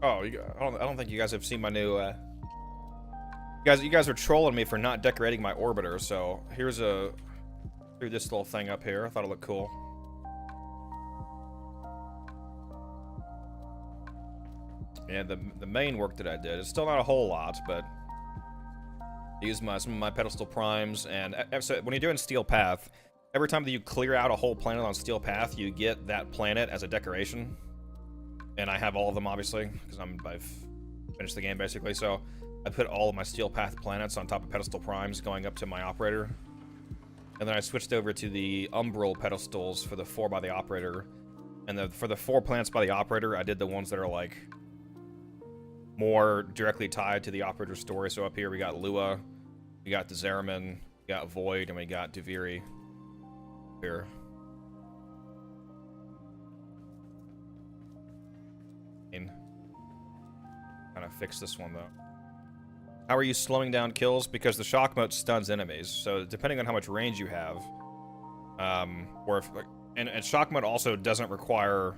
Oh, I don't think you guys have seen my new. You guys are trolling me for not decorating my orbiter. So here's through this little thing up here. I thought it looked cool. And the main work that I did is still not a whole lot, but I used some of my pedestal primes. And so when you're doing Steel Path, every time that you clear out a whole planet on Steel Path, you get that planet as a decoration. And I have all of them, obviously, because I'm by finish the game basically. So I put all of my Steel Path planets on top of pedestal primes going up to my operator. And then I switched over to the umbral pedestals for the 4 by the operator. And for the 4 planets by the operator, I did the ones that are like more directly tied to the operator's story. So up here we got Lua, we got the Zeraman, we got Void, and we got Duviri here. Kind of fix this one though. How are you slowing down kills? Because the shock mode stuns enemies. So depending on how much range you have, or if, and shock mode also doesn't require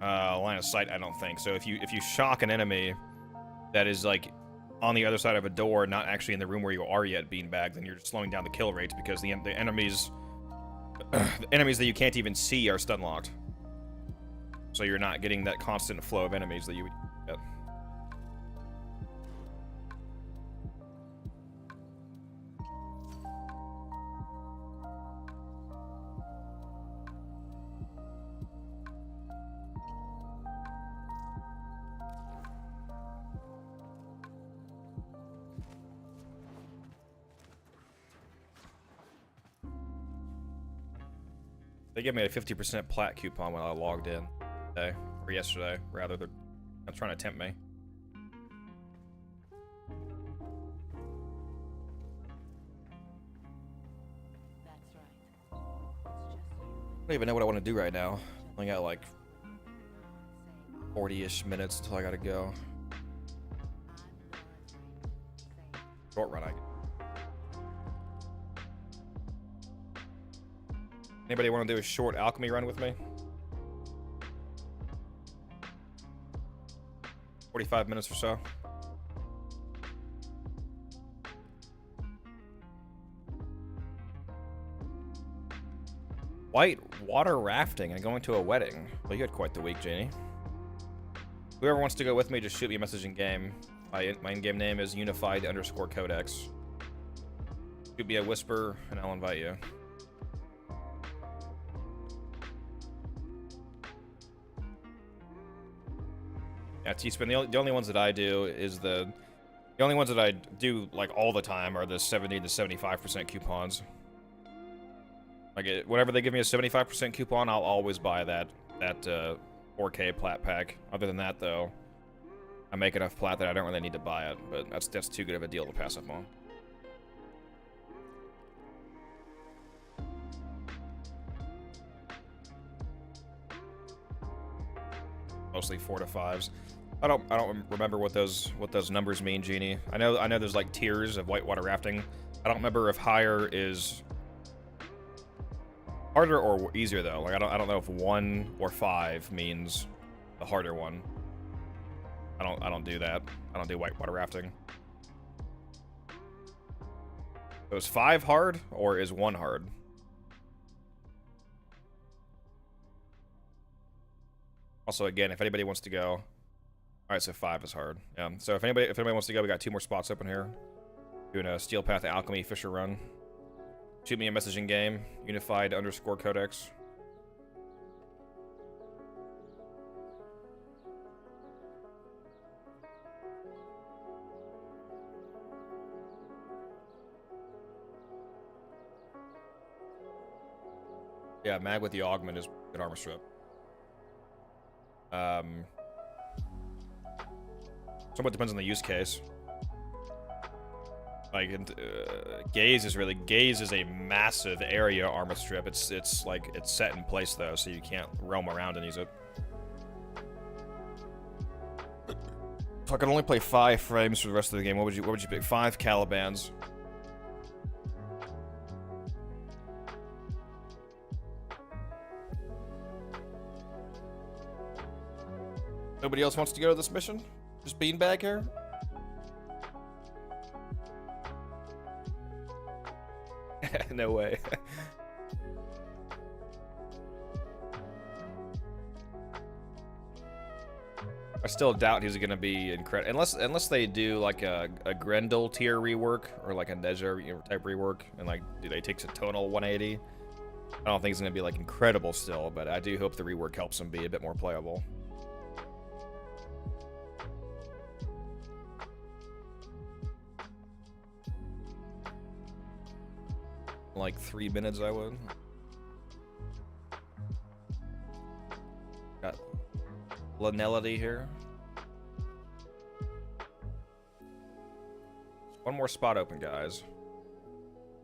line of sight, I don't think. So if you shock an enemy that is like on the other side of a door, not actually in the room where you are yet, beanbag, then you're just slowing down the kill rates because the enemies the enemies that you can't even see are stun locked. So you're not getting that constant flow of enemies that you would get. They gave me a 50% plat coupon when I logged in today, or yesterday, rather. They're trying to tempt me. That's right. I don't even know what I want to do right now. I got like 40-ish minutes until I gotta go. Short run, I guess. Anybody want to do a short alchemy run with me? 45 minutes or so. White water rafting and going to a wedding. Well, you had quite the week, Janie. Whoever wants to go with me, just shoot me a message in game. My in-game name is unified_codex. Shoot me a whisper, and I'll invite you. Yeah, T-Spin, the only ones that I do is the only ones that I do like all the time are the 70 to 75% coupons. Like whenever they give me a 75% coupon, I'll always buy that 4K plat pack. Other than that, though, I make enough plat that I don't really need to buy it. But that's too good of a deal to pass up on. Mostly 4 to 5s. I don't remember what those numbers mean, Genie. I know there's like tiers of whitewater rafting. I don't remember if higher is harder or easier though. Like I don't know if 1 or 5 means the harder one. I don't do that. I don't do whitewater rafting. So is 5 hard or is 1 hard? Also, again, if anybody wants to go. All right, so 5 is hard. Yeah. So if anybody wants to go, we got 2 more spots open here. Doing a Steel Path Alchemy Fisher run. Shoot me a message in game. Unified_codex. Yeah, mag with the augment is good armor strip. Somewhat depends on the use case. Like, gaze is a massive area armor strip. It's set in place though, so you can't roam around and use it. If I could only play 5 frames for the rest of the game, what would you pick? 5 Calibans. Nobody else wants to go to this mission? Just beanbag here? No way. I still doubt he's gonna be incredible unless they do like a Grendel tier rework or like a Nezha type rework and like do they take a tonal 180. I don't think he's gonna be like incredible still, but I do hope the rework helps him be a bit more playable. like 3 minutes, I would. Got Lanelity here. One more spot open, guys.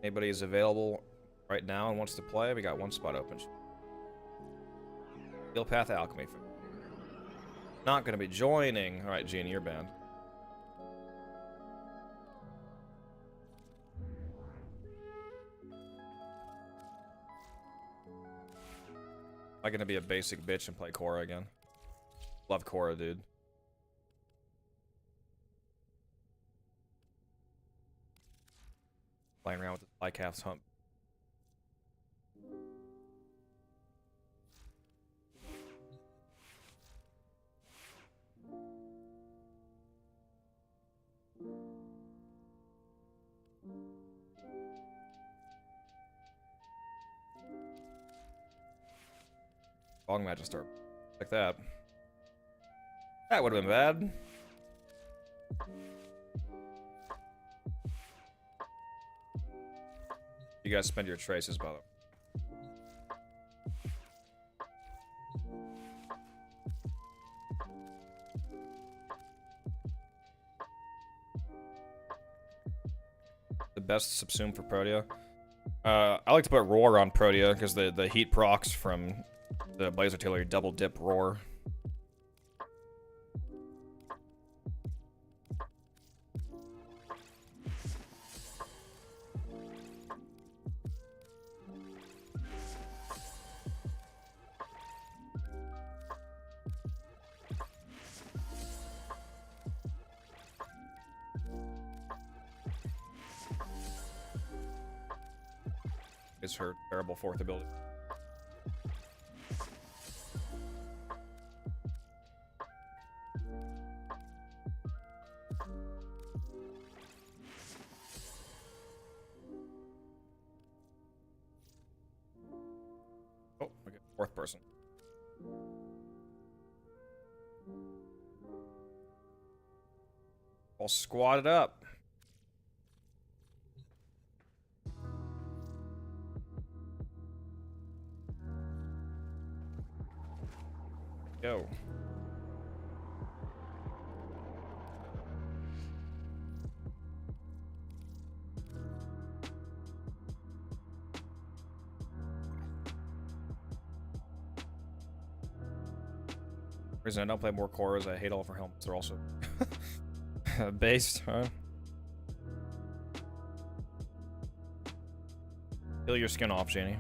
Anybody is available right now and wants to play? We got one spot open. Steel Path Alchemy. Not gonna be joining. All right, Genie, you're banned. Am I gonna be a basic bitch and play Korra again? Love Korra, dude. Playing around with the Lycath's hump. Long Magister. Like that. That would have been bad. You guys spend your traces, by the way. The best subsume for Protea. I like to put Roar on Protea because the heat procs from the Blaze Artillery double dip Roar. Is her terrible fourth ability. Oh, we got fourth person. All squatted up. Go. Reason I don't play more core is I hate all of her helmets. They're also based, huh? Peel your skin off, Janie.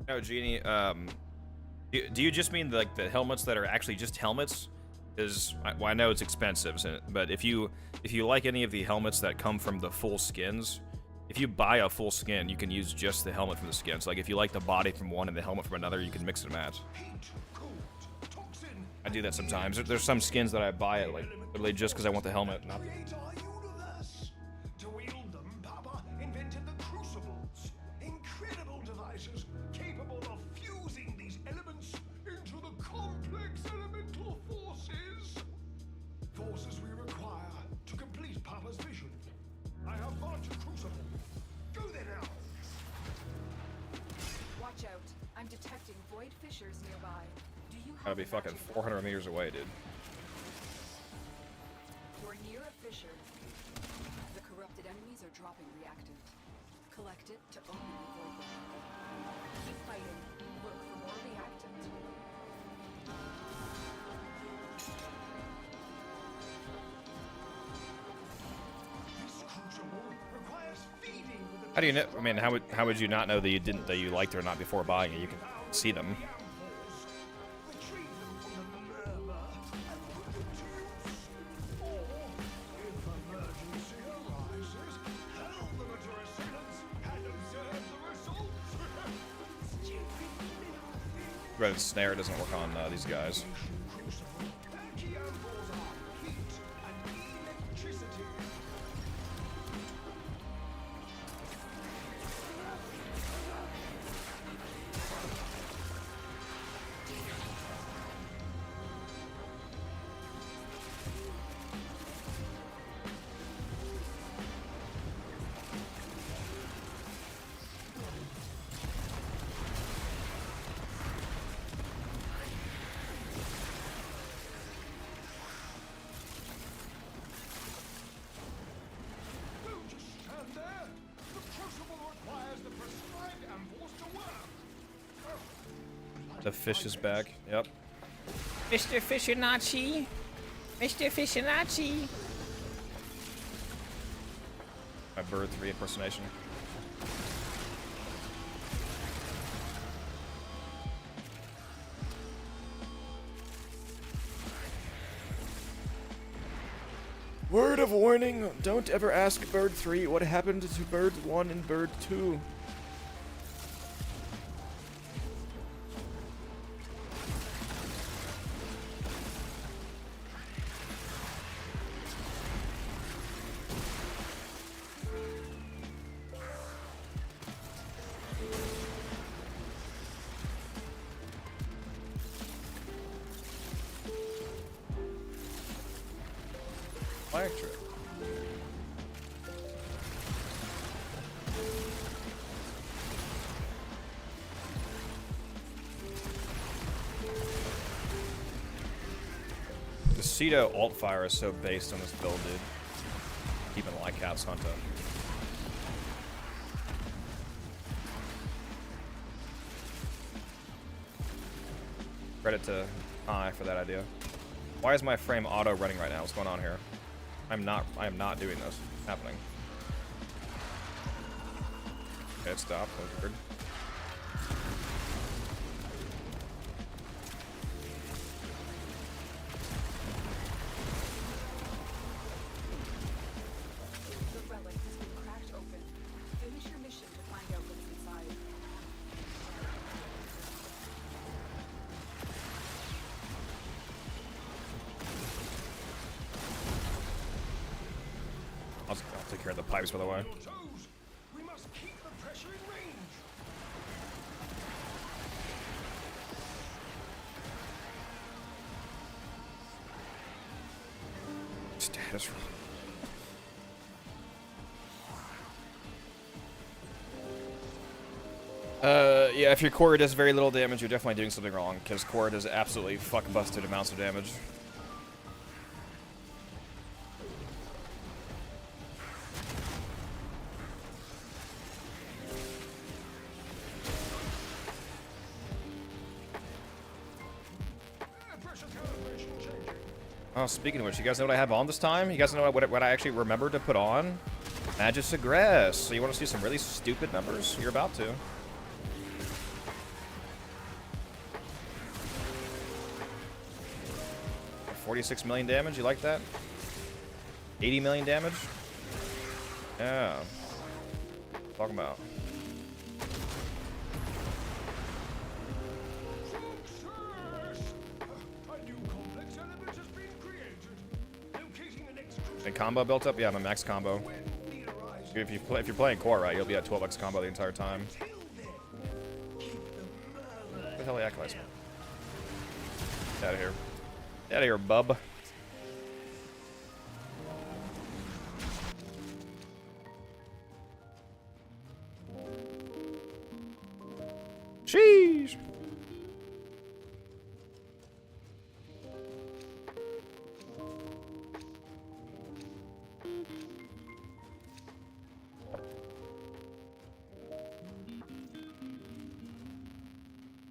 No, Genie, do you just mean like the helmets that are actually just helmets? Because well, I know it's expensive, but if you like any of the helmets that come from the full skins, if you buy a full skin, you can use just the helmet from the skins. Like if you like the body from one and the helmet from another, you can mix and match. I do that sometimes. There's some skins that I buy it like literally just because I want the helmet. Not To wield them, Papa invented the crucibles. Incredible devices capable of fusing these elements into the complex elemental forces. Forces we require to complete Papa's vision. I have marked a crucible. Go there now. Watch out. I'm detecting void fissures nearby. Do you Gotta be fucking 400 meters away, dude. We're near a fissure. The corrupted enemies are dropping reactant. Collect it to open the void. Keep fighting. Look for more reactant. This crucible requires feeding with the How do you know? I mean, how would you not know that you liked it or not before buying it? You can see them. retrieve them from the murmur and put the tubes. Or, if emergency arises, hurl them at your assailants and observe the results. Stupid little Red snare doesn't work on these guys. crucible. Anti-ambos are heat and electricity The fish is back. Yep. Mr. Fishinacci. Mr. Fishinacci. My bird 3 impersonation. Word of warning, don't ever ask bird 3 what happened to bird 1 and bird 2. Fire trip. The Cedo alt fire is so based on this build, dude. Keeping like cats hunter. Credit to Kai for that idea. Why is my frame auto running right now? What's going on here? I am not doing this. It's happening. Okay, it stopped. That was weird. The relic has been cracked open. Finish your mission to find out what's inside. I'll take care of the pipes, by the way. We must keep the pressure in range. Status. Yeah, if your core does very little damage, you're definitely doing something wrong, because core does absolutely fuck-busted amounts of damage. Oh, speaking of which, you guys know what I have on this time? You guys know what I actually remembered to put on? Magis Aggress. So you want to see some really stupid numbers? You're about to. $46 million damage, you like that? 80 million damage? Yeah. Talking about. And combo built up? Yeah, I'm a max combo. If you're playing core right, you'll be at 12x combo the entire time. What the hell are the acolytes? Get out of here. Get out of here, bub. Sheesh.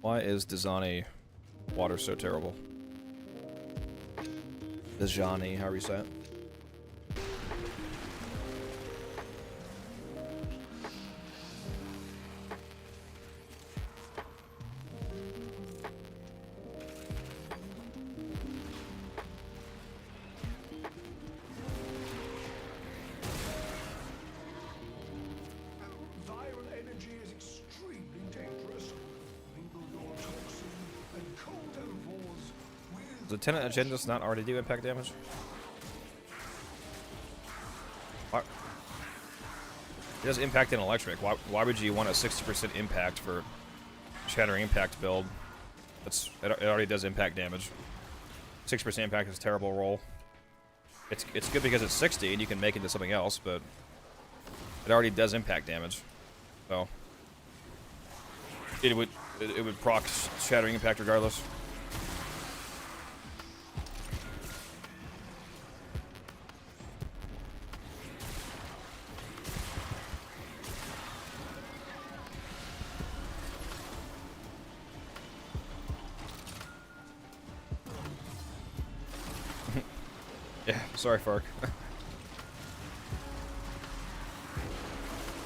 Why is Dazani water so terrible? Dajani, however you say it. Viral energy is extremely dangerous. Mingle your toxin and cold herbivores with... Does the tenant agendas not already do impact damage? Why? It does impact in electric. Why would you want a 60% impact for shattering impact build? It already does impact damage. 6% impact is a terrible roll. It's good because it's 60 and you can make it into something else, but it already does impact damage. So it would proc shattering impact regardless. Sorry, Fark.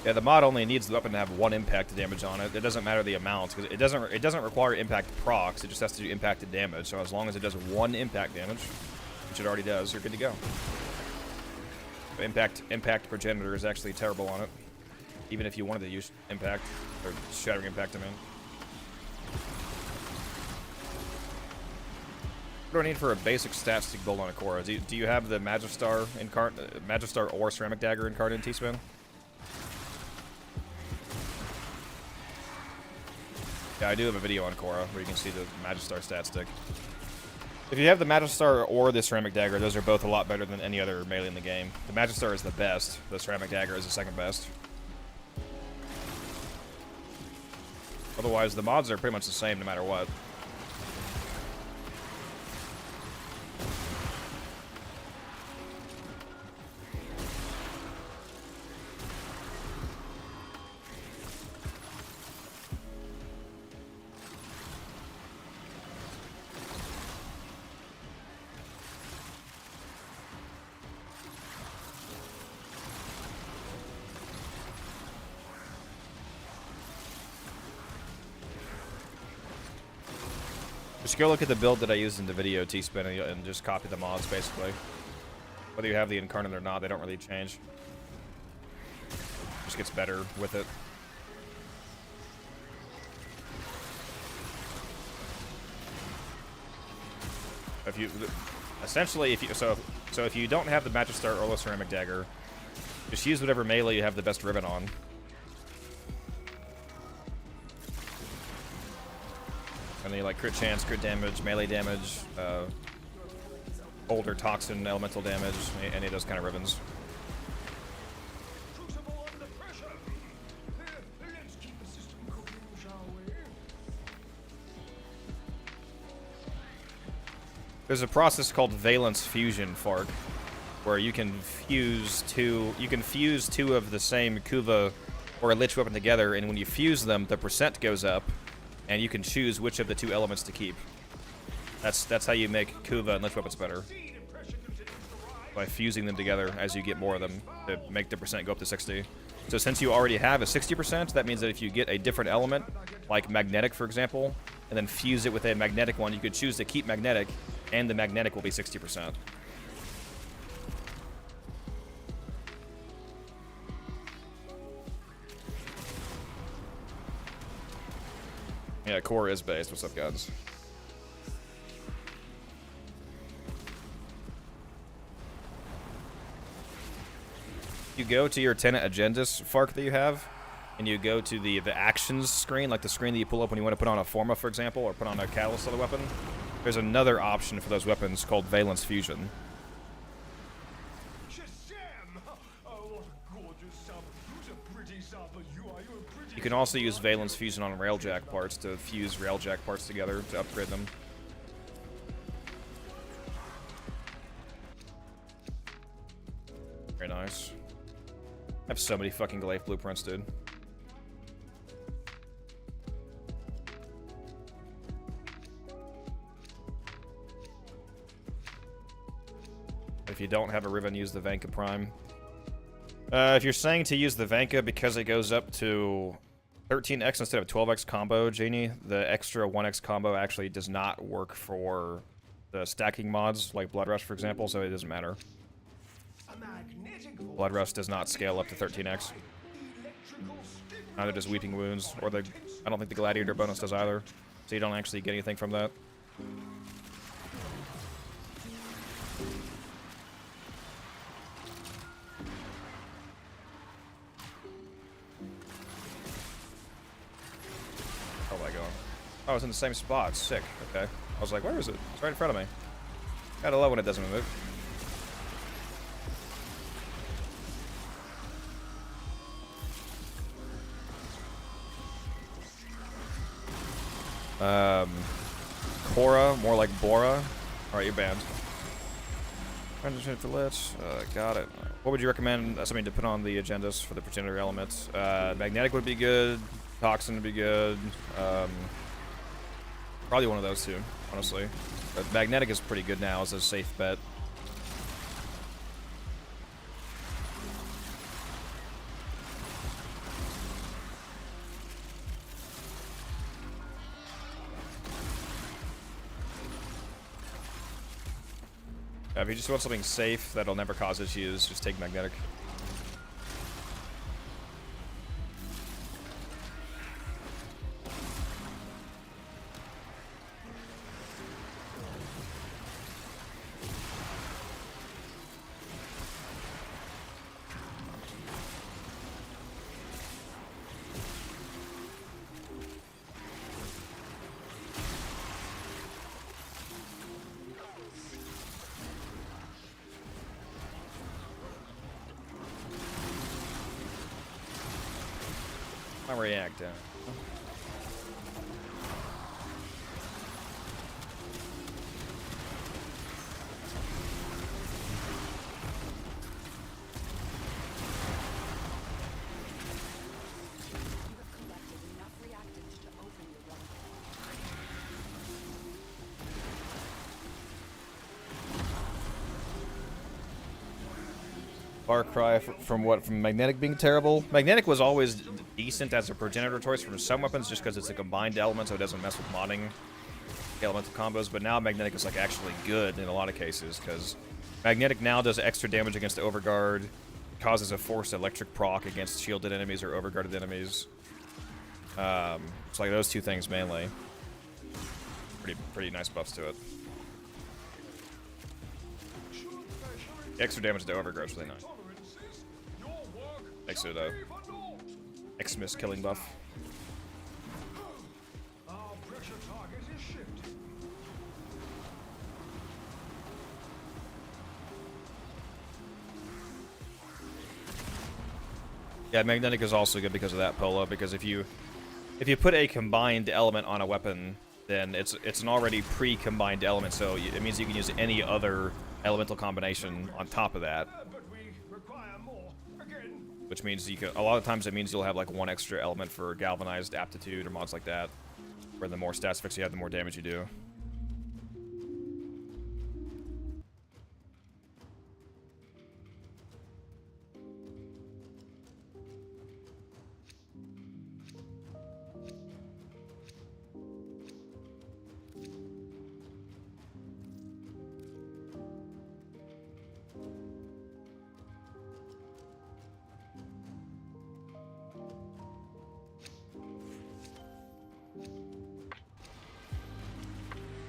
Yeah, the mod only needs the weapon to have 1 impact damage on it. It doesn't matter the amount, because it doesn't require impact procs. It just has to do impacted damage. So as long as it does 1 impact damage, which it already does, you're good to go. Impact progenitor is actually terrible on it, even if you wanted to use impact or shattering impact. I mean, what do I need for a basic stat stick build on a Korra? Do you have the Magistar or Ceramic Dagger incarnate in T-Spin? Yeah, I do have a video on Korra where you can see the Magistar stat stick. If you have the Magistar or the Ceramic Dagger, those are both a lot better than any other melee in the game. The Magistar is the best. The Ceramic Dagger is the second best. Otherwise, the mods are pretty much the same no matter what. Just go look at the build that I used in the video, T-Spin, and just copy the mods, basically. Whether you have the incarnate or not, they don't really change. Just gets better with it. If you, essentially, if you don't have the Magistar or the Ceramic Dagger, just use whatever melee you have the best ribbon on. And then you like crit chance, crit damage, melee damage, older toxin, elemental damage, any of those kind of ribbons. There's a process called valence fusion, Fark, where you can fuse two of the same Kuva or a Lich weapon together, and when you fuse them, the percent goes up. And you can choose which of the 2 elements to keep. That's how you make Kuva and Lich weapons better. By fusing them together as you get more of them to make the percent go up to 60. So since you already have a 60%, that means that if you get a different element, like magnetic for example, and then fuse it with a magnetic one, you could choose to keep magnetic, and the magnetic will be 60%. Yeah, core is based. What's up, guys? You go to your tenant agendas, Fark, that you have, and you go to the actions screen, like the screen that you pull up when you want to put on a Forma, for example, or put on a Catalyst of the weapon. There's another option for those weapons called Valence Fusion. You can also use Valence Fusion on Railjack parts to fuse Railjack parts together to upgrade them. Very nice. I have so many fucking Glyph blueprints, dude. If you don't have a Riven, use the Vanka Prime. If you're saying to use the Vanka because it goes up to 13x instead of 12x combo, Janie, the extra 1x combo actually does not work for the stacking mods, like Blood Rush, for example, so it doesn't matter. Blood Rush does not scale up to 13x. Neither does Weeping Wounds, or I don't think the Gladiator bonus does either, so you don't actually get anything from that. Oh, it's in the same spot. Sick. Okay. I was like, where is it? It's right in front of me. Gotta love when it doesn't move. Korra, more like Bora. Alright, you're banned. For Lich. Got it. What would you recommend something to put on the agendas for the Progenitor elements? Magnetic would be good. Toxin would be good. Probably one of those two, honestly. But Magnetic is pretty good now as a safe bet. If you just want something safe that'll never cause issues, just take magnetic. React down. Far cry from what? From magnetic being terrible? Magnetic was always decent as a progenitor choice from some weapons just because it's a combined element, so it doesn't mess with modding elemental combos. But now magnetic is like actually good in a lot of cases because magnetic now does extra damage against overguard, causes a forced electric proc against shielded enemies or overguarded enemies. It's like those two things mainly. Pretty nice buffs to it. Extra damage to overguard is really nice. Makes it a Xmas killing buff. Yeah, magnetic is also good because of that, Polo, because if you put a combined element on a weapon, then it's an already pre-combined element, so it means you can use any other elemental combination on top of that. Which means you can, a lot of times it means you'll have like one extra element for galvanized aptitude or mods like that, where the more stats fix you have, the more damage you do.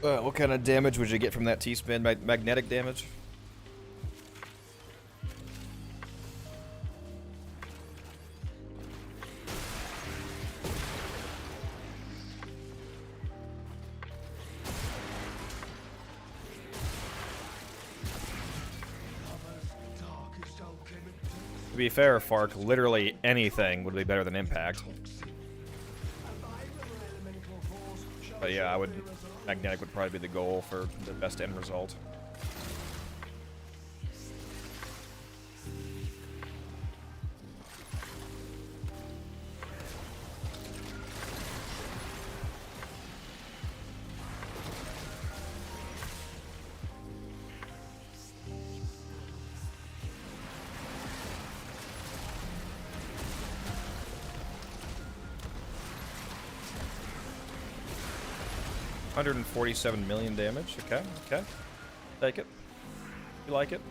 What kind of damage would you get from that T-spin? Magnetic damage? To be fair, Fark, literally anything would be better than Impact. But yeah, magnetic would probably be the goal for the best end result. $147 million damage. Okay, okay. Take it. You like it?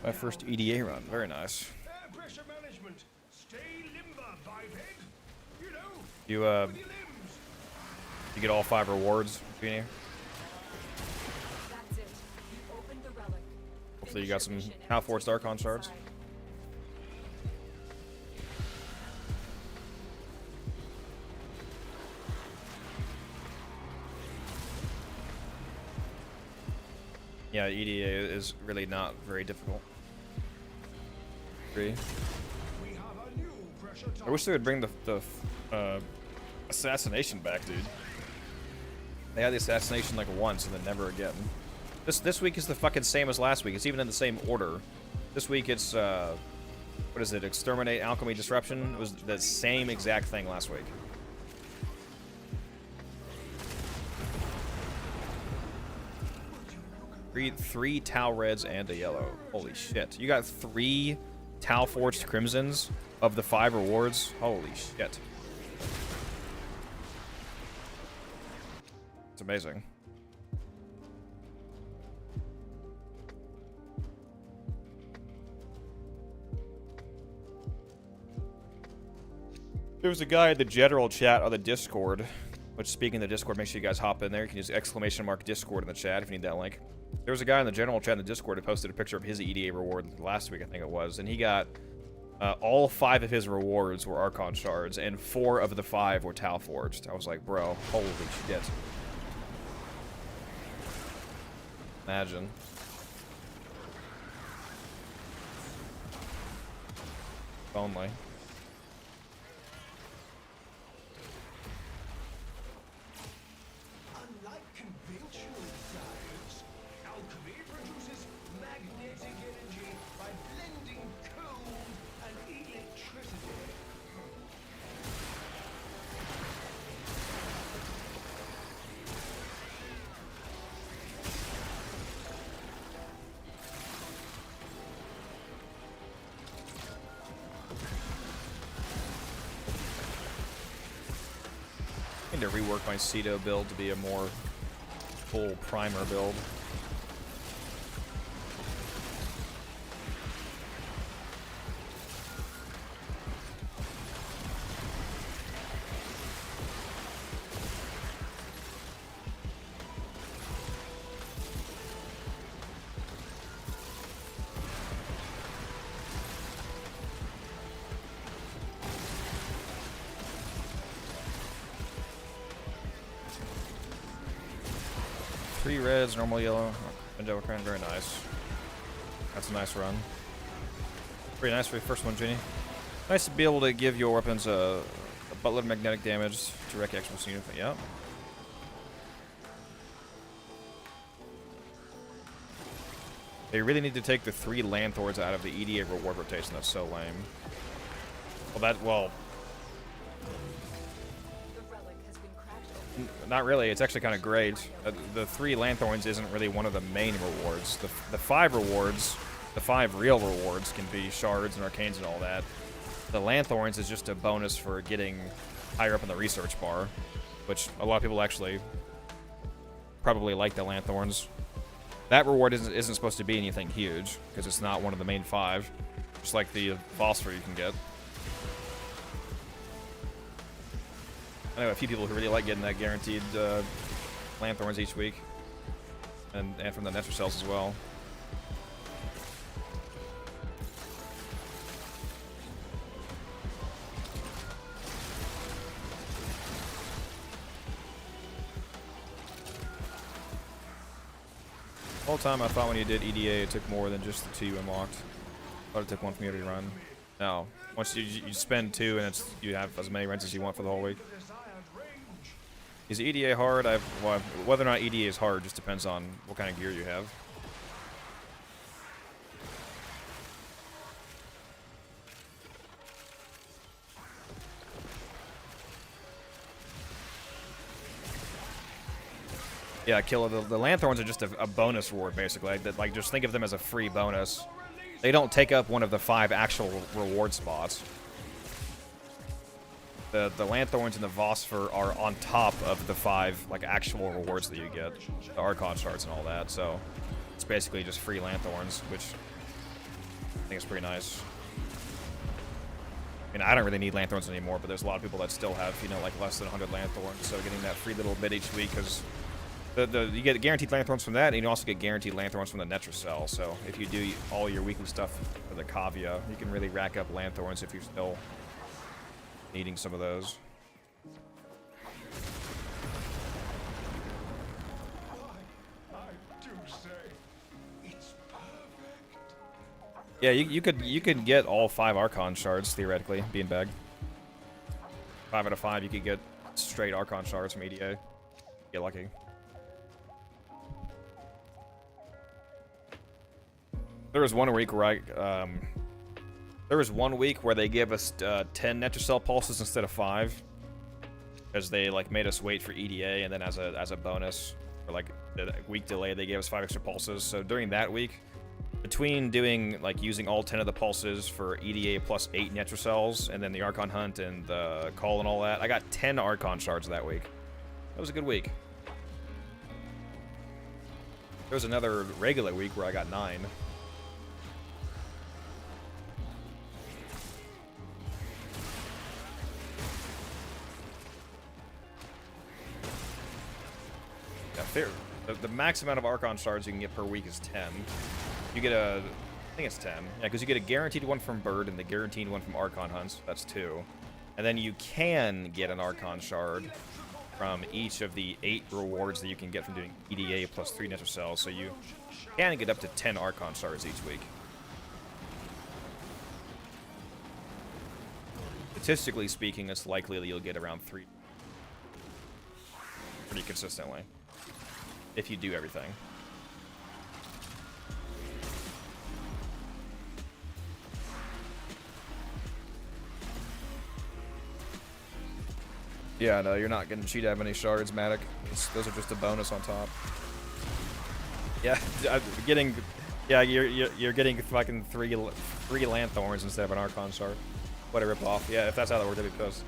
My first EDA run. Very nice. Air pressure management. Stay limber, biped. You know, You with your limbs. you get all 5 rewards, Genie. That's it. You opened the relic. Hopefully you got some Half-Forged Archon shards. Yeah, EDA is really not very difficult. Agree. We have a new pressure I wish they would bring the assassination back, dude. They had the assassination like once and then never again. This week is the fucking same as last week. It's even in the same order. This week it's what is it? Exterminate, Alchemy, Disruption. It was the same exact thing last week. Three Tau Reds and a yellow. Holy shit. You got 3 Tau Forged Crimsons of the 5 rewards? Holy shit. It's amazing. There was a guy in the general chat on the Discord, which, speaking of the Discord, make sure you guys hop in there. You can use !Discord in the chat if you need that link. There was a guy in the general chat in the Discord who posted a picture of his EDA reward last week, I think it was, and he got all 5 of his rewards were Archon shards, and 4 of the 5 were Tau Forged. I was like, bro, holy shit. Imagine. If only. Unlike conventional science, alchemy produces magnetic energy by blending cold and electricity. I need to rework my Cedo build to be a more full primer build. Three reds, normal yellow, Angelic Crown, very nice. That's a nice run. Pretty nice for your first one, Ginny. Nice to be able to give your weapons a buttload of magnetic damage to wreck actual unit. Yeah. They really need to take the 3 Lanthorns out of the EDA reward rotation. That's so lame. Well, not really. It's actually kind of great. The 3 Lanthorns isn't really one of the main rewards. The 5 rewards, the 5 real rewards, can be shards and arcanes and all that. The Lanthorns is just a bonus for getting higher up in the research bar, which a lot of people actually probably like the Lanthorns. That reward isn't supposed to be anything huge, because it's not one of the main 5. Just like the phosphor you can get. I know a few people who really like getting that guaranteed Lanthorns each week. And from the Nether Cells as well. The whole time I thought when you did EDA it took more than just the 2 you unlocked. I thought it took 1 from you to run. No. Once you spend 2 and you have as many runs as you want for the whole week. Is EDA hard? Well, whether or not EDA is hard just depends on what kind of gear you have. Yeah, Killer, the Lanthorns are just a bonus reward, basically. Like, just think of them as a free bonus. They don't take up one of the 5 actual reward spots. The Lanthorns and the Phosphor are on top of the 5 like actual rewards that you get, the Archon shards and all that. So it's basically just free Lanthorns, which I think is pretty nice. I mean, I don't really need lanthorns anymore, but there's a lot of people that still have, you know, like less than 100 lanthorns. So getting that free little bit each week, because you get guaranteed lanthorns from that, and you also get guaranteed lanthorns from the Netracell. So if you do all your weekly stuff for the Kavia, you can really rack up lanthorns if you're still needing some of those. I do say, it's perfect. Yeah, you could get all 5 Archon shards theoretically, beanbag. 5 out of 5, you could get straight Archon shards from EDA. Get lucky. There was one week where they gave us 10 Netracell pulses instead of 5, because they like made us wait for EDA, and then as a bonus for like a week delay, they gave us 5 extra pulses. So during that week, between doing like using all 10 of the pulses for EDA plus 8 Netracells, and then the Archon hunt and the call and all that, I got 10 Archon shards that week. That was a good week. There was another regular week where I got 9. The max amount of Archon shards you can get per week is 10. You get I think it's 10. Yeah, because you get a guaranteed one from Bird and the guaranteed one from Archon hunts. That's 2. And then you can get an Archon shard from each of the 8 rewards that you can get from doing EDA plus 3 Netracells. So you can get up to 10 Archon shards each week. Statistically speaking, it's likely that you'll get around 3 pretty consistently, if you do everything. Yeah, no, you're not going to cheat that many shards, Matic. Those are just a bonus on top. Yeah, you're getting fucking three Lanthorns instead of an Archon shard. What a ripoff. Yeah, if that's how that worked, that'd be pissed.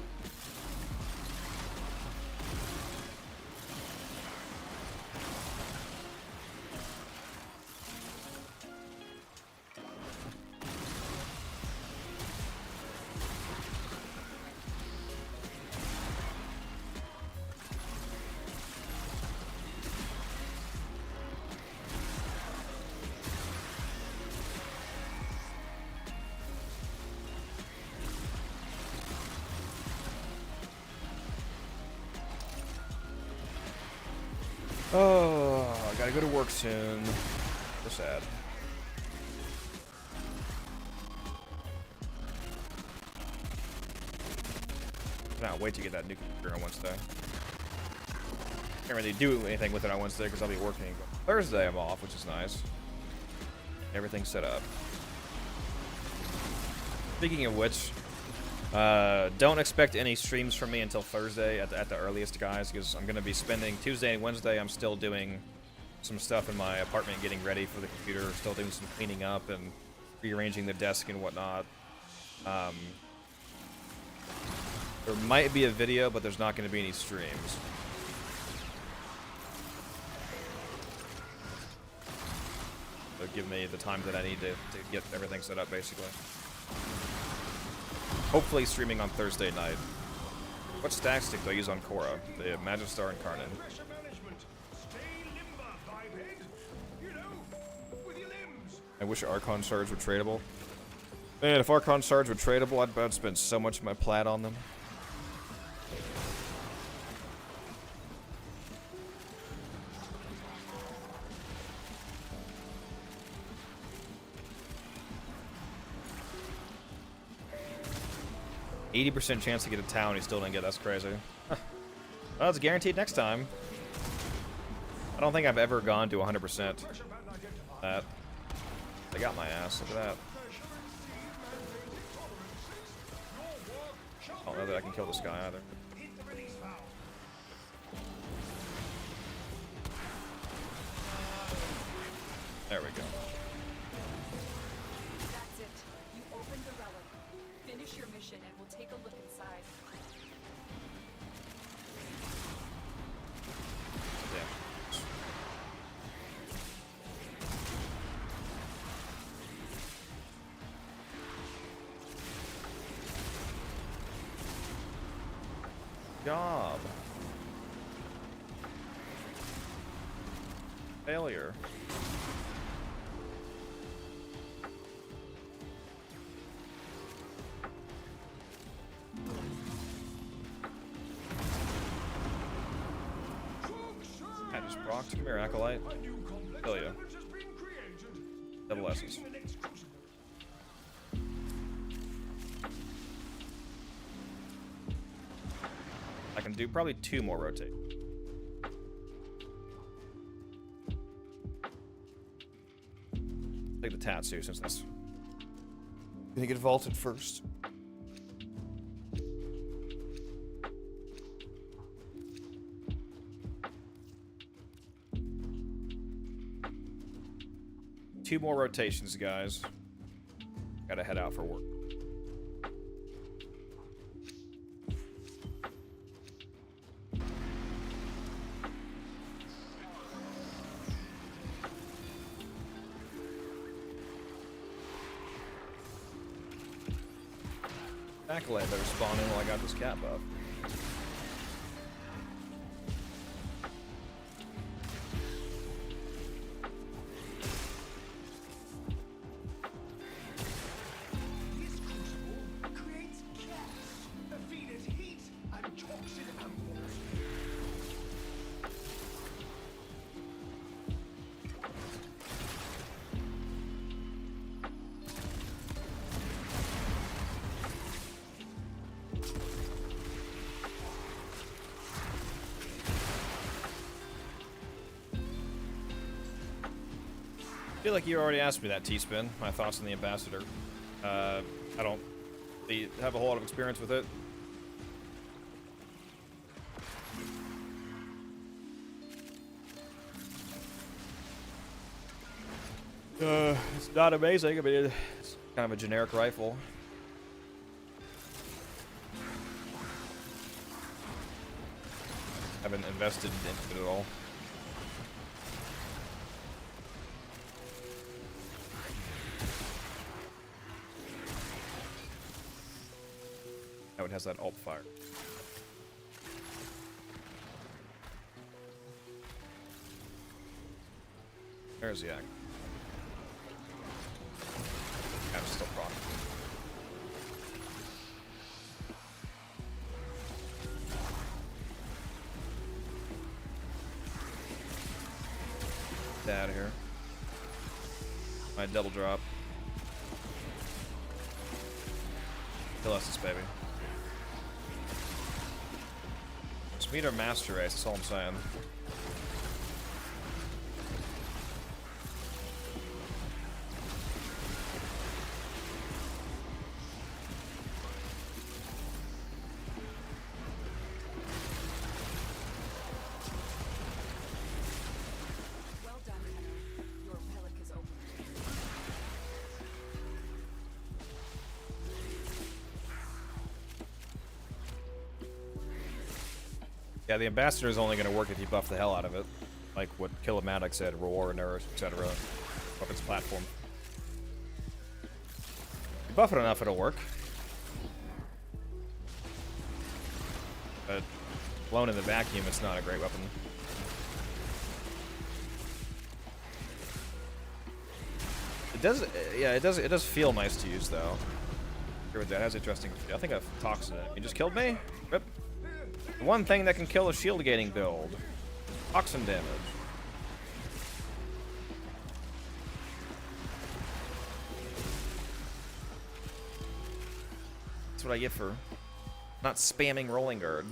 Oh, I gotta go to work soon. So sad. Cannot wait to get that new computer on Wednesday. Can't really do anything with it on Wednesday because I'll be working. But Thursday I'm off, which is nice. Everything's set up. Speaking of which, don't expect any streams from me until Thursday at the earliest, guys, because I'm going to be spending Tuesday and Wednesday. I'm still doing some stuff in my apartment, getting ready for the computer, still doing some cleaning up and rearranging the desk and whatnot. There might be a video, but there's not going to be any streams. So give me the time that I need to get everything set up, basically. Hopefully streaming on Thursday night. What stack stick do I use on Korra? The Magistar and Karnan. I wish Archon shards were tradable. Man, if Archon shards were tradable, I'd about to spend so much of my plat on them. %80 chance to get a town, he still didn't get. That's crazy. Huh. Well, it's guaranteed next time. I don't think I've ever gone to 100%. That. They got my ass. Look at that. I don't know that I can kill this guy either. There we go. That's it. You opened the relic. Finish your mission and we'll take a look inside. job. Failure. I just rocked. Come here, Acolyte. Kill you. Double S's. I can do probably 2 more rotate. Take the Tatsu since that's gonna get vaulted first. Two more rotations, guys. Gotta head out for work. Accolade better spawn in while I got this cat buff. This crucible creates gas that feed it heat and toxin amulets. I feel like you already asked me that, T-Spin. My thoughts on the Ambassador. I don't really have a whole lot of experience with it. It's not amazing. I mean, it's kind of a generic rifle. Haven't invested into it at all. Oh, it has that alt fire. There's the act. I'm still proc. Get out of here. My double drop. Kill us, this baby. Just meet our master race, that's all I'm saying. Well done, Henry. Your relic is open. Yeah, the Ambassador is only going to work if you buff the hell out of it. Like what Killomatic said, Roar, Nurse, etc. Weapons platform. You buff it enough, it'll work. But blown in the vacuum, it's not a great weapon. It does, yeah, it does feel nice to use though. Agree with that. It has interesting. I think I've toxin it. You just killed me. Rip. The one thing that can kill a shield gating build. Toxin damage. That's what I get for not spamming rolling guard.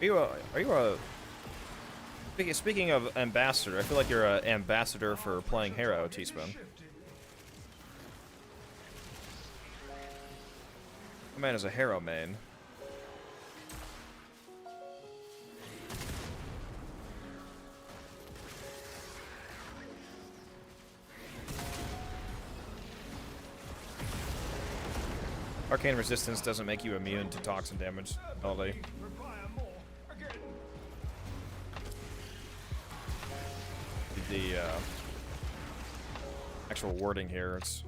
Are you a speaking of ambassador, I feel like you're an ambassador for playing Hero, T-Spin. My man is a Hero main. Arcane resistance doesn't make you immune to toxin damage penalty. actual wording here. It's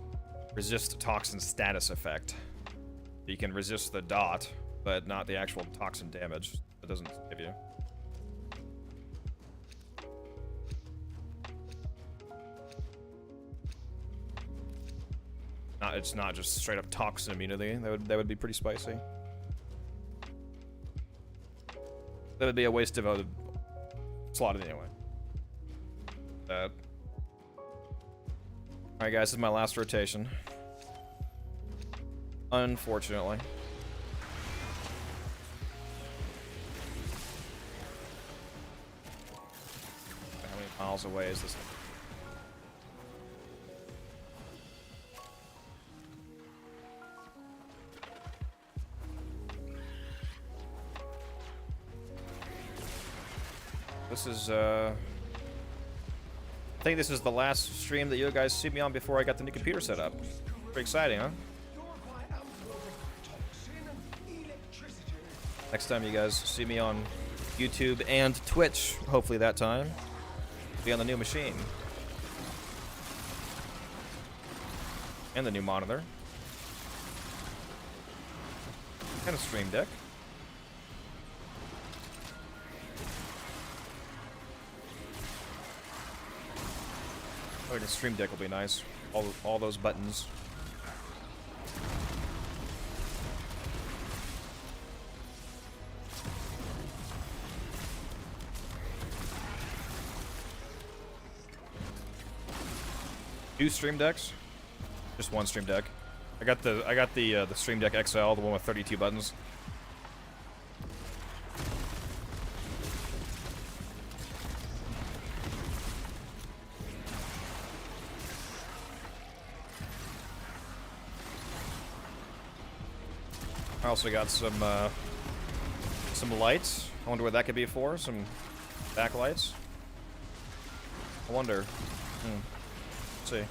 resist toxin status effect. You can resist the dot, but not the actual toxin damage. It doesn't give you. It's not just straight up toxin immunity. That would be pretty spicy. That would be a waste of a slot anyway. That. Alright guys, this is my last rotation. Unfortunately. How many miles away is this? This is, I think this is the last stream that you guys see me on before I got the new computer set up. Pretty exciting, huh? Next time you guys see me on YouTube and Twitch, hopefully that time, be on the new machine. And the new monitor. And a stream deck. I think a stream deck will be nice. All those buttons. Two stream decks? Just one stream deck. I got the stream deck XL, the one with 32 buttons. I also got some lights. I wonder what that could be for. Some backlights. I wonder. Let's see.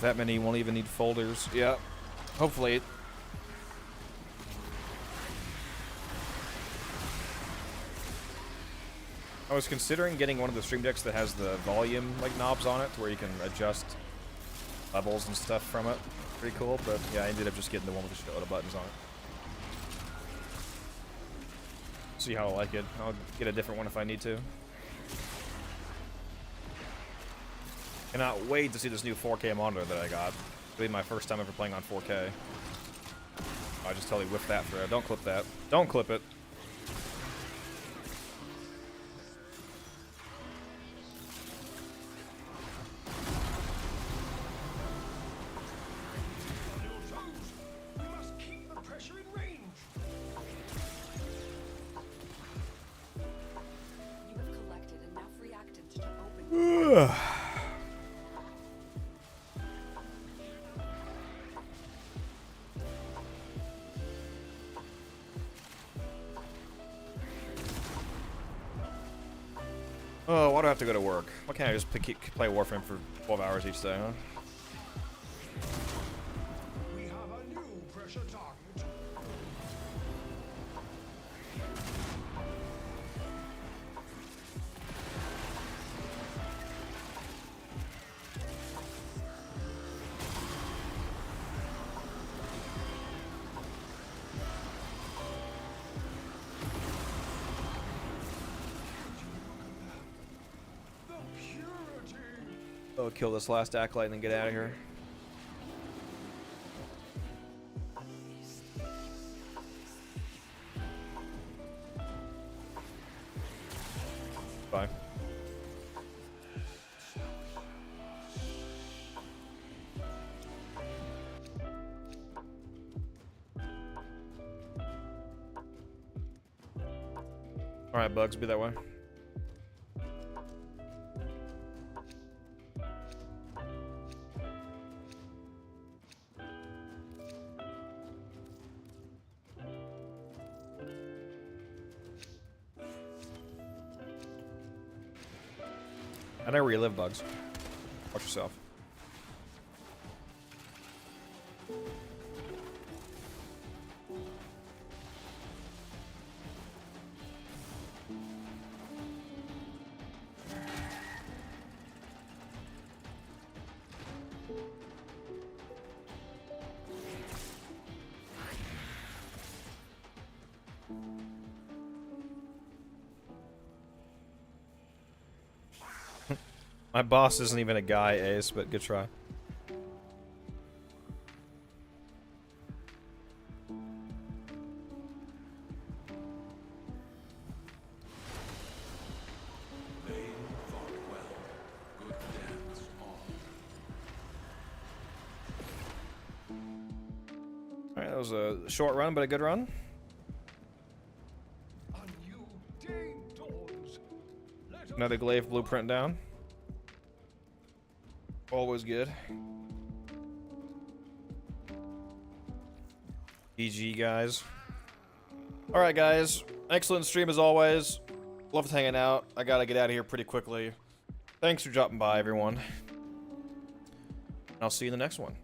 That many won't even need folders. Yeah. Hopefully. I was considering getting one of the stream decks that has the volume like knobs on it where you can adjust levels and stuff from it. Pretty cool, but yeah, I ended up just getting the one with the shitload of buttons on it. See how I like it. I'll get a different one if I need to. Cannot wait to see this new 4K monitor that I got. It'll be my first time ever playing on 4K. I just totally whiffed that through. Don't clip that. Don't clip it. You have collected enough reactants to open. Oh, why do I have to go to work? Why can't I just play Warframe for 12 hours each day, huh? We have a new pressure target. Oh, kill this last acolyte and then get out of here. Bye. Alright, Bugs, be that way. I know where you live, Bugs. Watch yourself. My boss isn't even a guy, Ace, but good try. They fought well. Good dance all. Alright, that was a short run, but a good run. A new day dawns. Let us Another glaive blueprint down. Always good. GG, guys. Alright, guys. Excellent stream as always. Loved hanging out. I gotta get out of here pretty quickly. Thanks for dropping by, everyone. I'll see you in the next one.